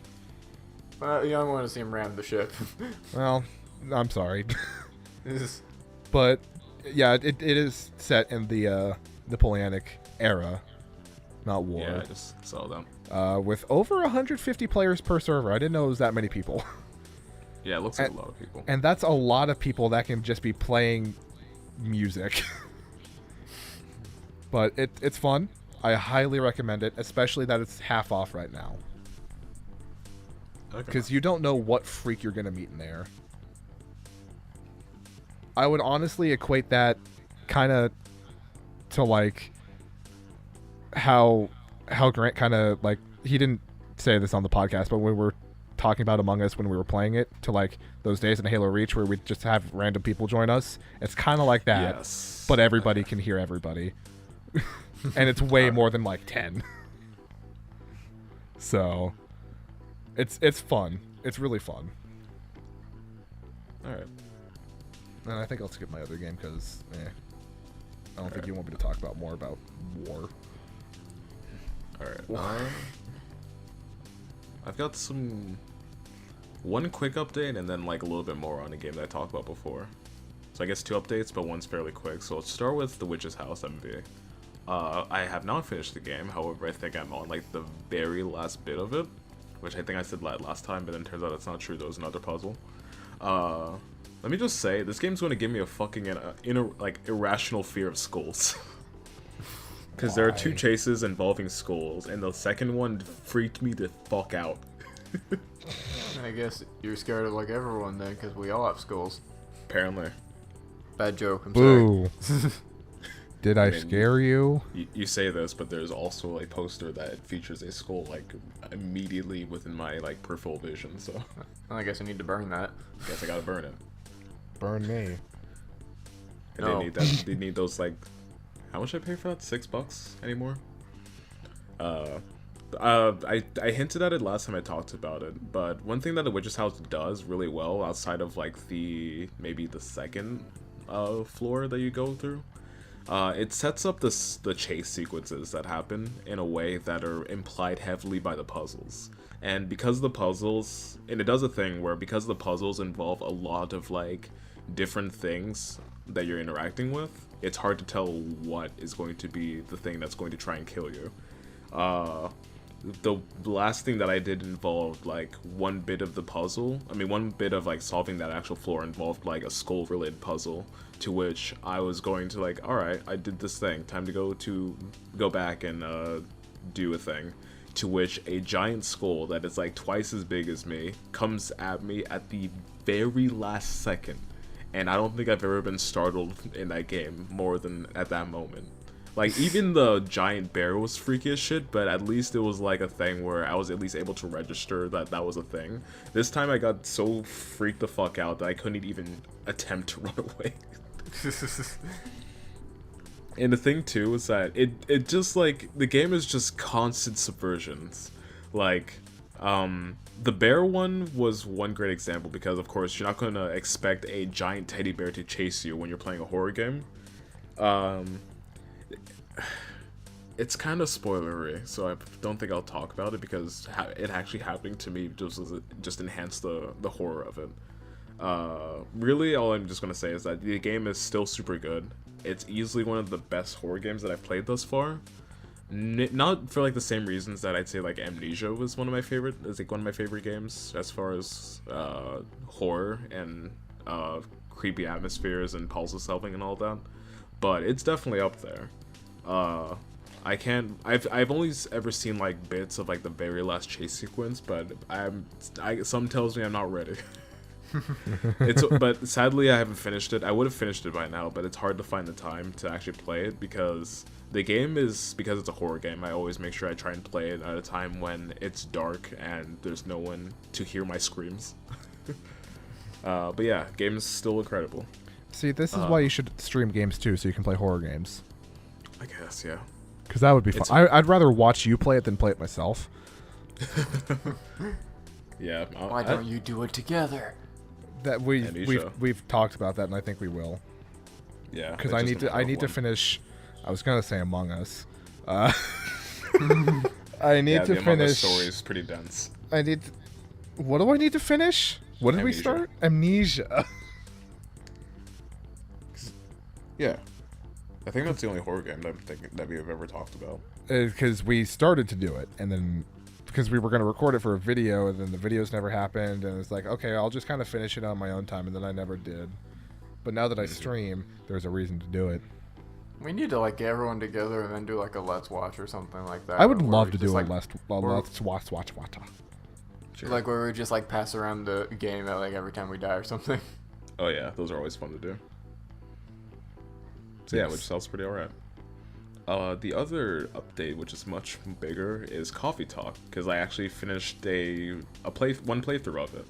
Yeah, I want to see him ram the ship. Well, I'm sorry. But yeah, it is set in the Napoleonic era, not war. Yeah, I just saw them. With over 150 players per server. I didn't know it was that many people. Yeah, it looks like a lot of people. And that's a lot of people that can just be playing music. But it's fun. I highly recommend it, especially that it's half off right now. Because you don't know what freak you're going to meet in there. I would honestly equate that kind of to like how Grant kind of like, he didn't say this on the podcast, but when we were talking about Among Us when we were playing it, to like those days in Halo Reach where we just have random people join us. It's kind of like that, yes. But everybody can hear everybody. And it's way more than like 10. So it's fun. It's really fun. Alright. And I think I'll skip my other game because I don't think you want me to talk about more about war. Alright. I've got one quick update and then like a little bit more on a game that I talked about before. So I guess 2 updates, but one's fairly quick. So let's start with The Witch's House MV. I have not finished the game, however I think I'm on like the very last bit of it, which I think I said last time, but then turns out it's not true. There was another puzzle. Let me just say, this game's going to give me a fucking irrational fear of skulls. Because there are 2 chases involving skulls, and the second one freaked me the fuck out. I guess you're scared of like everyone then, because we all have skulls. Apparently. Bad joke, I'm Boo. sorry. Did I scare you? You say this, but there's also a poster that features a skull like immediately within my like peripheral vision. So I guess I need to burn that. Guess I gotta burn it. Burn me. And No. they need that. They need those like. How much I pay for that? $6 anymore? I hinted at it last time I talked about it, but one thing that The Witch's House does really well, outside of like maybe the second floor that you go through. It sets up the chase sequences that happen in a way that are implied heavily by the puzzles. And because the puzzles, and it does a thing where because the puzzles involve a lot of like different things that you're interacting with, it's hard to tell what is going to be the thing that's going to try and kill you. The last thing that I did involved like one bit of the puzzle. I mean, one bit of like solving that actual floor involved like a skull related puzzle, to which I was going to like, alright, I did this thing, time to go back and do a thing, to which a giant skull that is like twice as big as me comes at me at the very last second, and I don't think I've ever been startled in that game more than at that moment. Like, even the giant bear was freaky as shit, but at least it was like a thing where I was at least able to register that that was a thing. This time I got so freaked the fuck out that I couldn't even attempt to run away. And the thing too is that it just like, the game is just constant subversions. Like, the bear one was one great example because of course you're not gonna expect a giant teddy bear to chase you when you're playing a horror game. It's kind of spoilery, so I don't think I'll talk about it because it actually happening to me just enhanced the horror of it. Really, all I'm just gonna say is that the game is still super good. It's easily one of the best horror games that I've played thus far. Not for like the same reasons that I'd say like Amnesia was one of my favorite games as far as horror and creepy atmospheres and puzzle solving and all that, but it's definitely up there. I've only ever seen like bits of like the very last chase sequence, but some tells me I'm not ready. But sadly I haven't finished it. I would have finished it by now, but it's hard to find the time to actually play it because the game is, because it's a horror game, I always make sure I try and play it at a time when it's dark and there's no one to hear my screams. But yeah, game is still incredible. See, this is why you should stream games too, so you can play horror games. I guess, yeah. Because that would be fun. I'd rather watch you play it than play it myself. Yeah. Why don't you do it together? that we've talked about that, and I think we will. Yeah, Because it's I just need a matter of to when. finish. I was gonna say Among Us. I need to the Among Us finish. story is pretty dense. What do I need to finish? What did we Amnesia. start? Amnesia. Yeah, I think that's the only horror game that we have ever talked about. Because we started to do it, and then because we were going to record it for a video, and then the videos never happened, and it's like, okay, I'll just kind of finish it on my own time, and then I never did. But now that I stream, there's a reason to do it. We need to like get everyone together and then do like a let's watch or something like that. I would where love we to just, do like, let's watch. Sure. Like where we just like pass around the game like every time we die or something. Oh yeah, those are always fun to do. So yeah, Yes. which sounds pretty alright. The other update, which is much bigger, is Coffee Talk, because I actually finished one playthrough of it.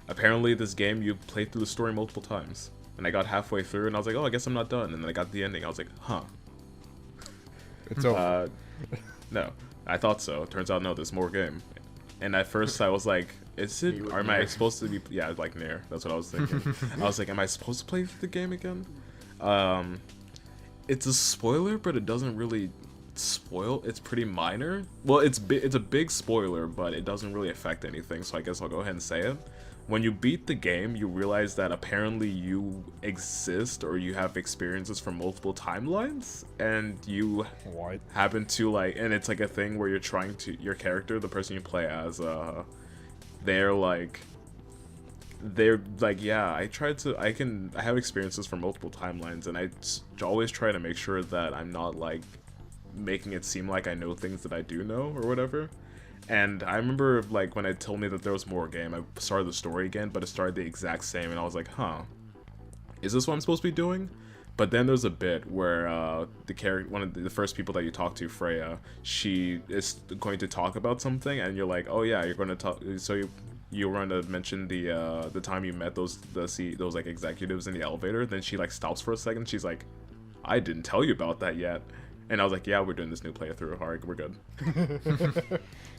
Apparently, this game you play through the story multiple times, and I got halfway through, and I was like, oh, I guess I'm not done, and then I got the ending. I was like, huh. It's over. No, I thought so. Turns out no, there's more game. And at first I was like, am I supposed to be, yeah, like Nair, that's what I was thinking. I was like, am I supposed to play the game again? It's a spoiler, but it doesn't really spoil, it's pretty minor. Well, it's a big spoiler, but it doesn't really affect anything, so I guess I'll go ahead and say it. When you beat the game, you realize that apparently you exist, or you have experiences from multiple timelines, and you What? happen to like, and it's like a thing where your character, the person you play as, they're like, yeah, I have experiences from multiple timelines, and I always try to make sure that I'm not like making it seem like I know things that I do know or whatever. And I remember like when it told me that there was more game, I started the story again, but it started the exact same, and I was like, huh, is this what I'm supposed to be doing? But then there's a bit where one of the first people that you talk to, Freya, she is going to talk about something, and you're like, oh yeah, you're going to talk. So you were going to mention the time you met those like executives in the elevator. Then she like stops for a second. She's like, I didn't tell you about that yet. And I was like, yeah, we're doing this new playthrough. All right, we're good.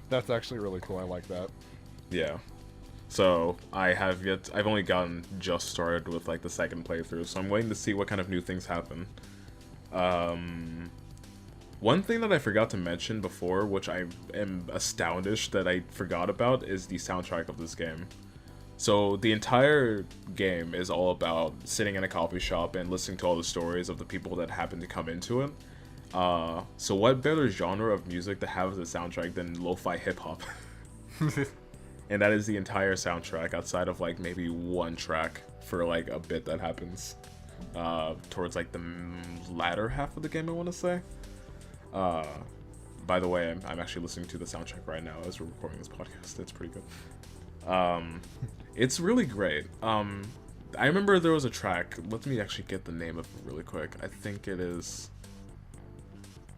That's actually really cool. I like that. Yeah. So I've only gotten just started with like the second playthrough, so I'm waiting to see what kind of new things happen. One thing that I forgot to mention before, which I am astounded that I forgot about, is the soundtrack of this game. So the entire game is all about sitting in a coffee shop and listening to all the stories of the people that happen to come into it. So what better genre of music to have as a soundtrack than lo-fi hip-hop? And that is the entire soundtrack, outside of like maybe one track for like a bit that happens towards like the latter half of the game, I want to say. By the way, I'm actually listening to the soundtrack right now as we're recording this podcast. It's pretty good. It's really great. I remember there was a track. Let me actually get the name of it really quick. I think it is,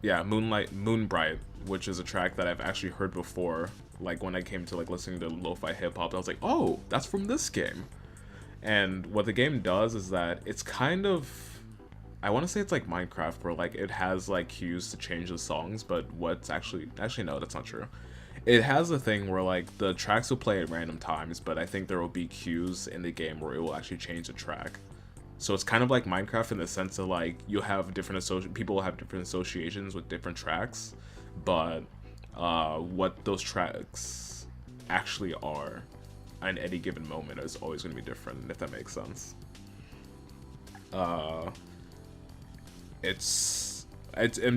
yeah, Moonbright, which is a track that I've actually heard before. Like when I came to like listening to lo-fi hip-hop, I was like, oh, that's from this game. And what the game does is that it's kind of, I want to say it's like Minecraft, where like it has like cues to change the songs, but what's actually no, that's not true. It has a thing where like the tracks will play at random times, but I think there will be cues in the game where it will actually change the track. So it's kind of like Minecraft in the sense that like you have people will have different associations with different tracks, but what those tracks actually are at any given moment is always going to be different, if that makes sense. I'm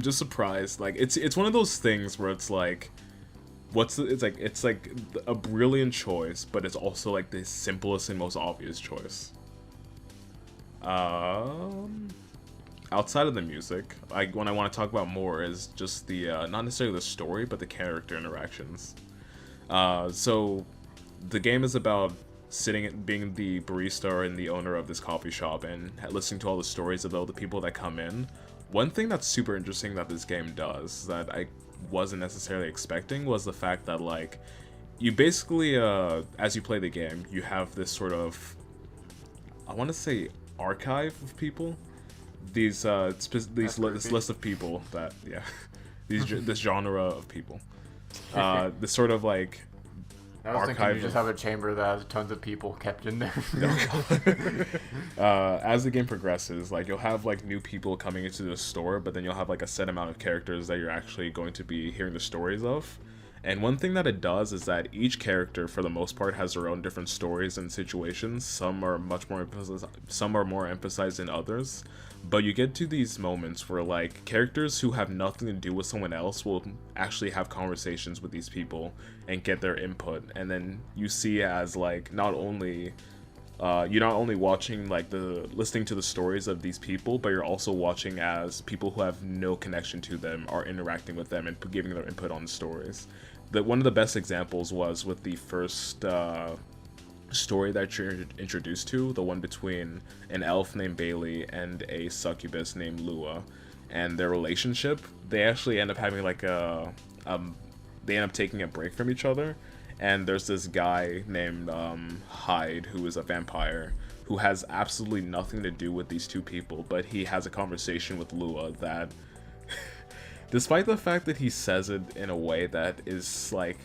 just surprised. Like it's one of those things where it's like, it's like a brilliant choice, but it's also like the simplest and most obvious choice. Outside of the music, what I want to talk about more is just the not necessarily the story, but the character interactions. So the game is about being the barista and the owner of this coffee shop and listening to all the stories about the people that come in. One thing that's super interesting that this game does that I wasn't necessarily expecting was the fact that like you basically as you play the game, you have this sort of, I want to say, archive of people. This list of people that, yeah, this genre of people. This sort of like I was thinking you just have a chamber that has tons of people kept in there. As the game progresses, like, you'll have like new people coming into the store, but then you'll have like a set amount of characters that you're actually going to be hearing the stories of. And one thing that it does is that each character, for the most part, has their own different stories and situations. Some are more emphasized than others. But you get to these moments where, like, characters who have nothing to do with someone else will actually have conversations with these people and get their input. And then you see as, like, you're not only watching, like, listening to the stories of these people, but you're also watching as people who have no connection to them are interacting with them and giving their input on the stories. One of the best examples was with the first story that you're introduced to, the one between an elf named Bailey and a succubus named Lua, and their relationship. They actually end up having like they end up taking a break from each other, and there's this guy named Hyde, who is a vampire, who has absolutely nothing to do with these two people, but he has a conversation with Lua that despite the fact that he says it in a way that is like,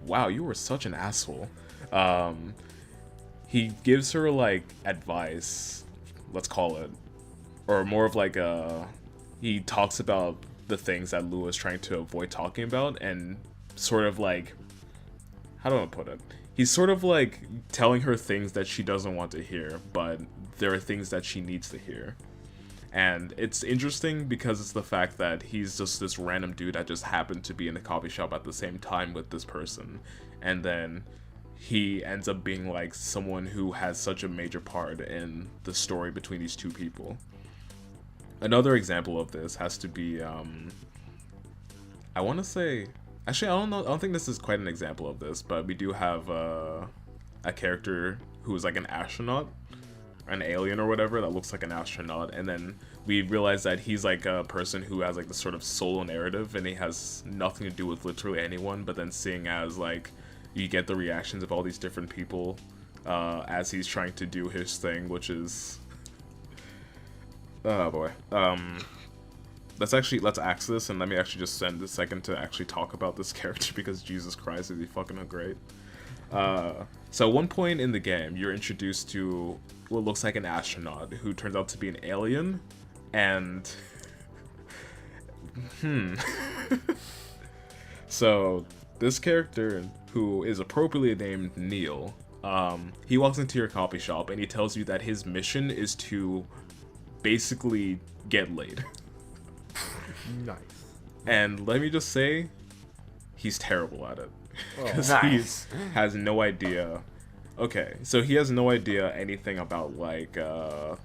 wow, you were such an asshole, he gives her like advice, let's call it, or more of like he talks about the things that Lua is trying to avoid talking about, and sort of like, how do I put it? He's sort of like telling her things that she doesn't want to hear, but there are things that she needs to hear. And it's interesting because it's the fact that he's just this random dude that just happened to be in the coffee shop at the same time with this person. And then he ends up being like someone who has such a major part in the story between these two people. Another example of this has to be, I want to say, actually, I don't think this is quite an example of this, but we do have a character who is like an astronaut, an alien or whatever that looks like an astronaut, and then we realize that he's like a person who has like this sort of solo narrative, and he has nothing to do with literally anyone, but then seeing as like you get the reactions of all these different people as he's trying to do his thing, which is oh boy. Let's axe this, and let me actually just spend a second to actually talk about this character, because Jesus Christ, is he fucking great. So at one point in the game, you're introduced to what looks like an astronaut who turns out to be an alien, and so this character, who is appropriately named Neil, he walks into your coffee shop and he tells you that his mission is to basically get laid. Nice. And let me just say, he's terrible at it. Because Nice. he has no idea. Okay, so he has no idea anything about like the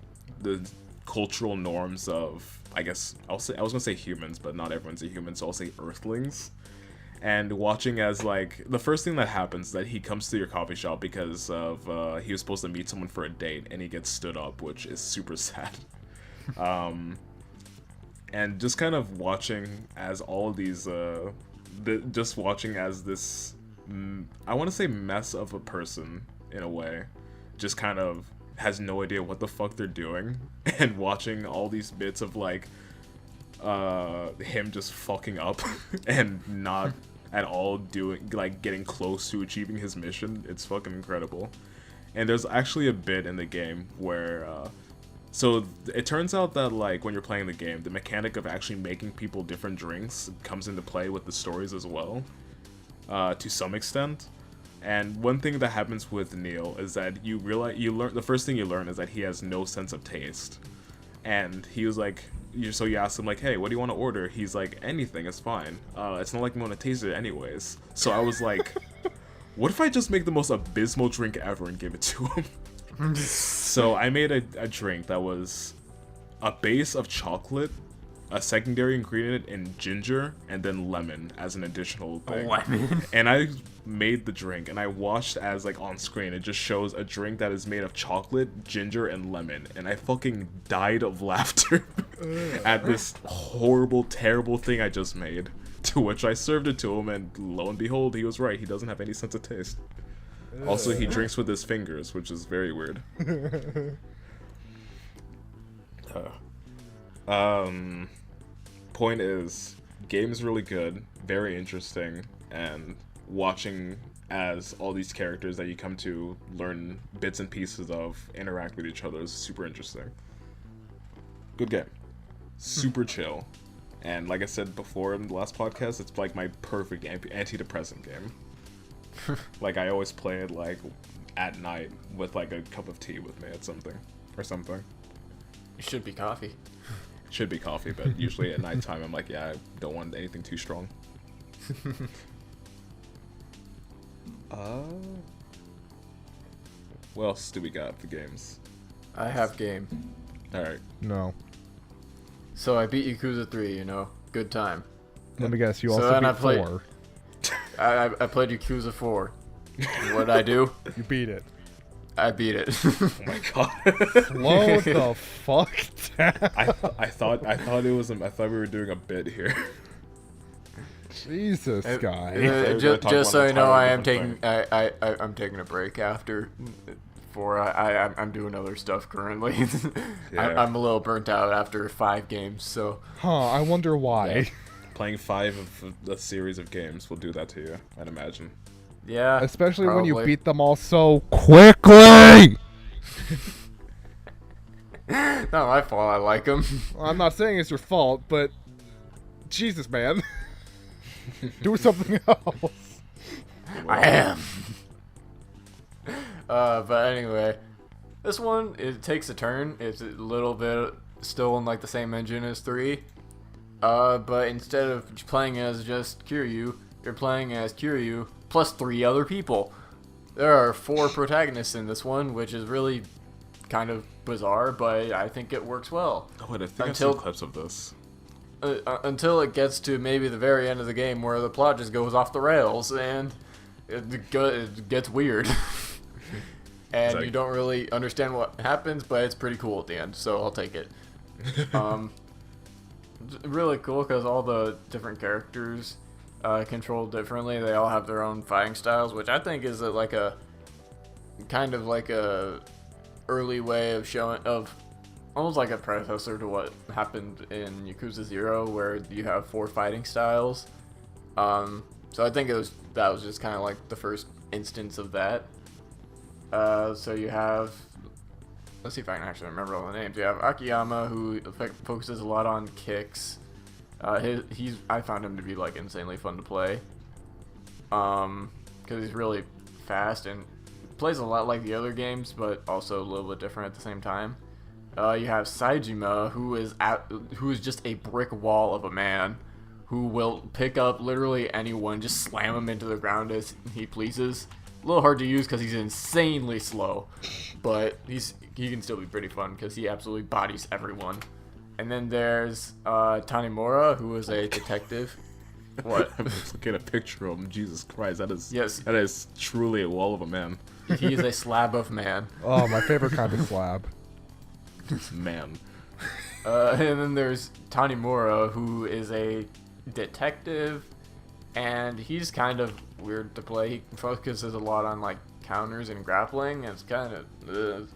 cultural norms of, I guess I was gonna say humans, but not everyone's a human, so I'll say Earthlings. And watching as like the first thing that happens is that he comes to your coffee shop because of he was supposed to meet someone for a date, and he gets stood up, which is super sad. And just kind of watching as all of these just watching as this I want to say mess of a person in a way just kind of has no idea what the fuck they're doing, and watching all these bits of like him just fucking up and not at all doing, like, getting close to achieving his mission. It's fucking incredible. And there's actually a bit in the game where so it turns out that like when you're playing the game, the mechanic of actually making people different drinks comes into play with the stories as well, to some extent. And one thing that happens with Neil is that you learn, the first thing you learn is that he has no sense of taste. And he was like, so you ask him like, hey, what do you want to order? He's like, anything is fine. It's not like we want to taste it anyways. So I was like, what if I just make the most abysmal drink ever and give it to him? So I made a drink that was a base of chocolate, a secondary ingredient in ginger, and then lemon as an additional thing. Lemon? And I made the drink, and I watched as like on screen it just shows a drink that is made of chocolate, ginger, and lemon, and I fucking died of laughter at this horrible, terrible thing I just made. To which I served it to him, and lo and behold, he was right. He doesn't have any sense of taste. Also, he drinks with his fingers, which is very weird. Point is, game's really good, very interesting, and watching as all these characters that you come to learn bits and pieces of interact with each other is super interesting. Good game. Super chill. And like I said before in the last podcast, it's like my perfect antidepressant game. Like I always play it like at night with like a cup of tea with me at something. It should be coffee. Should be coffee, but usually at nighttime I'm like, yeah, I don't want anything too strong. What else do we got for games? I have game. Alright. No. So I beat Yakuza 3, you know. Good time. Let me guess, you So also then I beat played- 4. I played Yakuza 4. What'd I do? You beat it. I beat it. Oh my god. Slow the fuck down. I thought we were doing a bit here. Jesus, guy. We're gonna talk Just so about you know, entirely I am different taking I'm taking a break after 4. I'm doing other stuff currently. Yeah. I'm a little burnt out after 5 games, so Huh, I wonder why. Yeah. Playing 5 of a series of games will do that to you, I'd imagine. yeah. Especially when you probably. beat them all so quickly! Not my fault. I like them. I'm not saying it's your fault, but Jesus, man. Do something else. I am. But anyway, this one, it takes a turn. It's a little bit still in like the same engine as 3. But instead of playing as just Kiryu, you're playing as Kiryu plus 3 other people. There are 4 protagonists in this one, which is really kind of bizarre, but I think it works well. Oh wait, I think I've seen clips of this. Until it gets to maybe the very end of the game where the plot just goes off the rails and it gets weird. And like- you don't really understand what happens, but it's pretty cool at the end, so I'll take it. Really cool because all the different characters control differently. They all have their own fighting styles, which I think is like a kind of like a early way of showing of almost like a predecessor to what happened in Yakuza 0, where you have 4 fighting styles. So I think that was just kind of like the first instance of that. So you have, let's see if I can actually remember all the names. You have Akiyama, who focuses a lot on kicks. I found him to be like insanely fun to play. Because he's really fast and plays a lot like the other games, but also a little bit different at the same time. You have Saejima, who is just a brick wall of a man, who will pick up literally anyone, just slam him into the ground as he pleases. A little hard to use because he's insanely slow, but he can still be pretty fun because he absolutely bodies everyone. And then there's Tanimura, who is a detective. What? I'm just looking at a picture of him. Jesus Christ, that Yes. is truly a wall of a man. He is a slab of man. Oh, my favorite kind of slab. Man. And then there's Tanimura, who is a detective, and he's kind of weird to play. He focuses a lot on like counters and grappling, and it's kind of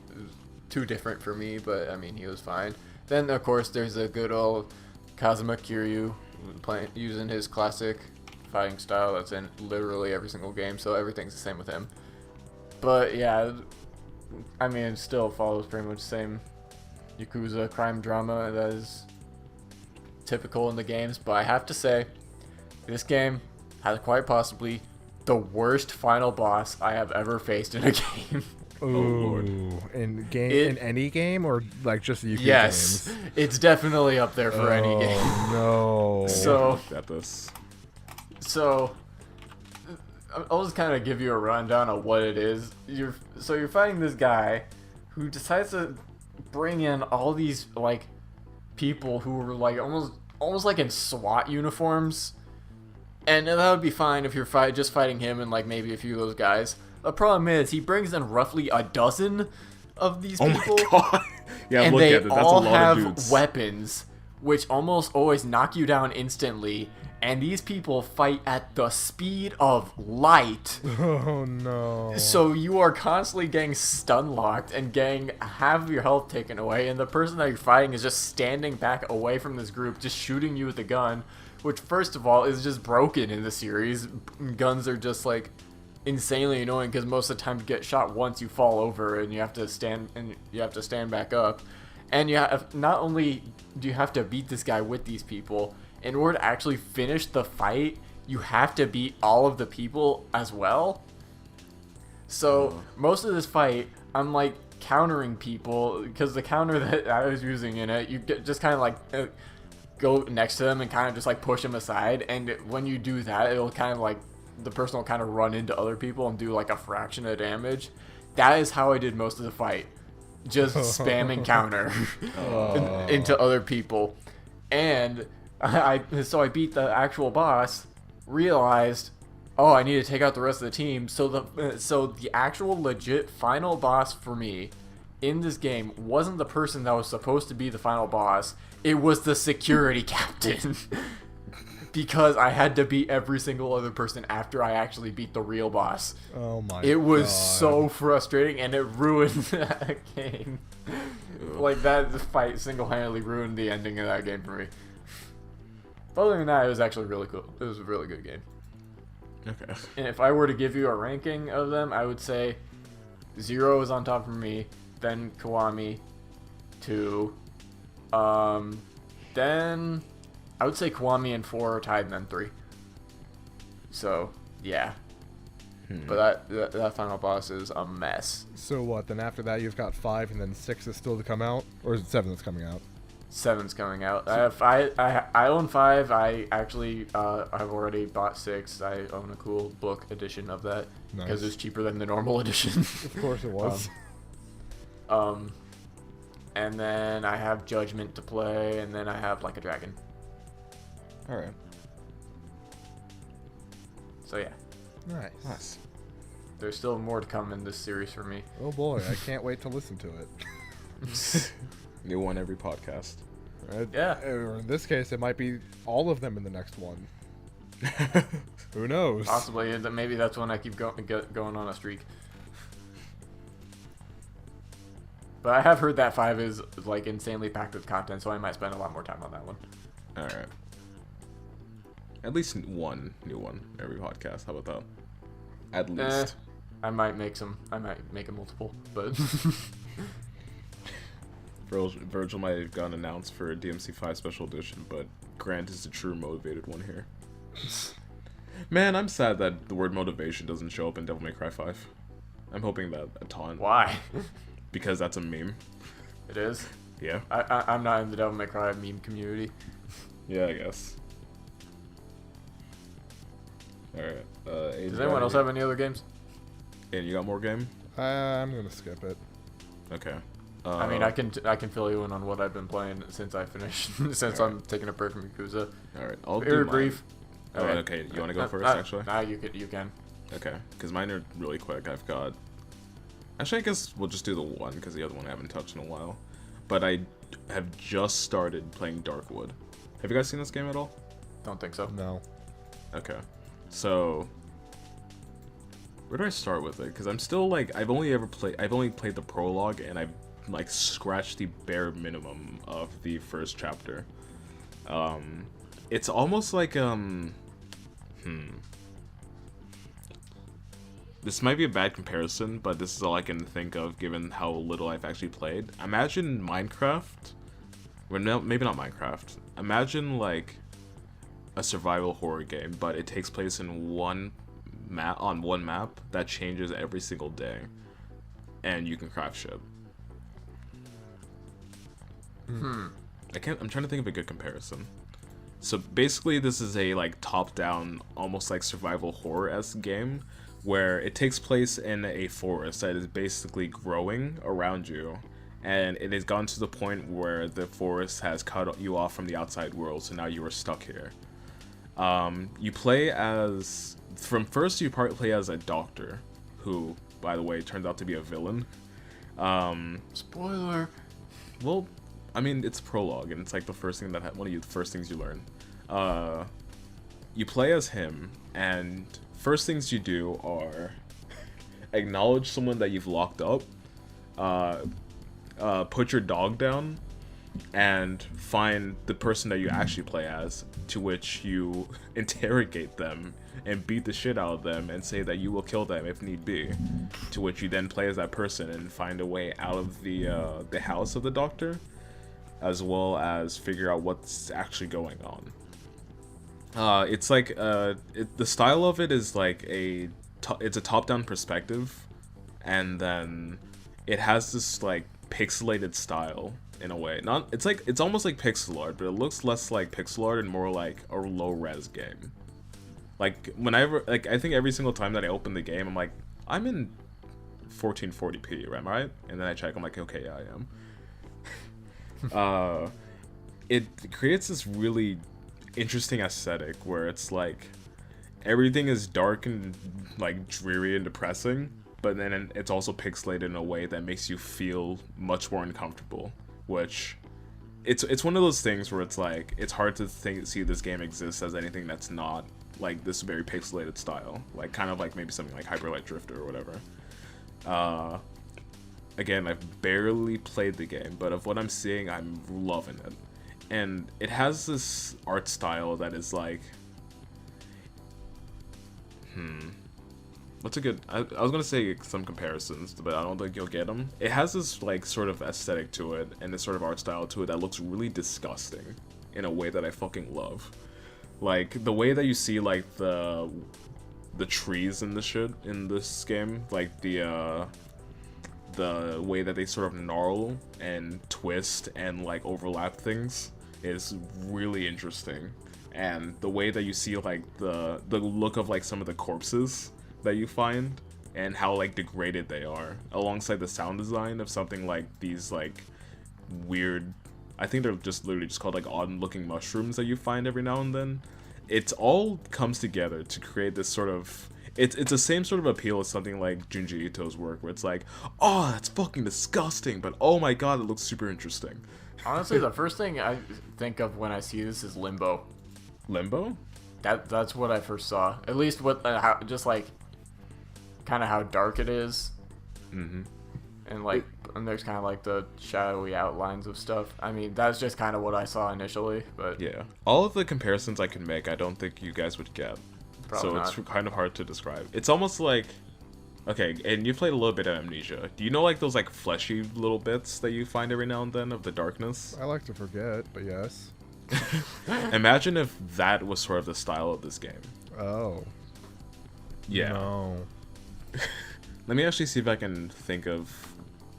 too different for me, but I mean, he was fine. Then of course there's a good old Kazuma Kiryu using his classic fighting style that's in literally every single game, so everything's the same with him. But yeah, I mean, it still follows pretty much the same Yakuza crime drama that is typical in the games, but I have to say, this game has quite possibly the worst final boss I have ever faced in a game. Lord. In any game or like just Yakuza Yes, games? it's definitely up there for any game. No. So, Got this. I'll just kind of give you a rundown of what it is. You're fighting this guy who decides to bring in all these like people who were like almost like in SWAT uniforms, and that would be fine if you're just fighting him and like maybe a few of those guys. The problem is he brings in roughly a dozen of these people. Oh my god. Yeah, And look they at it. That's a all lot have of dudes. weapons, which almost always knock you down instantly, and these people fight at the speed of light. Oh no. So you are constantly getting stun locked and getting half of your health taken away, and the person that you're fighting is just standing back away from this group, just shooting you with a gun, which first of all is just broken in the series. Guns are just like insanely annoying because most of the time you get shot once, you fall over and you have to stand back up. And you have, not only do you have to beat this guy with these people, in order to actually finish the fight, you have to beat all of the people as well. So most of this fight, I'm like countering people, because the counter that I was using in it, you just kind of like go next to them and kind of just like push them aside. And when you do that, it'll kind of like, the person will kind of run into other people and do like a fraction of damage. That is how I did most of the fight. Just spamming counter into other people. And I beat the actual boss, realized, oh, I need to take out the rest of the team. So the actual legit final boss for me in this game wasn't the person that was supposed to be the final boss. It was the security captain. Because I had to beat every single other person after I actually beat the real boss. Oh my god. It was so frustrating, and it ruined that game. Like, that fight single-handedly ruined the ending of that game for me. Other than that, it was actually really cool. It was a really good game. Okay. And if I were to give you a ranking of them, I would say 0 is on top for me, then Kiwami, 2, then I would say Kiwami and 4 are tied, and then 3. So, yeah. But that final boss is a mess. So what, then after that you've got 5 and then 6 is still to come out? Or is it 7 that's coming out? 7's coming out. I own 5. I actually I've already bought 6. I own a cool book edition of that. Because Nice. it's cheaper than the normal edition. Of course it was. And then I have Judgment to play, and then I have Like a Dragon. Alright. So yeah, Nice. there's still more to come in this series for me. Oh boy, I can't wait to listen to it. New one every podcast. Yeah. Or in this case, it might be all of them in the next one. Who knows? Possibly, maybe that's when I keep going on a streak. But I have heard that 5 is like insanely packed with content, so I might spend a lot more time on that one. Alright. At least one new one every podcast. How about that? At least. I might make a multiple, but Virgil might have gotten announced for a DMC5 Special Edition, but Grant is the true motivated one here. Man, I'm sad that the word motivation doesn't show up in Devil May Cry 5. I'm hoping that a ton. Why? Because that's a meme. It is. Yeah. I'm not in the Devil May Cry meme community. Yeah, I guess. Alright. Does anyone else have any other games? And you got more game? I'm gonna skip it. Okay. I mean, I can fill you in on what I've been playing since I finished. Since I'm taking a break from Yakuza. Alright, I'll Very do brief. Oh, okay. You want to go first, actually? Nah, you can. Okay, because mine are really quick. I've got... Actually, I guess we'll just do the one, because the other one I haven't touched in a while. But I have just started playing Darkwood. Have you guys seen this game at all? Don't think so. No. Okay. So... Where do I start with it? Because I'm still, like... I've only played the prologue, and I've, like, scratched the bare minimum of the first chapter. It's almost like, This might be a bad comparison, but this is all I can think of given how little I've actually played. Imagine Minecraft. Well, no, maybe not Minecraft. Imagine, like, a survival horror game, but it takes place in one map that changes every single day. And you can craft shit. I'm trying to think of a good comparison. So basically this is a like top-down, almost like survival horror-esque game where it takes place in a forest that is basically growing around you, and it has gotten to the point where the forest has cut you off from the outside world, so now you are stuck here. You play as... From first you play as a doctor, who, by the way, turns out to be a villain. Spoiler. Well, I mean, it's prologue, and it's like the first thing that one of the first things you learn. You play as him, and first things you do are acknowledge someone that you've locked up, put your dog down, and find the person that you actually play as, to which you interrogate them and beat the shit out of them and say that you will kill them if need be, to which you then play as that person and find a way out of the house of the doctor, as well as figure out what's actually going on. It's like the style of it is like it's a top-down perspective, and then it has this like pixelated style in a way. It's almost like pixel art, but it looks less like pixel art and more like a low-res game. Like whenever, like I think every single time that I open the game, I'm like, I'm in 1440p, am I right? And then I check, I'm like, okay, yeah, I am. It creates this really interesting aesthetic where it's like everything is dark and like dreary and depressing, but then it's also pixelated in a way that makes you feel much more uncomfortable, which it's one of those things where it's like it's hard to see this game exists as anything that's not like this very pixelated style, like kind of like maybe something like Hyper Light Drifter or whatever. Again, I've barely played the game, but of what I'm seeing, I'm loving it. And it has this art style that is like, what's a good? I was gonna say some comparisons, but I don't think you'll get them. It has this like sort of aesthetic to it and this sort of art style to it that looks really disgusting in a way that I fucking love. Like the way that you see like the trees and the shit in this game, like the way that they sort of gnarl and twist and like overlap things is really interesting. And the way that you see like the look of like some of the corpses that you find and how like degraded they are, alongside the sound design of something like these like weird, I think they're just literally just called like odd looking mushrooms that you find every now and then. It all comes together to create this sort of, it's the same sort of appeal as something like Junji Ito's work, where it's like, oh, that's fucking disgusting, but oh my god, it looks super interesting. Honestly, the first thing I think of when I see this is Limbo. Limbo? That's what I first saw. At least what how, just like kind of how dark it is. Mm-hmm. And like, and there's kind of like the shadowy outlines of stuff. I mean, that's just kind of what I saw initially, but yeah, all of the comparisons I can make, I don't think you guys would get. Probably so not. It's kind of hard to describe. It's almost like, okay, and you played a little bit of Amnesia. Do you know like those like fleshy little bits that you find every now and then of the darkness? I like to forget, but yes. Imagine if that was sort of the style of this game. Oh. Yeah. No. Let me actually see if I can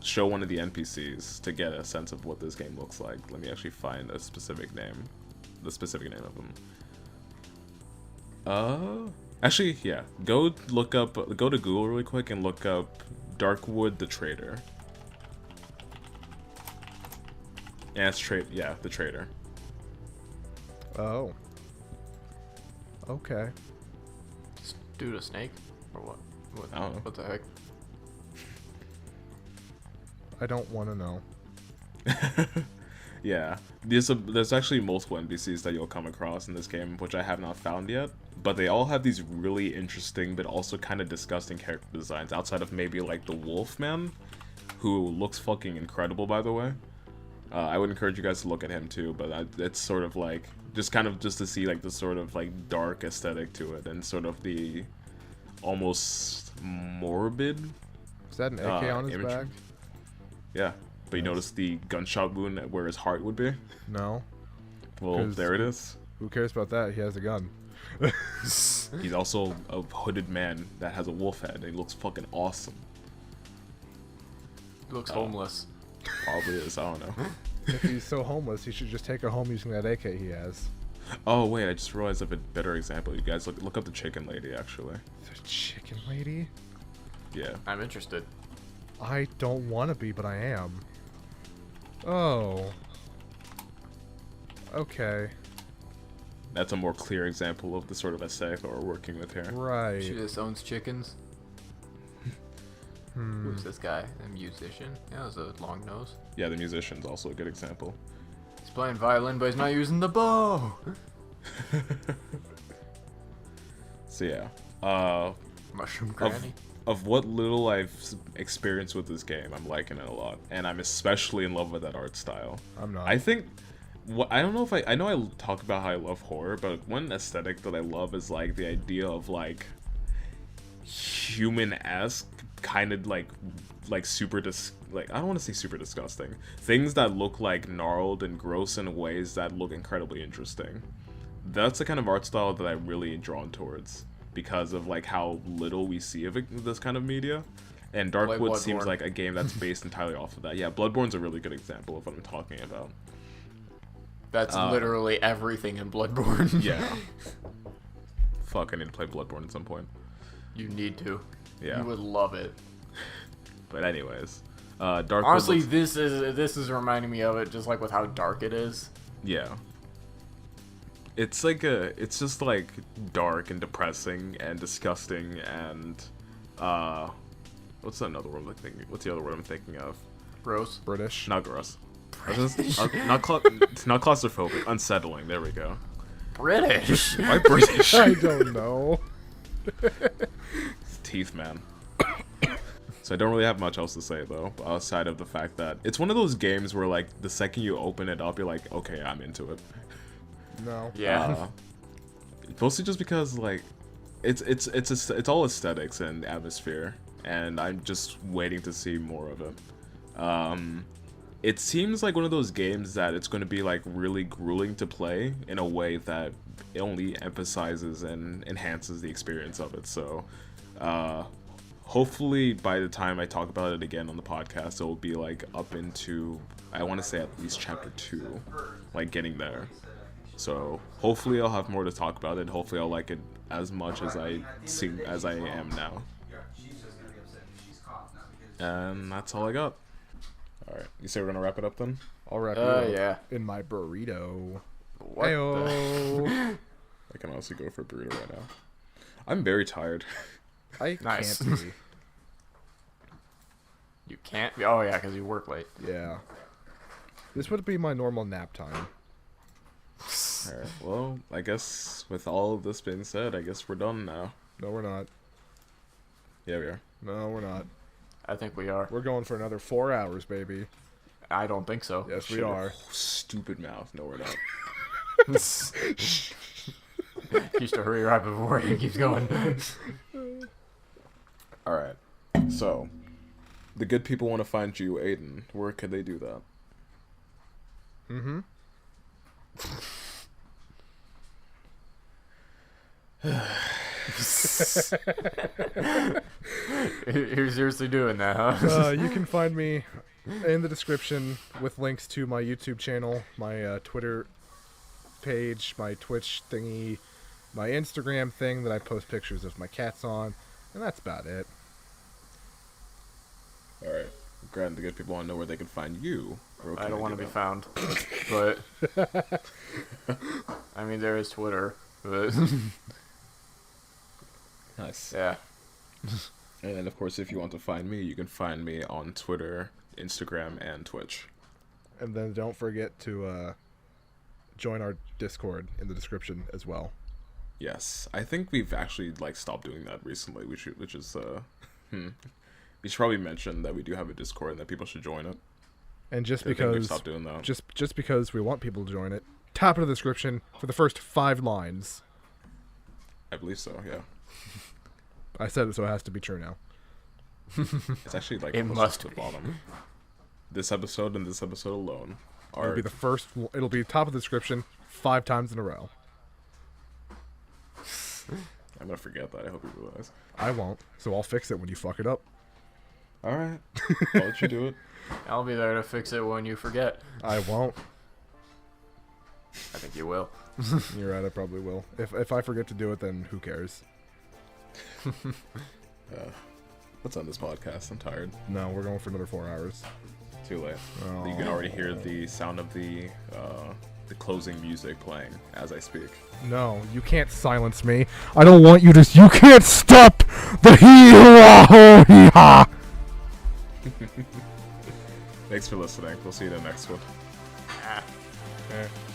show one of the NPCs to get a sense of what this game looks like. Let me actually find a specific name. The specific name of them. Actually, yeah. Go to Google really quick and look up Darkwood the Trader. Yeah, it's the Trader. Oh. Okay. Dude, a snake or what? I don't know. What the heck? I don't want to know. Yeah, there's actually multiple NPCs that you'll come across in this game, which I have not found yet, but they all have these really interesting but also kind of disgusting character designs, outside of maybe like the Wolfman, who looks fucking incredible, by the way. I would encourage you guys to look at him too, but it's sort of like just to see like the sort of like dark aesthetic to it and sort of the almost morbid. Is that an AK on his imagery. back? Yeah, but you notice the gunshot wound where his heart would be? No. Well, 'Cause there it is. Who cares about that? He has a gun. He's also a hooded man that has a wolf head. He looks fucking awesome. He looks homeless. Probably is, I don't know. If he's so homeless, he should just take her home using that AK he has. Oh wait, I just realized of a better example. You guys look up the chicken lady, actually. The chicken lady? Yeah. I'm interested. I don't want to be, but I am. Oh. Okay. That's a more clear example of the sort of aesthetic that we're working with here. Right. She just owns chickens. Who's this guy? A musician? Yeah, that's a long nose. Yeah, the musician's also a good example. He's playing violin, but he's not using the bow. So yeah, Mushroom Granny. of what little I've experienced with this game, I'm liking it a lot, and I'm especially in love with that art style. I'm not. I think, I don't know if I know I talk about how I love horror, but one aesthetic that I love is like the idea of like human-esque, kind of like super like I don't want to say super disgusting things that look like gnarled and gross in ways that look incredibly interesting. That's the kind of art style that I'm really drawn towards because of like how little we see of this kind of media. And Darkwood seems like a game that's based entirely off of that. Yeah, Bloodborne's a really good example of what I'm talking about. That's literally everything in Bloodborne. Yeah. Fuck, I need to play Bloodborne at some point. You need to. Yeah. You would love it. But anyways, Darkwood honestly, this is reminding me of it, just like with how dark it is. Yeah. It's like it's just like dark and depressing and disgusting and what's another word I'm thinking? What's the other word I'm thinking of? Gross. British. Not gross. Not claustrophobic. Unsettling. There we go. British. Why British? I don't know. Teeth, man. So I don't really have much else to say though, outside of the fact that it's one of those games where like the second you open it up, you're like, okay, I'm into it. No. Yeah. Mostly just because like it's all aesthetics and atmosphere, and I'm just waiting to see more of it. It seems like one of those games that it's going to be like really grueling to play in a way that it only emphasizes and enhances the experience of it. So hopefully by the time I talk about it again on the podcast, it will be like up into, I want to say at least chapter 2, like getting there. So hopefully I'll have more to talk about it. Hopefully I'll like it as much as I am now. And that's all I got. Alright, you say we're gonna wrap it up then? I'll wrap it up Yeah. in my burrito. What Heyo. I can honestly go for a burrito right now. I'm very tired. I Nice. can't be. You can't? Oh, yeah, because you work late. Yeah. This would be my normal nap time. Alright, well, I guess with all of this being said, I guess we're done now. No, we're not. Yeah, we are. No, we're not. I think we are. We're going for another 4 hours, baby. I don't think so. Yes, we Shut your are. Stupid mouth. No, we're not. You should hurry right before it keeps going. Alright, so, the good people want to find you, Aiden. Where could they do that? Mm-hmm. You're seriously doing that, huh? You can find me in the description with links to my YouTube channel, my Twitter page, my Twitch thingy, my Instagram thing that I post pictures of my cats on, and that's about it. Alright, granted, the good people want to know where they can find you. I don't want to be found. But, I mean, there is Twitter. But Nice. yeah. And then, of course, if you want to find me, you can find me on Twitter, Instagram, and Twitch. And then don't forget to join our Discord in the description as well. Yes, I think we've actually like stopped doing that recently, which is we should probably mention that we do have a Discord and that people should join it. And just I think we've because stopped doing that. just because we want people to join it, top of the description for the first 5 lines. I believe so. Yeah, I said it, so it has to be true now. it's actually like It almost must to the be. bottom. This episode and this episode alone are It'll be top of the description 5 times in a row. I'm gonna forget that. I hope you realize. I won't, so I'll fix it when you fuck it up. All right, I'll let you do it. I'll be there to fix it when you forget. I won't. I think you will. You're right, I probably will. If I forget to do it, then who cares? Let's end this podcast. I'm tired. No, we're going for another 4 hours. Too late. Oh. You can already hear the sound of the closing music playing as I speak. No, you can't silence me. I don't want you to. You can't stop the hee-haw-hee-ha! Thanks for listening. We'll see you in the next one. Ah. Eh.